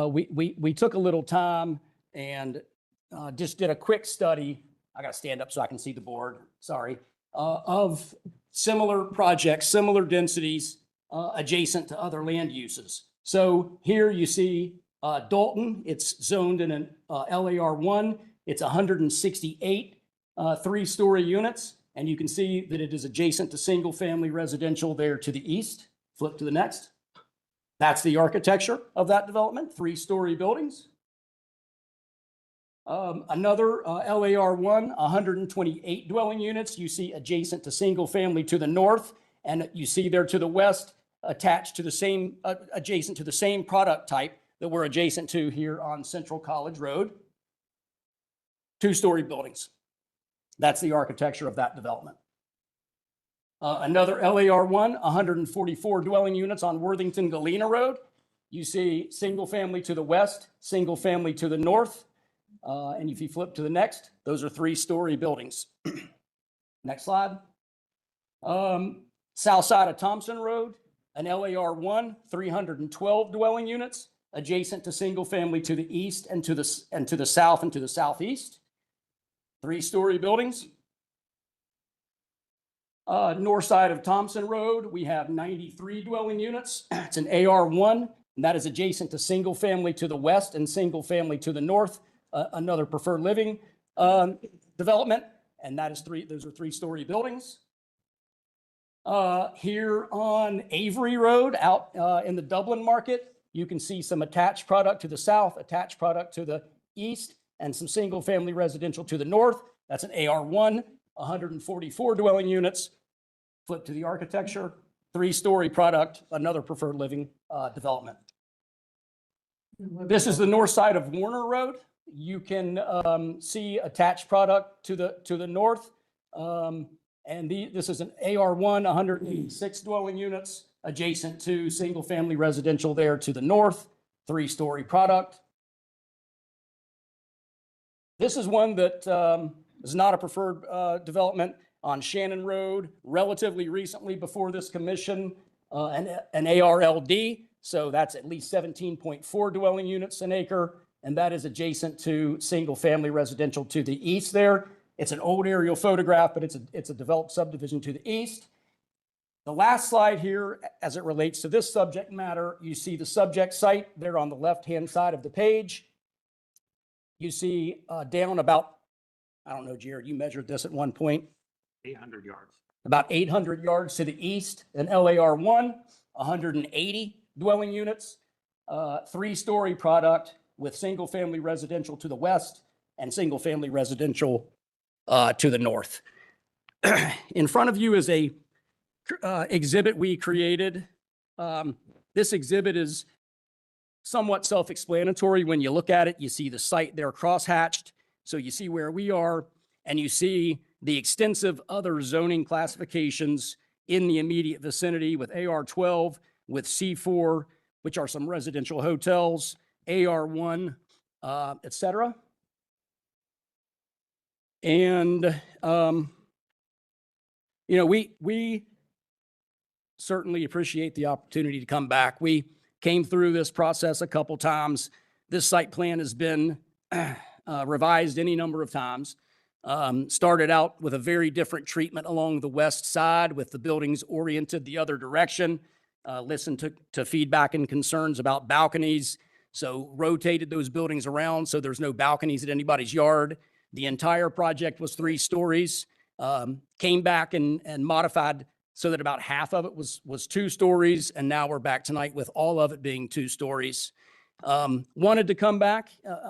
we took a little time and just did a quick study. I got to stand up so I can see the board. Sorry. Of similar projects, similar densities adjacent to other land uses. So here you see Dalton. It's zoned in an LAR1. It's 168 three-story units. And you can see that it is adjacent to single-family residential there to the east. Flip to the next. That's the architecture of that development, three-story buildings. Another LAR1, 128 dwelling units. You see adjacent to single-family to the north, and you see there to the west, attached to the same, adjacent to the same product type that we're adjacent to here on Central College Road. Two-story buildings. That's the architecture of that development. Another LAR1, 144 dwelling units on Worthington Galena Road. You see single family to the west, single family to the north. And if you flip to the next, those are three-story buildings. Next slide. South side of Thompson Road, an LAR1, 312 dwelling units adjacent to single family to the east and to the south and to the southeast. Three-story buildings. North side of Thompson Road, we have 93 dwelling units. It's an AR1, and that is adjacent to single family to the west and single family to the north. Another preferred living development, and that is those are three-story buildings. Here on Avery Road, out in the Dublin market, you can see some attached product to the south, attached product to the east, and some single-family residential to the north. That's an AR1, 144 dwelling units. Flip to the architecture, three-story product, another preferred living development. This is the north side of Warner Road. You can see attached product to the north. This is an AR1, 186 dwelling units adjacent to single-family residential there to the north, three-story product. This is one that is not a preferred development on Shannon Road, relatively recently before this commission, an ARLD. So that's at least 17.4 dwelling units an acre, and that is adjacent to single-family residential to the east there. It's an old aerial photograph, but it's a developed subdivision to the east. The last slide here, as it relates to this subject matter, you see the subject site there on the left-hand side of the page. You see down about, I don't know, Jared, you measured this at one point. 800 yards. About 800 yards to the east, an LAR1, 180 dwelling units, three-story product with single-family residential to the west and single-family residential to the north. In front of you is a exhibit we created. This exhibit is somewhat self-explanatory. When you look at it, you see the site there cross-hatched. So you see where we are, and you see the extensive other zoning classifications in the immediate vicinity with AR12, with C4, which are some residential hotels, AR1, et cetera. And, you know, we certainly appreciate the opportunity to come back. We came through this process a couple times. This site plan has been revised any number of times. Started out with a very different treatment along the west side with the buildings oriented the other direction. Listened to feedback and concerns about balconies. So rotated those buildings around so there's no balconies at anybody's yard. The entire project was 3 stories. Came back and modified so that about half of it was 2 stories. And now we're back tonight with all of it being 2 stories. Wanted to come back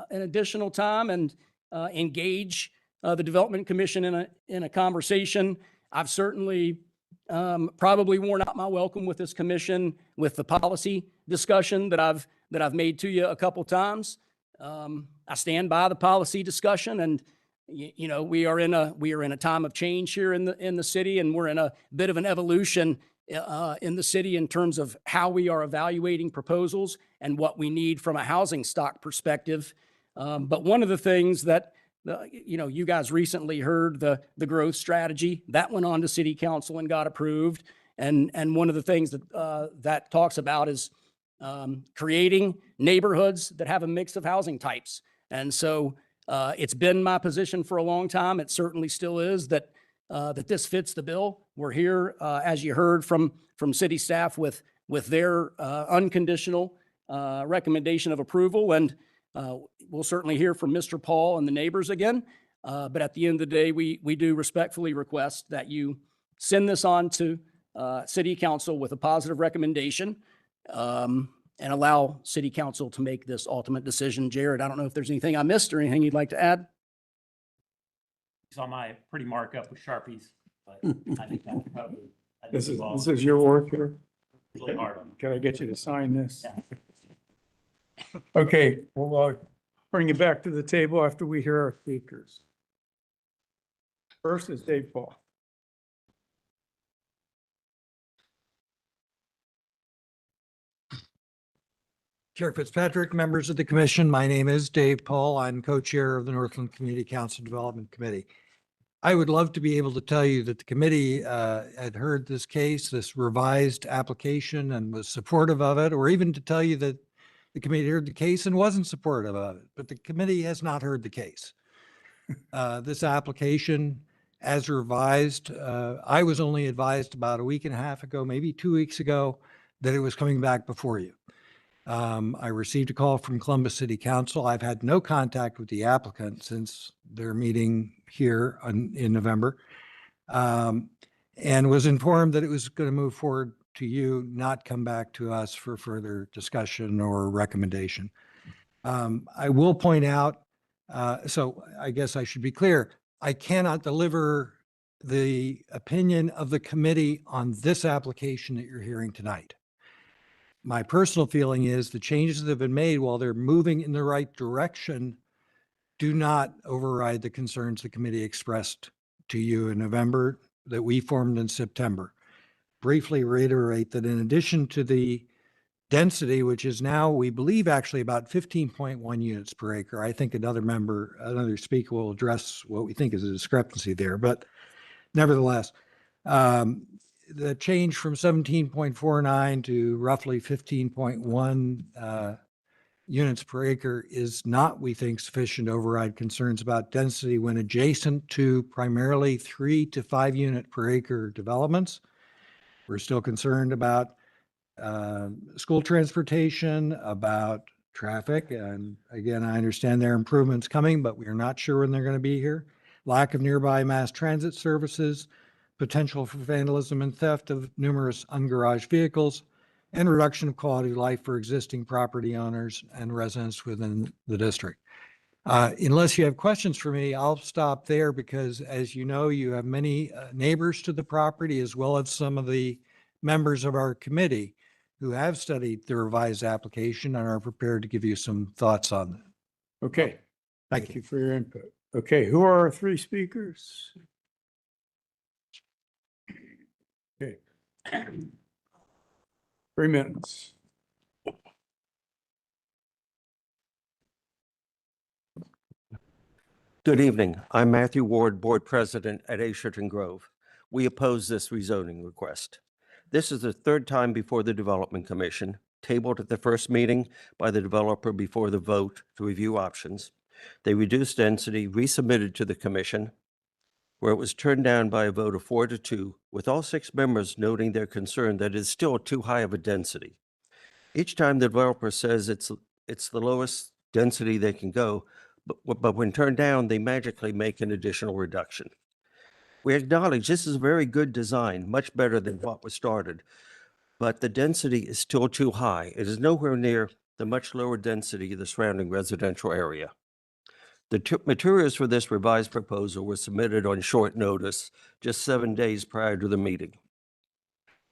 an additional time and engage the Development Commission in a conversation. I've certainly probably worn out my welcome with this commission with the policy discussion that I've made to you a couple times. I stand by the policy discussion, and you know, we are in a time of change here in the city, and we're in a bit of an evolution in the city in terms of how we are evaluating proposals and what we need from a housing stock perspective. But one of the things that you know, you guys recently heard the growth strategy that went on to city council and got approved. And one of the things that that talks about is creating neighborhoods that have a mix of housing types. And so it's been my position for a long time. It certainly still is that this fits the bill. We're here, as you heard from city staff, with their unconditional recommendation of approval. And we'll certainly hear from Mr. Paul and the neighbors again. But at the end of the day, we do respectfully request that you send this on to city council with a positive recommendation and allow city council to make this ultimate decision. Jared, I don't know if there's anything I missed or anything you'd like to add. Saw my pretty markup with Sharpies, but I think that's probably. This is your work here? Really hard on. Can I get you to sign this? Okay, we'll bring you back to the table after we hear our speakers. First is Dave Paul. Chair Fitzpatrick, members of the commission, my name is Dave Paul. I'm co-chair of the Northland Community Council Development Committee. I would love to be able to tell you that the committee had heard this case, this revised application, and was supportive of it, or even to tell you that the committee heard the case and wasn't supportive of it, but the committee has not heard the case. This application, as revised, I was only advised about a week and a half ago, maybe 2 weeks ago, that it was coming back before you. I received a call from Columbus City Council. I've had no contact with the applicant since their meeting here in November, and was informed that it was going to move forward to you, not come back to us for further discussion or recommendation. I will point out, so I guess I should be clear, I cannot deliver the opinion of the committee on this application that you're hearing tonight. My personal feeling is the changes that have been made, while they're moving in the right direction, do not override the concerns the committee expressed to you in November that we formed in September. Briefly reiterate that in addition to the density, which is now, we believe, actually about 15.1 units per acre, I think another speaker will address what we think is a discrepancy there, but nevertheless, the change from 17.49 to roughly 15.1 units per acre is not, we think, sufficient to override concerns about density when adjacent to primarily 3 to 5 unit per acre developments. We're still concerned about school transportation, about traffic. And again, I understand there are improvements coming, but we are not sure when they're going to be here. Lack of nearby mass transit services, potential for vandalism and theft of numerous ungaraged vehicles, and reduction of quality of life for existing property owners and residents within the district. Unless you have questions for me, I'll stop there because, as you know, you have many neighbors to the property, as well as some of the members of our committee who have studied the revised application and are prepared to give you some thoughts on that. Okay. Thank you for your input. Okay, who are our 3 speakers? Okay. 3 minutes. Good evening. I'm Matthew Ward, Board President at Asherton Grove. We oppose this rezoning request. This is the third time before the Development Commission, tabled at the first meeting by the developer before the vote to review options. They reduced density, resubmitted to the commission, where it was turned down by a vote of 4-2, with all 6 members noting their concern that it is still too high of a density. Each time the developer says it's the lowest density they can go, but when turned down, they magically make an additional reduction. We acknowledge this is a very good design, much better than what was started, but the density is still too high. It is nowhere near the much lower density of the surrounding residential area. The materials for this revised proposal were submitted on short notice, just 7 days prior to the meeting.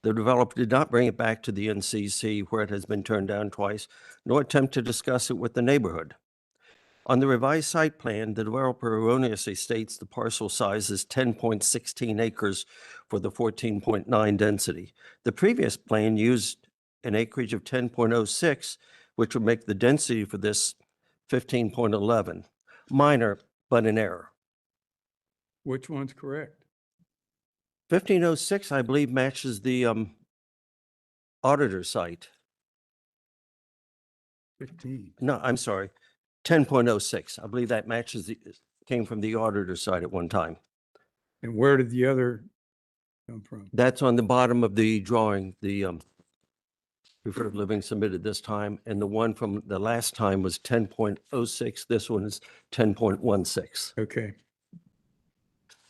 The developer did not bring it back to the NCC, where it has been turned down twice, nor attempt to discuss it with the neighborhood. On the revised site plan, the developer erroneously states the parcel size is 10.16 acres for the 14.9 density. The previous plan used an acreage of 10.06, which would make the density for this 15.11. Minor, but an error. Which one's correct? 1506, I believe, matches the auditor site. 15. No, I'm sorry, 10.06. I believe that matches came from the auditor site at one time. And where did the other come from? That's on the bottom of the drawing, the preferred living submitted this time, and the one from the last time was 10.06. This one is 10.16. Okay.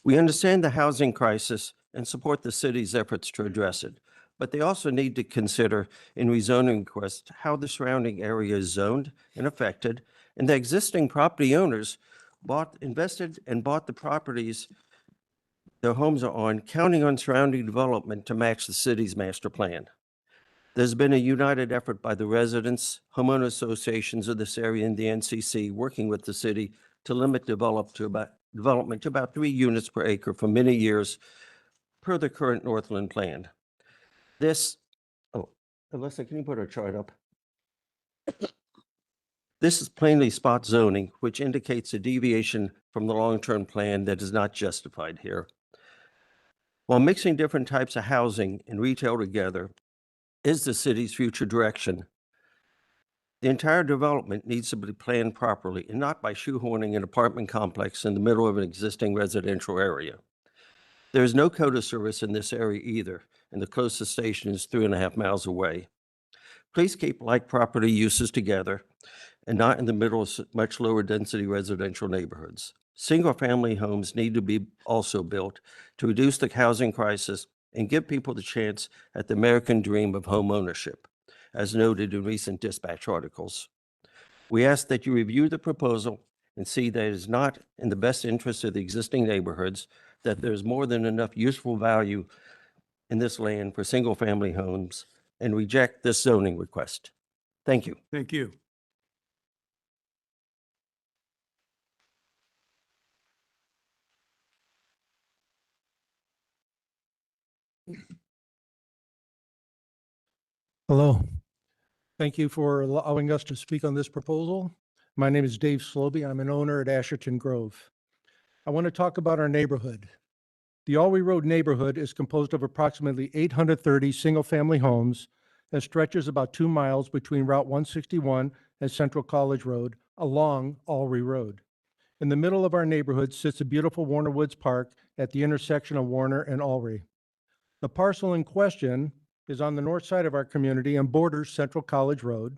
We understand the housing crisis and support the city's efforts to address it, but they also need to consider in rezoning requests how the surrounding area is zoned and affected, and the existing property owners invested and bought the properties their homes are on, counting on surrounding development to match the city's master plan. There's been a united effort by the residents, homeowner associations of this area, and the NCC working with the city to limit development to about 3 units per acre for many years per the current Northland plan. Alyssa, can you put our chart up? This is plainly spot zoning, which indicates a deviation from the long-term plan that is not justified here. While mixing different types of housing and retail together is the city's future direction, the entire development needs to be planned properly and not by shoehorning an apartment complex in the middle of an existing residential area. There is no CODA service in this area either, and the closest station is 3.5 miles away. Please keep like property uses together and not in the middle of much lower density residential neighborhoods. Single-family homes need to be also built to reduce the housing crisis and give people the chance at the American dream of home ownership, as noted in recent dispatch articles. We ask that you review the proposal and see that it is not in the best interest of the existing neighborhoods, that there's more than enough useful value in this land for single-family homes, and reject this zoning request. Thank you. Thank you. Hello. Thank you for allowing us to speak on this proposal. My name is Dave Sloby. I'm an owner at Asherton Grove. I want to talk about our neighborhood. The Alway Road neighborhood is composed of approximately 830 single-family homes and stretches about 2 miles between Route 161 and Central College Road along Alway Road. In the middle of our neighborhood sits a beautiful Warner Woods Park at the intersection of Warner and Alway. The parcel in question is on the north side of our community and borders Central College Road.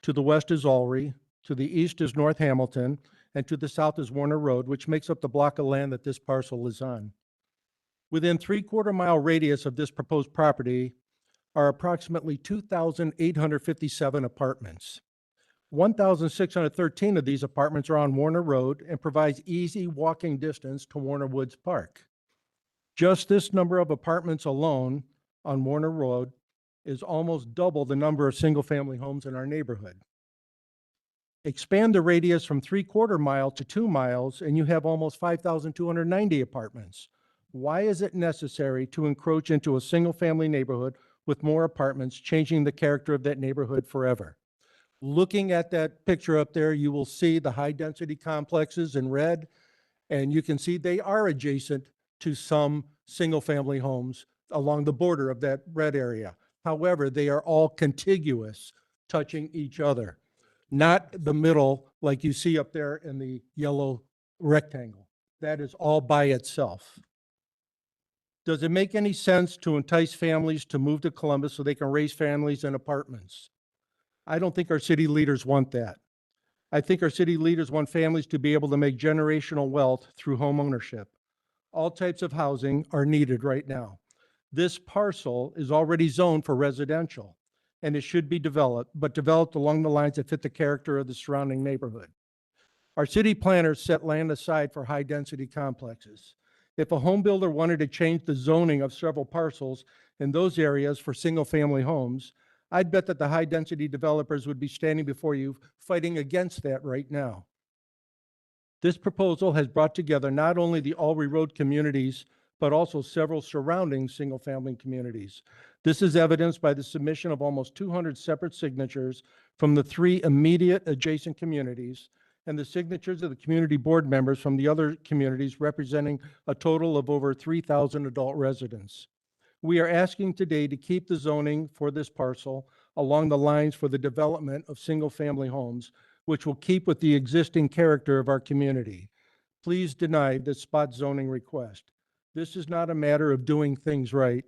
To the west is Alway, to the east is North Hamilton, and to the south is Warner Road, which makes up the block of land that this parcel is on. Within 3/4 mile radius of this proposed property are approximately 2,857 apartments. 1,613 of these apartments are on Warner Road and provides easy walking distance to Warner Woods Park. Just this number of apartments alone on Warner Road is almost double the number of single-family homes in our neighborhood. Expand the radius from 3/4 mile to 2 miles, and you have almost 5,290 apartments. Why is it necessary to encroach into a single-family neighborhood with more apartments, changing the character of that neighborhood forever? Looking at that picture up there, you will see the high-density complexes in red, and you can see they are adjacent to some single-family homes along the border of that red area. However, they are all contiguous, touching each other, not the middle like you see up there in the yellow rectangle. That is all by itself. Does it make any sense to entice families to move to Columbus so they can raise families in apartments? I don't think our city leaders want that. I think our city leaders want families to be able to make generational wealth through home ownership. All types of housing are needed right now. This parcel is already zoned for residential, and it should be developed, but developed along the lines that fit the character of the surrounding neighborhood. Our city planners set land aside for high-density complexes. If a home builder wanted to change the zoning of several parcels in those areas for single-family homes, I'd bet that the high-density developers would be standing before you fighting against that right now. This proposal has brought together not only the Alry Road communities, but also several surrounding single-family communities. This is evidenced by the submission of almost 200 separate signatures from the 3 immediate adjacent communities and the signatures of the community board members from the other communities, representing a total of over 3,000 adult residents. We are asking today to keep the zoning for this parcel along the lines for the development of single-family homes, which will keep with the existing character of our community. Please deny this spot zoning request. This is not a matter of doing things right,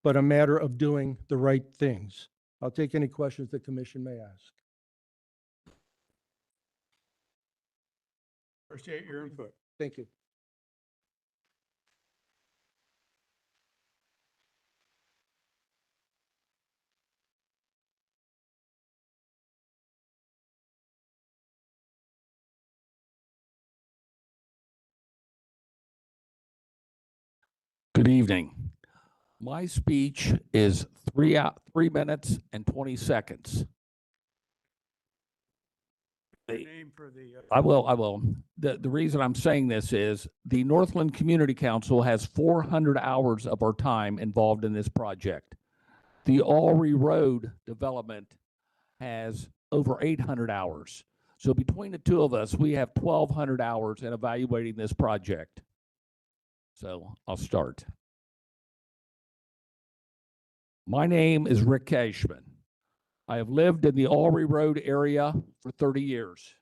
but a matter of doing the right things. I'll take any questions the commission may ask. Appreciate your input. Thank you. Good evening. My speech is 3 minutes and 20 seconds. Name for the. I will. The reason I'm saying this is the Northland Community Council has 400 hours of our time involved in this project. The Alry Road development has over 800 hours. So between the two of us, we have 1,200 hours in evaluating this project. So I'll start. My name is Rick Cashman. I have lived in the Alry Road area for 30 years.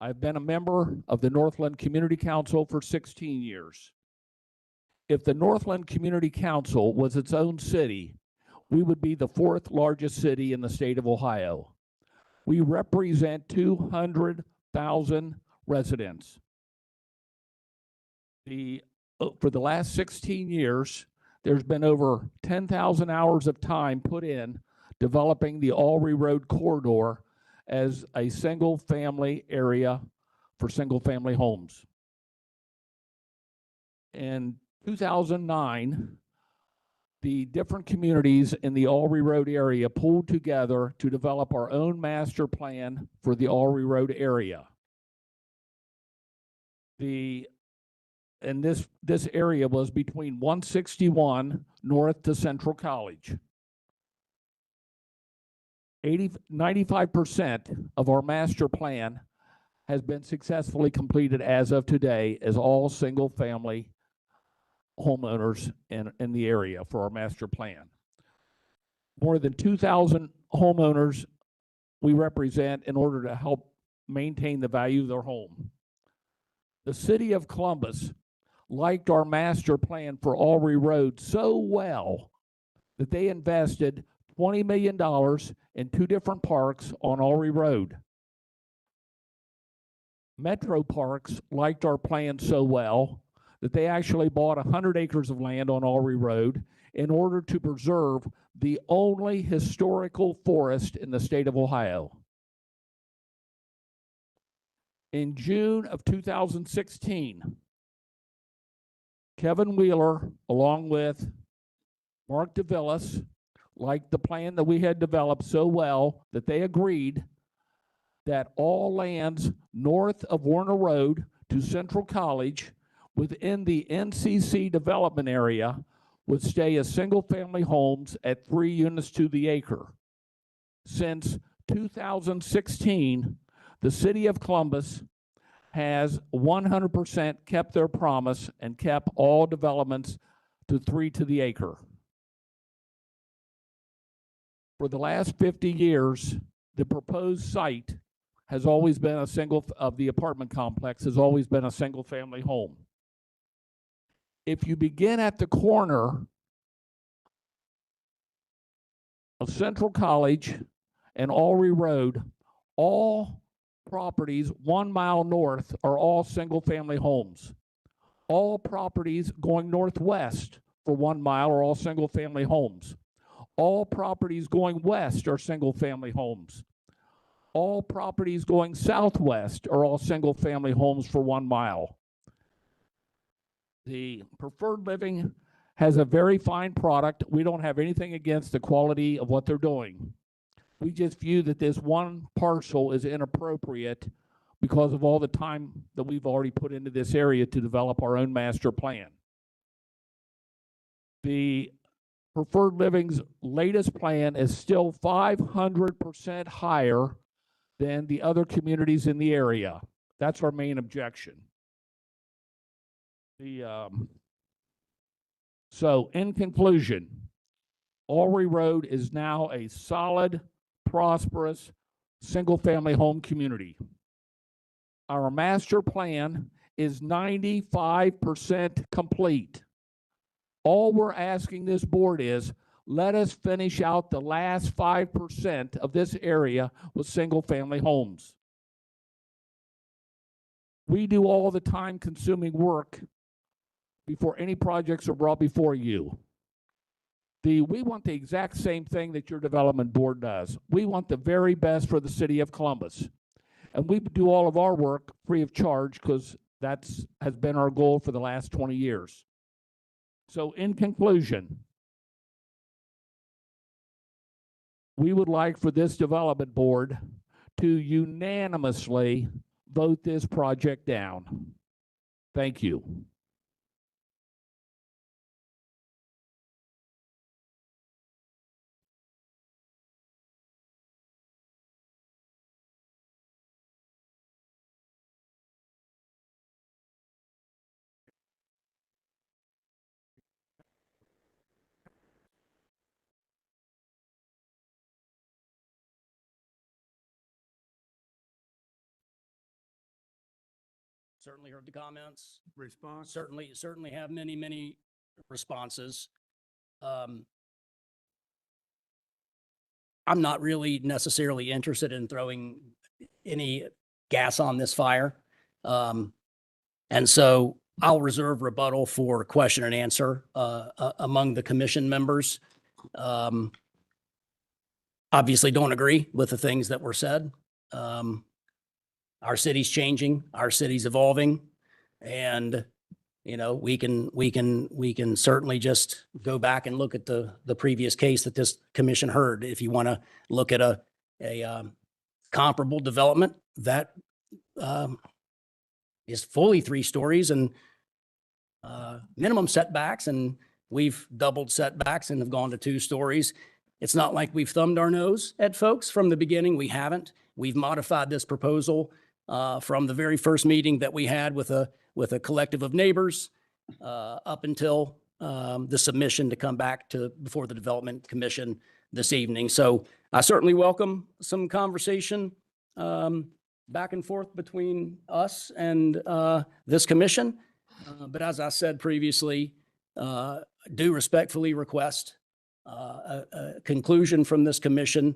I've been a member of the Northland Community Council for 16 years. If the Northland Community Council was its own city, we would be the 4th largest city in the state of Ohio. We represent 200,000 residents. For the last 16 years, there's been over 10,000 hours of time put in developing the Alry Road corridor as a single-family area for single-family homes. In 2009, the different communities in the Alry Road area pulled together to develop our own master plan for the Alry Road area. And this area was between 161 north to Central College. 95% of our master plan has been successfully completed as of today as all single-family homeowners in the area for our master plan. More than 2,000 homeowners we represent in order to help maintain the value of their home. The city of Columbus liked our master plan for Alry Road so well that they invested $20 million in 2 different parks on Alry Road. Metro Parks liked our plan so well that they actually bought 100 acres of land on Alry Road in order to preserve the only historical forest in the state of Ohio. In June of 2016, Kevin Wheeler, along with Mark DeVillis, liked the plan that we had developed so well that they agreed that all lands north of Warner Road to Central College within the NCC development area would stay as single-family homes at 3 units to the acre. Since 2016, the city of Columbus has 100% kept their promise and kept all developments to 3 to the acre. For the last 50 years, the proposed site has always been a single, of the apartment complex has always been a single family home. If you begin at the corner of Central College and Alry Road, all properties 1 mile north are all single family homes. All properties going northwest for 1 mile are all single family homes. All properties going west are single family homes. All properties going southwest are all single family homes for 1 mile. The preferred living has a very fine product. We don't have anything against the quality of what they're doing. We just view that this one parcel is inappropriate because of all the time that we've already put into this area to develop our own master plan. The Preferred Living's latest plan is still 500% higher than the other communities in the area. That's our main objection. So in conclusion, Alry Road is now a solid, prosperous, single-family home community. Our master plan is 95% complete. All we're asking this board is, let us finish out the last 5% of this area with single-family homes. We do all the time-consuming work before any projects are brought before you. We want the exact same thing that your development board does. We want the very best for the city of Columbus. And we do all of our work free of charge because has been our goal for the last 20 years. So in conclusion, we would like for this development board to unanimously vote this project down. Thank you. Certainly heard the comments. Response? Certainly have many responses. I'm not really necessarily interested in throwing any gas on this fire. And so I'll reserve rebuttal for question and answer among the commission members. Obviously don't agree with the things that were said. Our city's changing, our city's evolving, and we can certainly just go back and look at the previous case that this commission heard. If you want to look at a comparable development that is fully 3 stories and minimum setbacks, and we've doubled setbacks and have gone to 2 stories. It's not like we've thumbed our nose at folks from the beginning. We haven't. We've modified this proposal from the very first meeting that we had with a collective of neighbors up until the submission to come back before the Development Commission this evening. So I certainly welcome some conversation back and forth between us and this commission. But as I said previously, do respectfully request a conclusion from this commission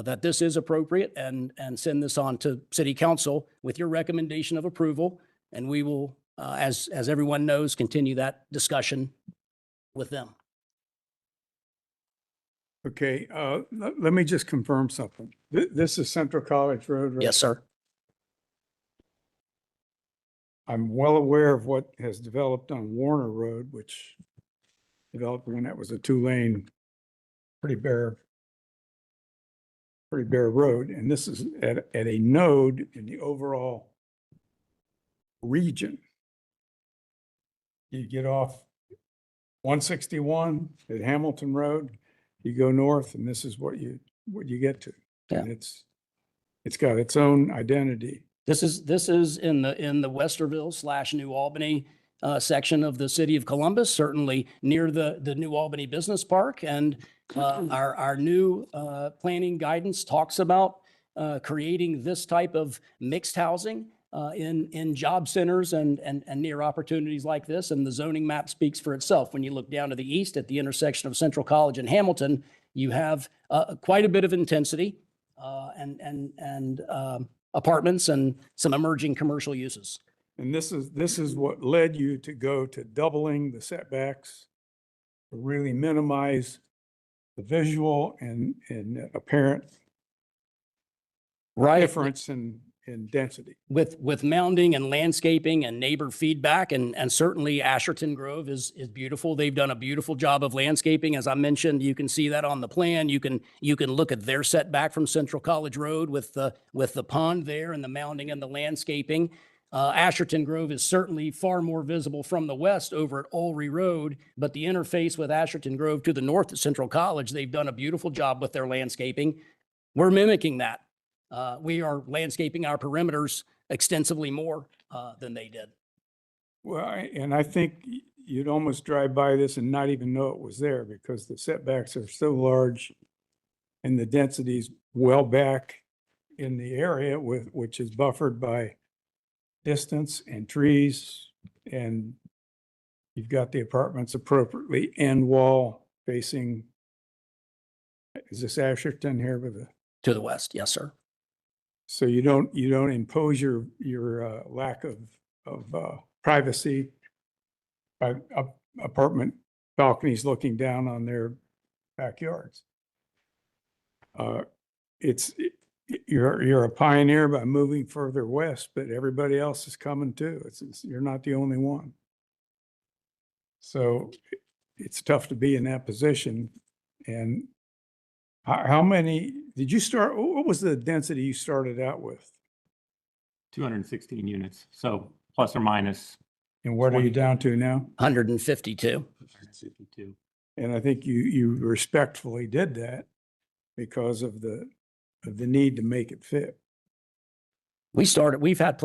that this is appropriate, and send this on to City Council with your recommendation of approval. And we will, as everyone knows, continue that discussion with them. Okay, let me just confirm something. This is Central College Road, right? Yes, sir. I'm well aware of what has developed on Warner Road, which developed when that was a 2-lane, pretty bare road. And this is at a node in the overall region. You get off 161 at Hamilton Road, you go north, and this is what you get to. Yeah. And it's got its own identity. This is in the Westerville / New Albany section of the city of Columbus, certainly near the New Albany Business Park. And our new planning guidance talks about creating this type of mixed housing in job centers and near opportunities like this. And the zoning map speaks for itself. When you look down to the east at the intersection of Central College and Hamilton, you have quite a bit of intensity and apartments and some emerging commercial uses. And this is what led you to go to doubling the setbacks, to really minimize the visual and apparent difference in density. With mounding and landscaping and neighbor feedback, and certainly Asherton Grove is beautiful. They've done a beautiful job of landscaping. As I mentioned, you can see that on the plan. You can look at their setback from Central College Road with the pond there and the mounding and the landscaping. Asherton Grove is certainly far more visible from the west over at Ulrey Road, but the interface with Asherton Grove to the north at Central College, they've done a beautiful job with their landscaping. We're mimicking that. We are landscaping our perimeters extensively more than they did. Well, and I think you'd almost drive by this and not even know it was there because the setbacks are so large and the density's well back in the area which is buffered by distance and trees, and you've got the apartments appropriately end wall facing, is this Asherton here with the? To the west, yes, sir. So you don't impose your lack of privacy by apartment balconies looking down on their backyards. You're a pioneer by moving further west, but everybody else is coming too. You're not the only one. So it's tough to be in that position. And how many did you start? What was the density you started out with? 216 units, so plus or minus. And what are you down to now? 152. 152. And I think you respectfully did that because of the need to make it fit. We've had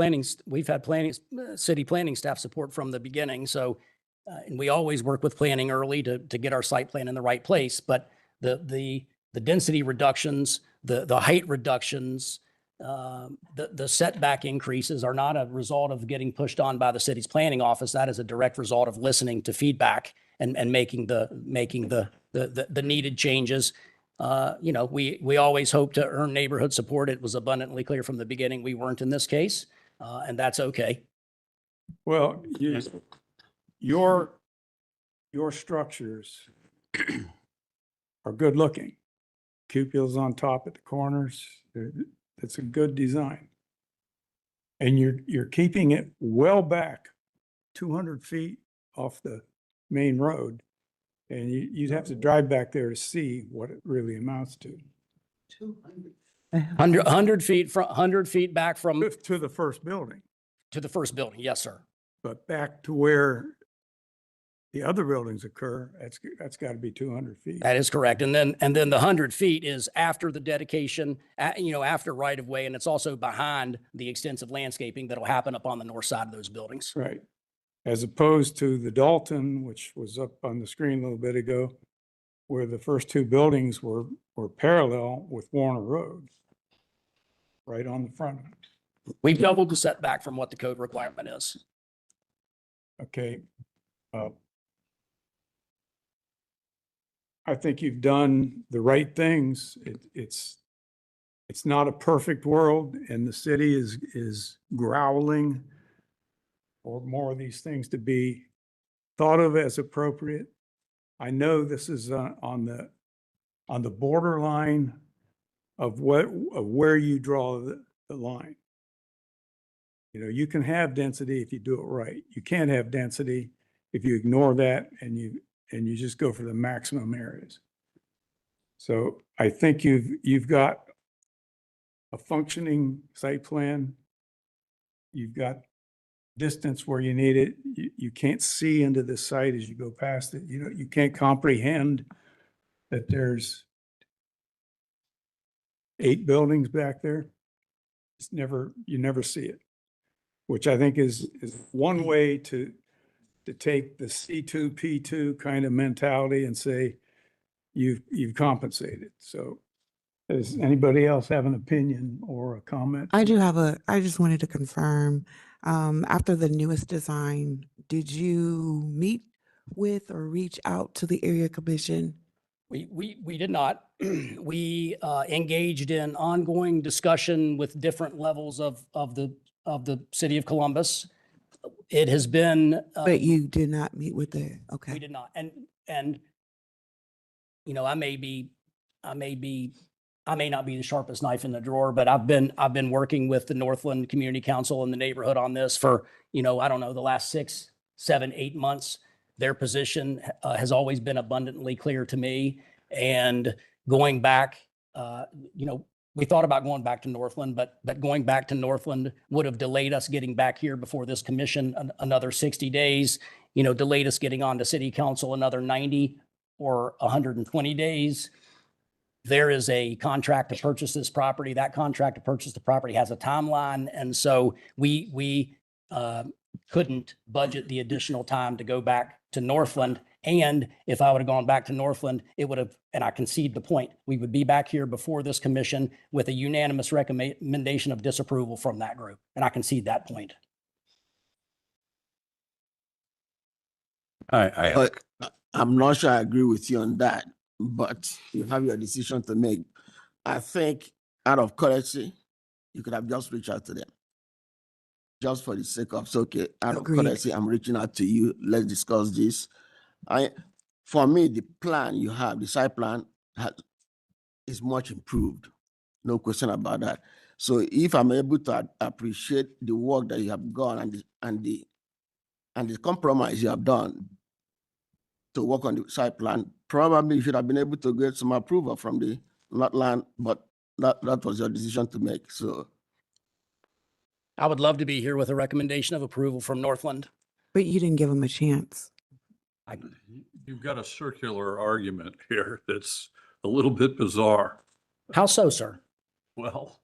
city planning staff support from the beginning. So, and we always work with planning early to get our site plan in the right place. But the density reductions, the height reductions, the setback increases are not a result of getting pushed on by the city's planning office. That is a direct result of listening to feedback and making the needed changes. We always hope to earn neighborhood support. It was abundantly clear from the beginning we weren't in this case, and that's okay. Well, your structures are good looking. Cupolas on top at the corners. It's a good design. And you're keeping it well back 200 feet off the main road. And you'd have to drive back there to see what it really amounts to. 100 feet back from to the first building. To the first building, yes, sir. But back to where the other buildings occur, that's got to be 200 feet. That is correct. And then the 100 feet is after the dedication, after right of way, and it's also behind the extensive landscaping that'll happen up on the north side of those buildings. Right. As opposed to the Dalton, which was up on the screen a little bit ago, where the first two buildings were parallel with Warner Road, right on the front. We've doubled the setback from what the code requirement is. Okay. I think you've done the right things. It's not a perfect world, and the city is growling for more of these things to be thought of as appropriate. I know this is on the borderline of where you draw the line. You can have density if you do it right. You can't have density if you ignore that and you just go for the maximum areas. So I think you've got a functioning site plan. You've got distance where you need it. You can't see into the site as you go past it. You can't comprehend that there's 8 buildings back there. You never see it, which I think is one way to to take the C2, P2 kind of mentality and say, you've compensated. So does anybody else have an opinion or a comment? I just wanted to confirm, after the newest design, did you meet with or reach out to the area commission? We did not. We engaged in ongoing discussion with different levels of the city of Columbus. It has been. But you did not meet with the, okay. We did not. And, you know, I may not be the sharpest knife in the drawer, but I've been working with the Northland Community Council and the neighborhood on this for, you know, I don't know, the last 6, 7, 8 months. Their position has always been abundantly clear to me. And going back, you know, we thought about going back to Northland, but going back to Northland would have delayed us getting back here before this commission another 60 days, you know, delayed us getting on to city council another 90 or 120 days. There is a contract to purchase this property. That contract to purchase the property has a timeline. And so we couldn't budget the additional time to go back to Northland. And if I would have gone back to Northland, it would have, and I concede the point, we would be back here before this commission with a unanimous recommendation of disapproval from that group. And I concede that point. I'm not sure I agree with you on that, but you have your decision to make. I think out of courtesy, you could have just reached out to them. Just for the sake of, so, okay, out of courtesy, I'm reaching out to you. Let's discuss this. For me, the plan you have, the site plan is much improved. No question about that. So if I'm able to appreciate the work that you have done and the compromise you have done to work on the site plan, probably you should have been able to get some approval from the Northland, but that was your decision to make. So I would love to be here with a recommendation of approval from Northland. But you didn't give them a chance. You've got a circular argument here that's a little bit bizarre. How so, sir? Well,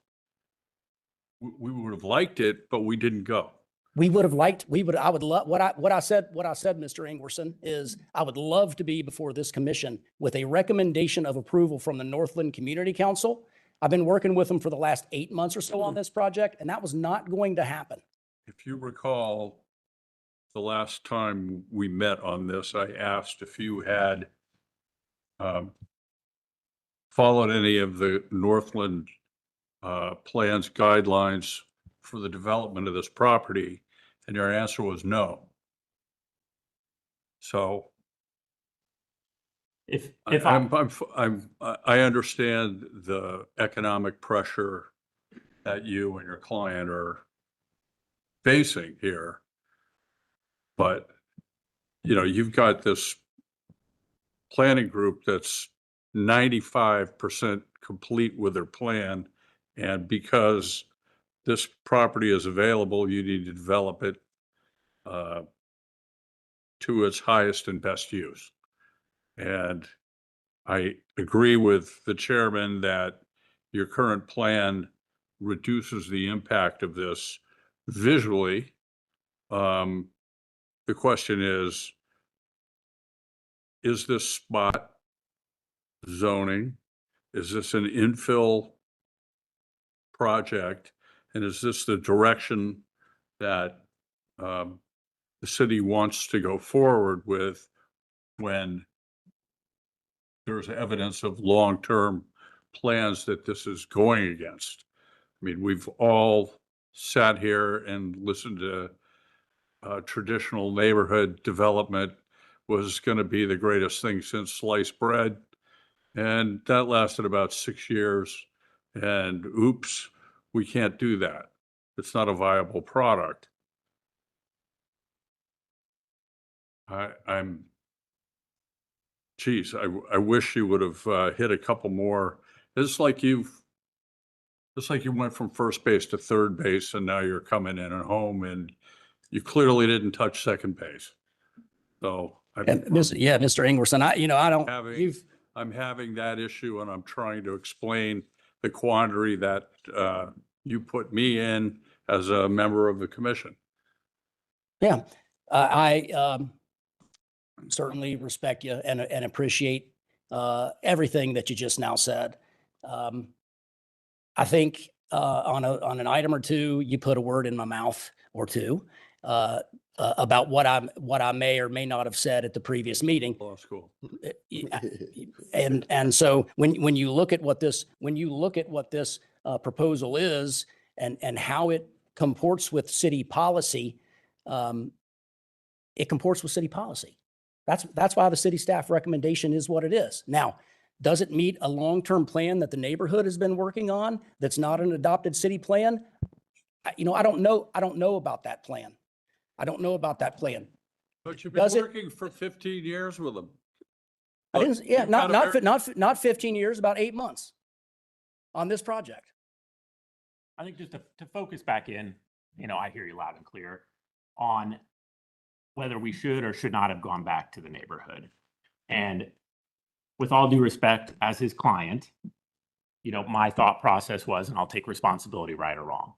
we would have liked it, but we didn't go. I would love, what I said, Mr. Ingwerson, is I would love to be before this commission with a recommendation of approval from the Northland Community Council. I've been working with them for the last 8 months or so on this project, and that was not going to happen. If you recall, the last time we met on this, I asked if you had followed any of the Northland plans guidelines for the development of this property, and your answer was no. So I understand the economic pressure that you and your client are facing here, but you know, you've got this planning group that's 95% complete with their plan, and because this property is available, you need to develop it to its highest and best use. And I agree with the chairman that your current plan reduces the impact of this visually. The question is this spot zoning? Is this an infill project? And is this the direction that the city wants to go forward with when there's evidence of long-term plans that this is going against? I mean, we've all sat here and listened to traditional neighborhood development was going to be the greatest thing since sliced bread. And that lasted about 6 years. And oops, we can't do that. It's not a viable product. Geez, I wish you would have hit a couple more. It's like you went from first base to third base, and now you're coming in at home, and you clearly didn't touch second base. So, Mr. Ingwerson, I'm having that issue, and I'm trying to explain the quandary that you put me in as a member of the commission. Yeah. I certainly respect you and appreciate everything that you just now said. I think on an item or two, you put a word in my mouth or two about what I may or may not have said at the previous meeting. Law school. And so when you look at what this proposal is and how it comports with city policy, it comports with city policy. That's why the city staff recommendation is what it is. Now, does it meet a long-term plan that the neighborhood has been working on that's not an adopted city plan? I don't know. I don't know about that plan. I don't know about that plan. But you've been Does it- working for 15 years with them. I didn't, yeah, you've got a not 15 years, about 8 months on this project. I think just to focus back in, I hear you loud and clear on whether we should or should not have gone back to the neighborhood. And with all due respect, as his client, my thought process was, and I'll take responsibility right or wrong,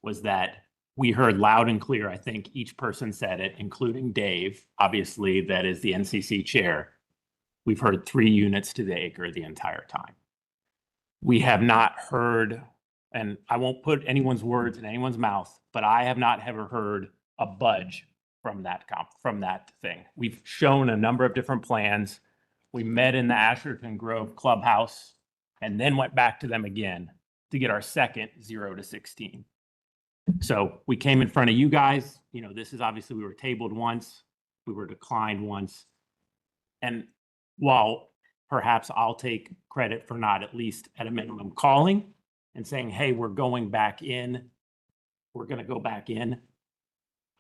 was that we heard loud and clear, I think each person said it, including Dave, obviously, that is the NCC chair. We've heard 3 units to the acre the entire time. We have not heard, and I won't put anyone's words in anyone's mouth, but I have not ever heard a budge from that thing. We've shown a number of different plans. We met in the Asherton Grove clubhouse and then went back to them again to get our second 0 to 16. So we came in front of you guys. This is obviously, we were tabled once, we were declined once. And while perhaps I'll take credit for not at least at a minimum calling and saying, hey, we're going back in, we're going to go back in.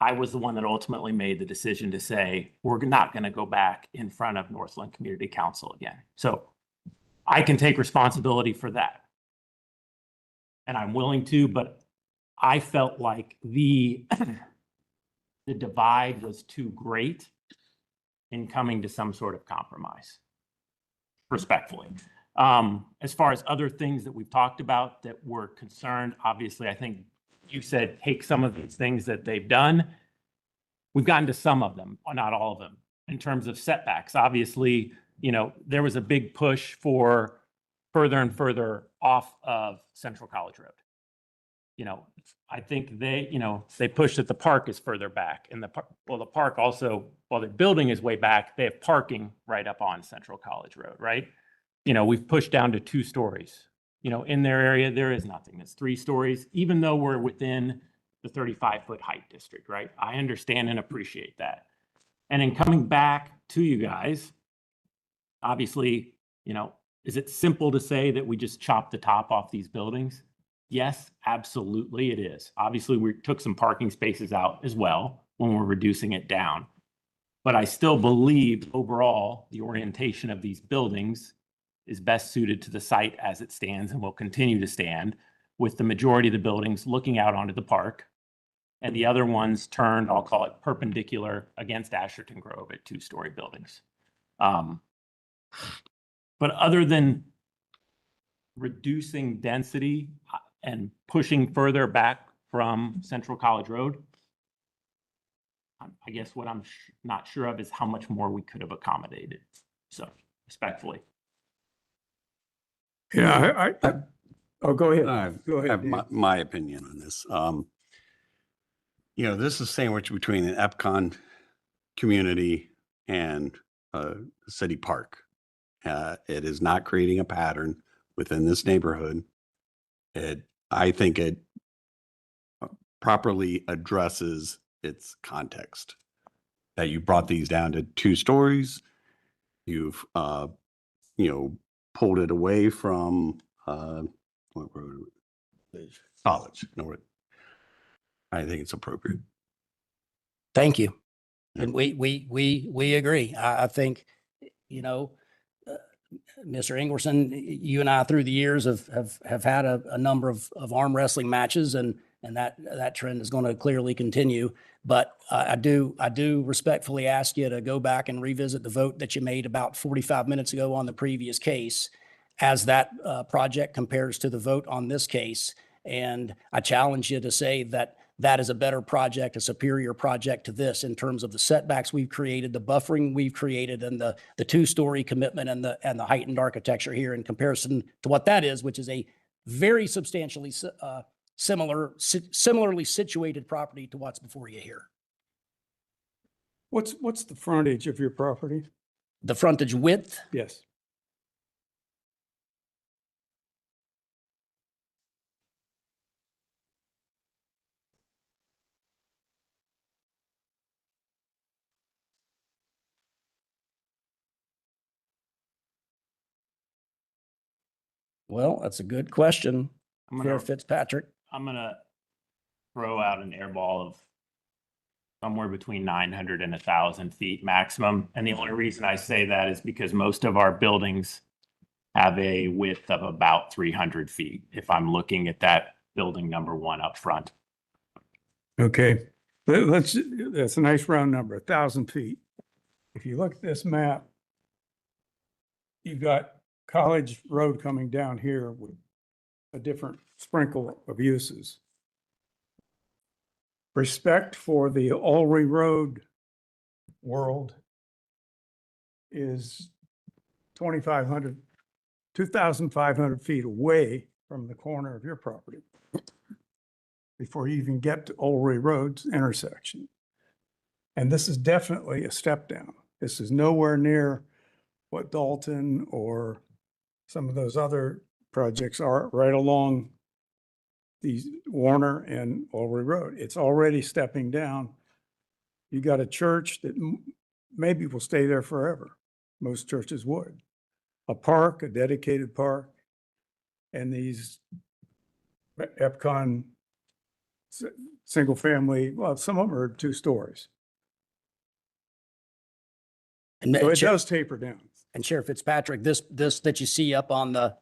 I was the one that ultimately made the decision to say, we're not going to go back in front of Northland Community Council again. So I can take responsibility for that. And I'm willing to, but I felt like the divide was too great in coming to some sort of compromise, respectfully. As far as other things that we've talked about that were concerned, obviously, I think you said take some of these things that they've done. We've gotten to some of them, not all of them, in terms of setbacks. Obviously, there was a big push for further and further off of Central College Road. I think they pushed that the park is further back, and the park also, while the building is way back, they have parking right up on Central College Road, right? We've pushed down to 2 stories. In their area, there is nothing. It's 3 stories, even though we're within the 35-foot height district, right? I understand and appreciate that. And in coming back to you guys, obviously, is it simple to say that we just chop the top off these buildings? Yes, absolutely it is. Obviously, we took some parking spaces out as well when we're reducing it down. But I still believe overall, the orientation of these buildings is best suited to the site as it stands and will continue to stand, with the majority of the buildings looking out onto the park and the other ones turned, I'll call it perpendicular against Asherton Grove at 2-story buildings. But other than reducing density and pushing further back from Central College Road, I guess what I'm not sure of is how much more we could have accommodated. So respectfully. Yeah, oh, go ahead. Go I have ahead. my opinion on this. This is sandwiched between an EPCON community and a city park. It is not creating a pattern within this neighborhood. I think it properly addresses its context. That you brought these down to 2 stories. You've, pulled it away from what road? College. No, I think it's appropriate. Thank you. And we agree. I think, Mr. Ingwerson, you and I through the years have had a number of arm wrestling matches, and that trend is going to clearly continue. But I do respectfully ask you to go back and revisit the vote that you made about 45 minutes ago on the previous case, as that project compares to the vote on this case. And I challenge you to say that that is a better project, a superior project to this in terms of the setbacks we've created, the buffering we've created, and the two-story commitment and the heightened architecture here in comparison to what that is, which is a very substantially similarly situated property to what's before you here. What's the frontage of your property? The frontage width, Yes. well, that's a good question. I'm gonna- Sheriff Fitzpatrick. I'm gonna throw out an airball of somewhere between 900 and 1,000 feet maximum. And the only reason I say that is because most of our buildings have a width of about 300 feet. If I'm looking at that building number 1 up front. Okay, that's a nice round number, 1,000 feet. If you look at this map, you've got College Road coming down here with a different sprinkle of uses. Respect for the Ulrey Road world is 2,500 feet away from the corner of your property before you even get to Ulrey Road's intersection. And this is definitely a step down. This is nowhere near what Dalton or some of those other projects are right along these Warner and Ulrey Road. It's already stepping down. You got a church that maybe will stay there forever. Most churches would. A park, a dedicated park, and these EPCON single family, well, some of them are 2 stories. And So it does taper down. And Sheriff Fitzpatrick, this that you see up on the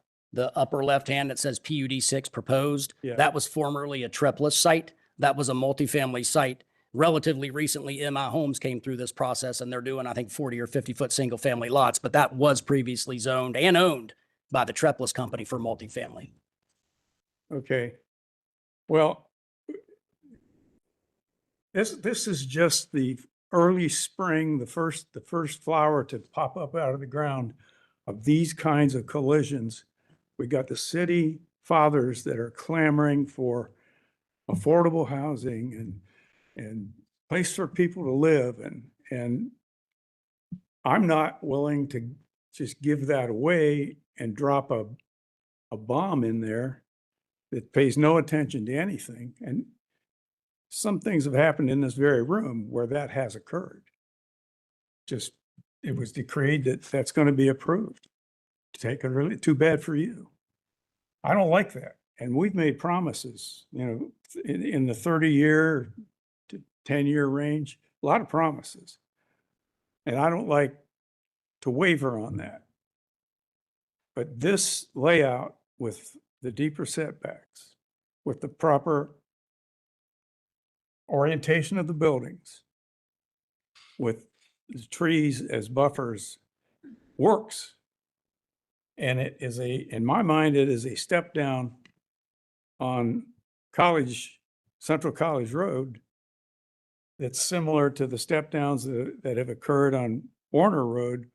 upper left hand that says PUD 6 proposed, Yeah. that was formerly a Triplus site. That was a multifamily site. Relatively recently, MI Homes came through this process and they're doing, I think, 40 or 50-foot single family lots, but that was previously zoned and owned by the Triplus company for multifamily. Okay. Well, this is just the early spring, the first flower to pop up out of the ground of these kinds of collisions. We got the city fathers that are clamoring for affordable housing and place for people to live. And I'm not willing to just give that away and drop a bomb in there that pays no attention to anything. And some things have happened in this very room where that has occurred. Just, it was decreed that that's going to be approved. Take it really, too bad for you. I don't like that. And we've made promises, in the 30-year to 10-year range, a lot of promises. And I don't like to waver on that. But this layout with the deeper setbacks, with the proper orientation of the buildings, with the trees as buffers, works. And it is in my mind, it is a step down on Central College Road that's similar to the step downs that have occurred on Warner Road,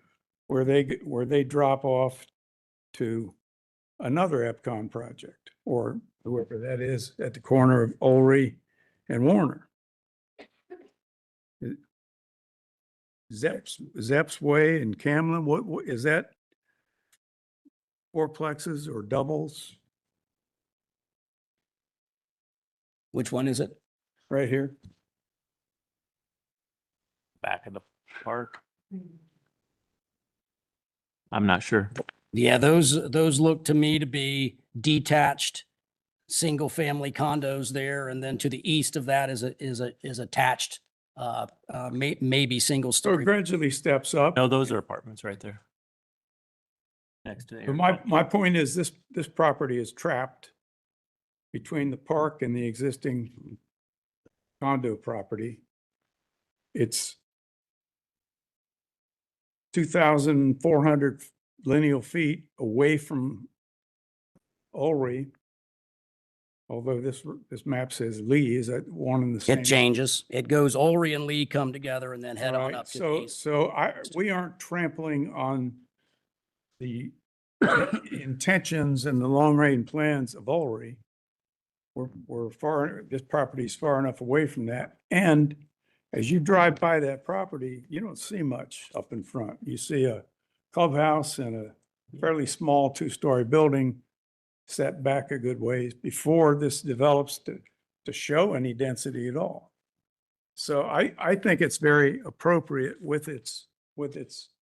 where they drop off to another EPCON project or whoever that is at the corner of Ulrey and Warner. Zepp's Way in Camlin, what is that? Fourplexes or doubles? Which one is it? Right here. Back of the park. I'm not sure. Yeah, those look to me to be detached single family condos there, and then to the east of that is attached maybe single So it story. gradually steps up. No, those are apartments right there. Next to the But my point is this property is trapped between the park and the existing condo property. It's 2,400 lineal feet away from Ulrey. Although this map says Lee, is that one and the same? It changes. It goes Ulrey and Lee come together and then head on Right, up to so, these. so we aren't trampling on the intentions and the long-range plans of Ulrey. We're far, this property is far enough away from that. And as you drive by that property, you don't see much up in front. You see a clubhouse and a fairly small two-story building set back a good ways before this develops to show any density at all. So I think it's very appropriate with its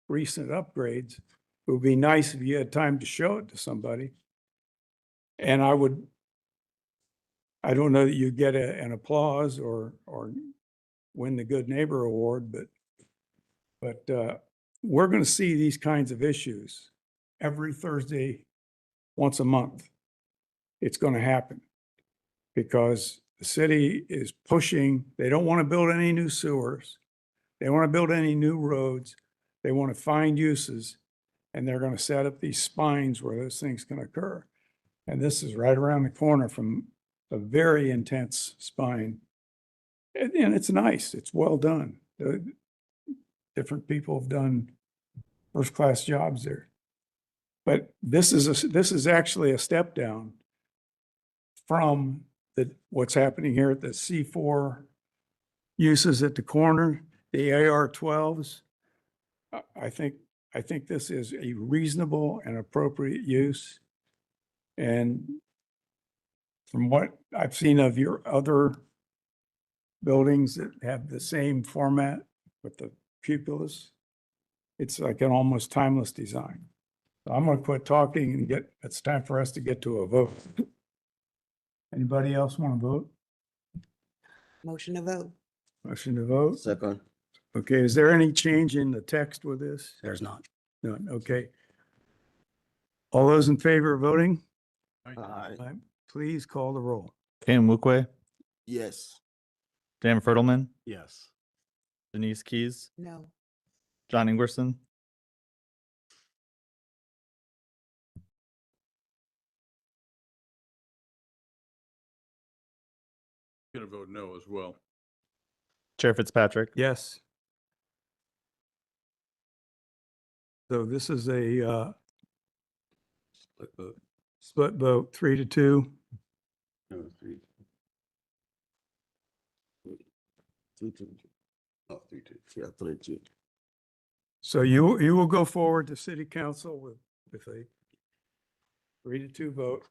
recent upgrades. It would be nice if you had time to show it to somebody. And I don't know that you get an applause or win the Good Neighbor Award, but we're going to see these kinds of issues every Thursday, once a month. It's going to happen because the city is pushing. They don't want to build any new sewers. They don't want to build any new roads. They want to find uses, and they're going to set up these spines where those things can occur. And this is right around the corner from a very intense spine. And it's nice. It's well done. Different people have done first-class jobs there. But this is actually a step down from what's happening here at the C4 uses at the corner, the AR12s. I think this is a reasonable and appropriate use. And from what I've seen of your other buildings that have the same format with the cupolas, it's like an almost timeless design. So I'm going to quit talking and it's time for us to get to a vote. Anybody else want to vote? Motion to vote. Motion to vote? Second. Okay, is there any change in the text with this? There's not. None, okay. All those in favor of voting? Aye. Please call the roll. Kane Mukwe, Yes. Dan Fertelman, Yes. Denise Keys, No. John Ingwerson, Gonna vote no as well. Chair Fitzpatrick. Yes. So this is a split vote, 3-2. No, 3. 3-2. Oh, 3-2. Yeah, 3-2. So you will go forward to city council with a 3-2 vote.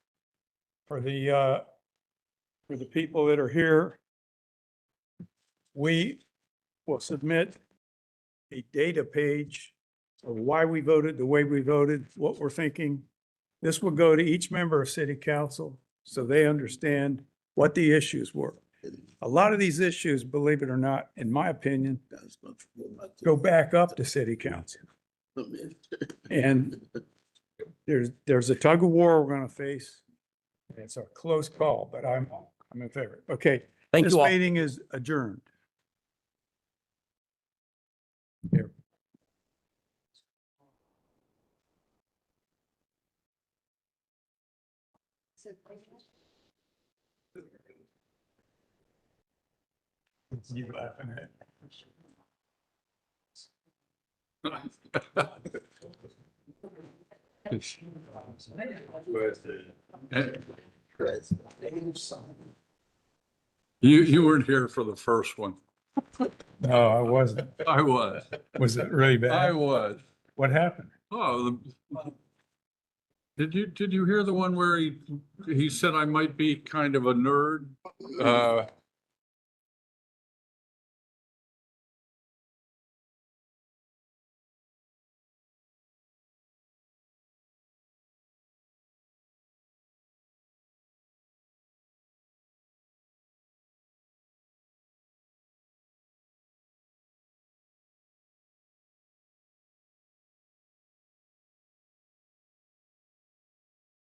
For the people that are here, we will submit a data page of why we voted the way we voted, what we're thinking. This will go to each member of city council so they understand what the issues were. A lot of these issues, believe it or not, in my opinion, go back up to city council. And there's a tug of war we're going to face. It's a close call, but I'm in favor. Okay. Thank This you all. meeting is adjourned. Here. You laughing at? You weren't here for the first one. No, I wasn't. I was. Was it really bad? I was. What happened? Oh, did you hear the one where he said I might be kind of a nerd?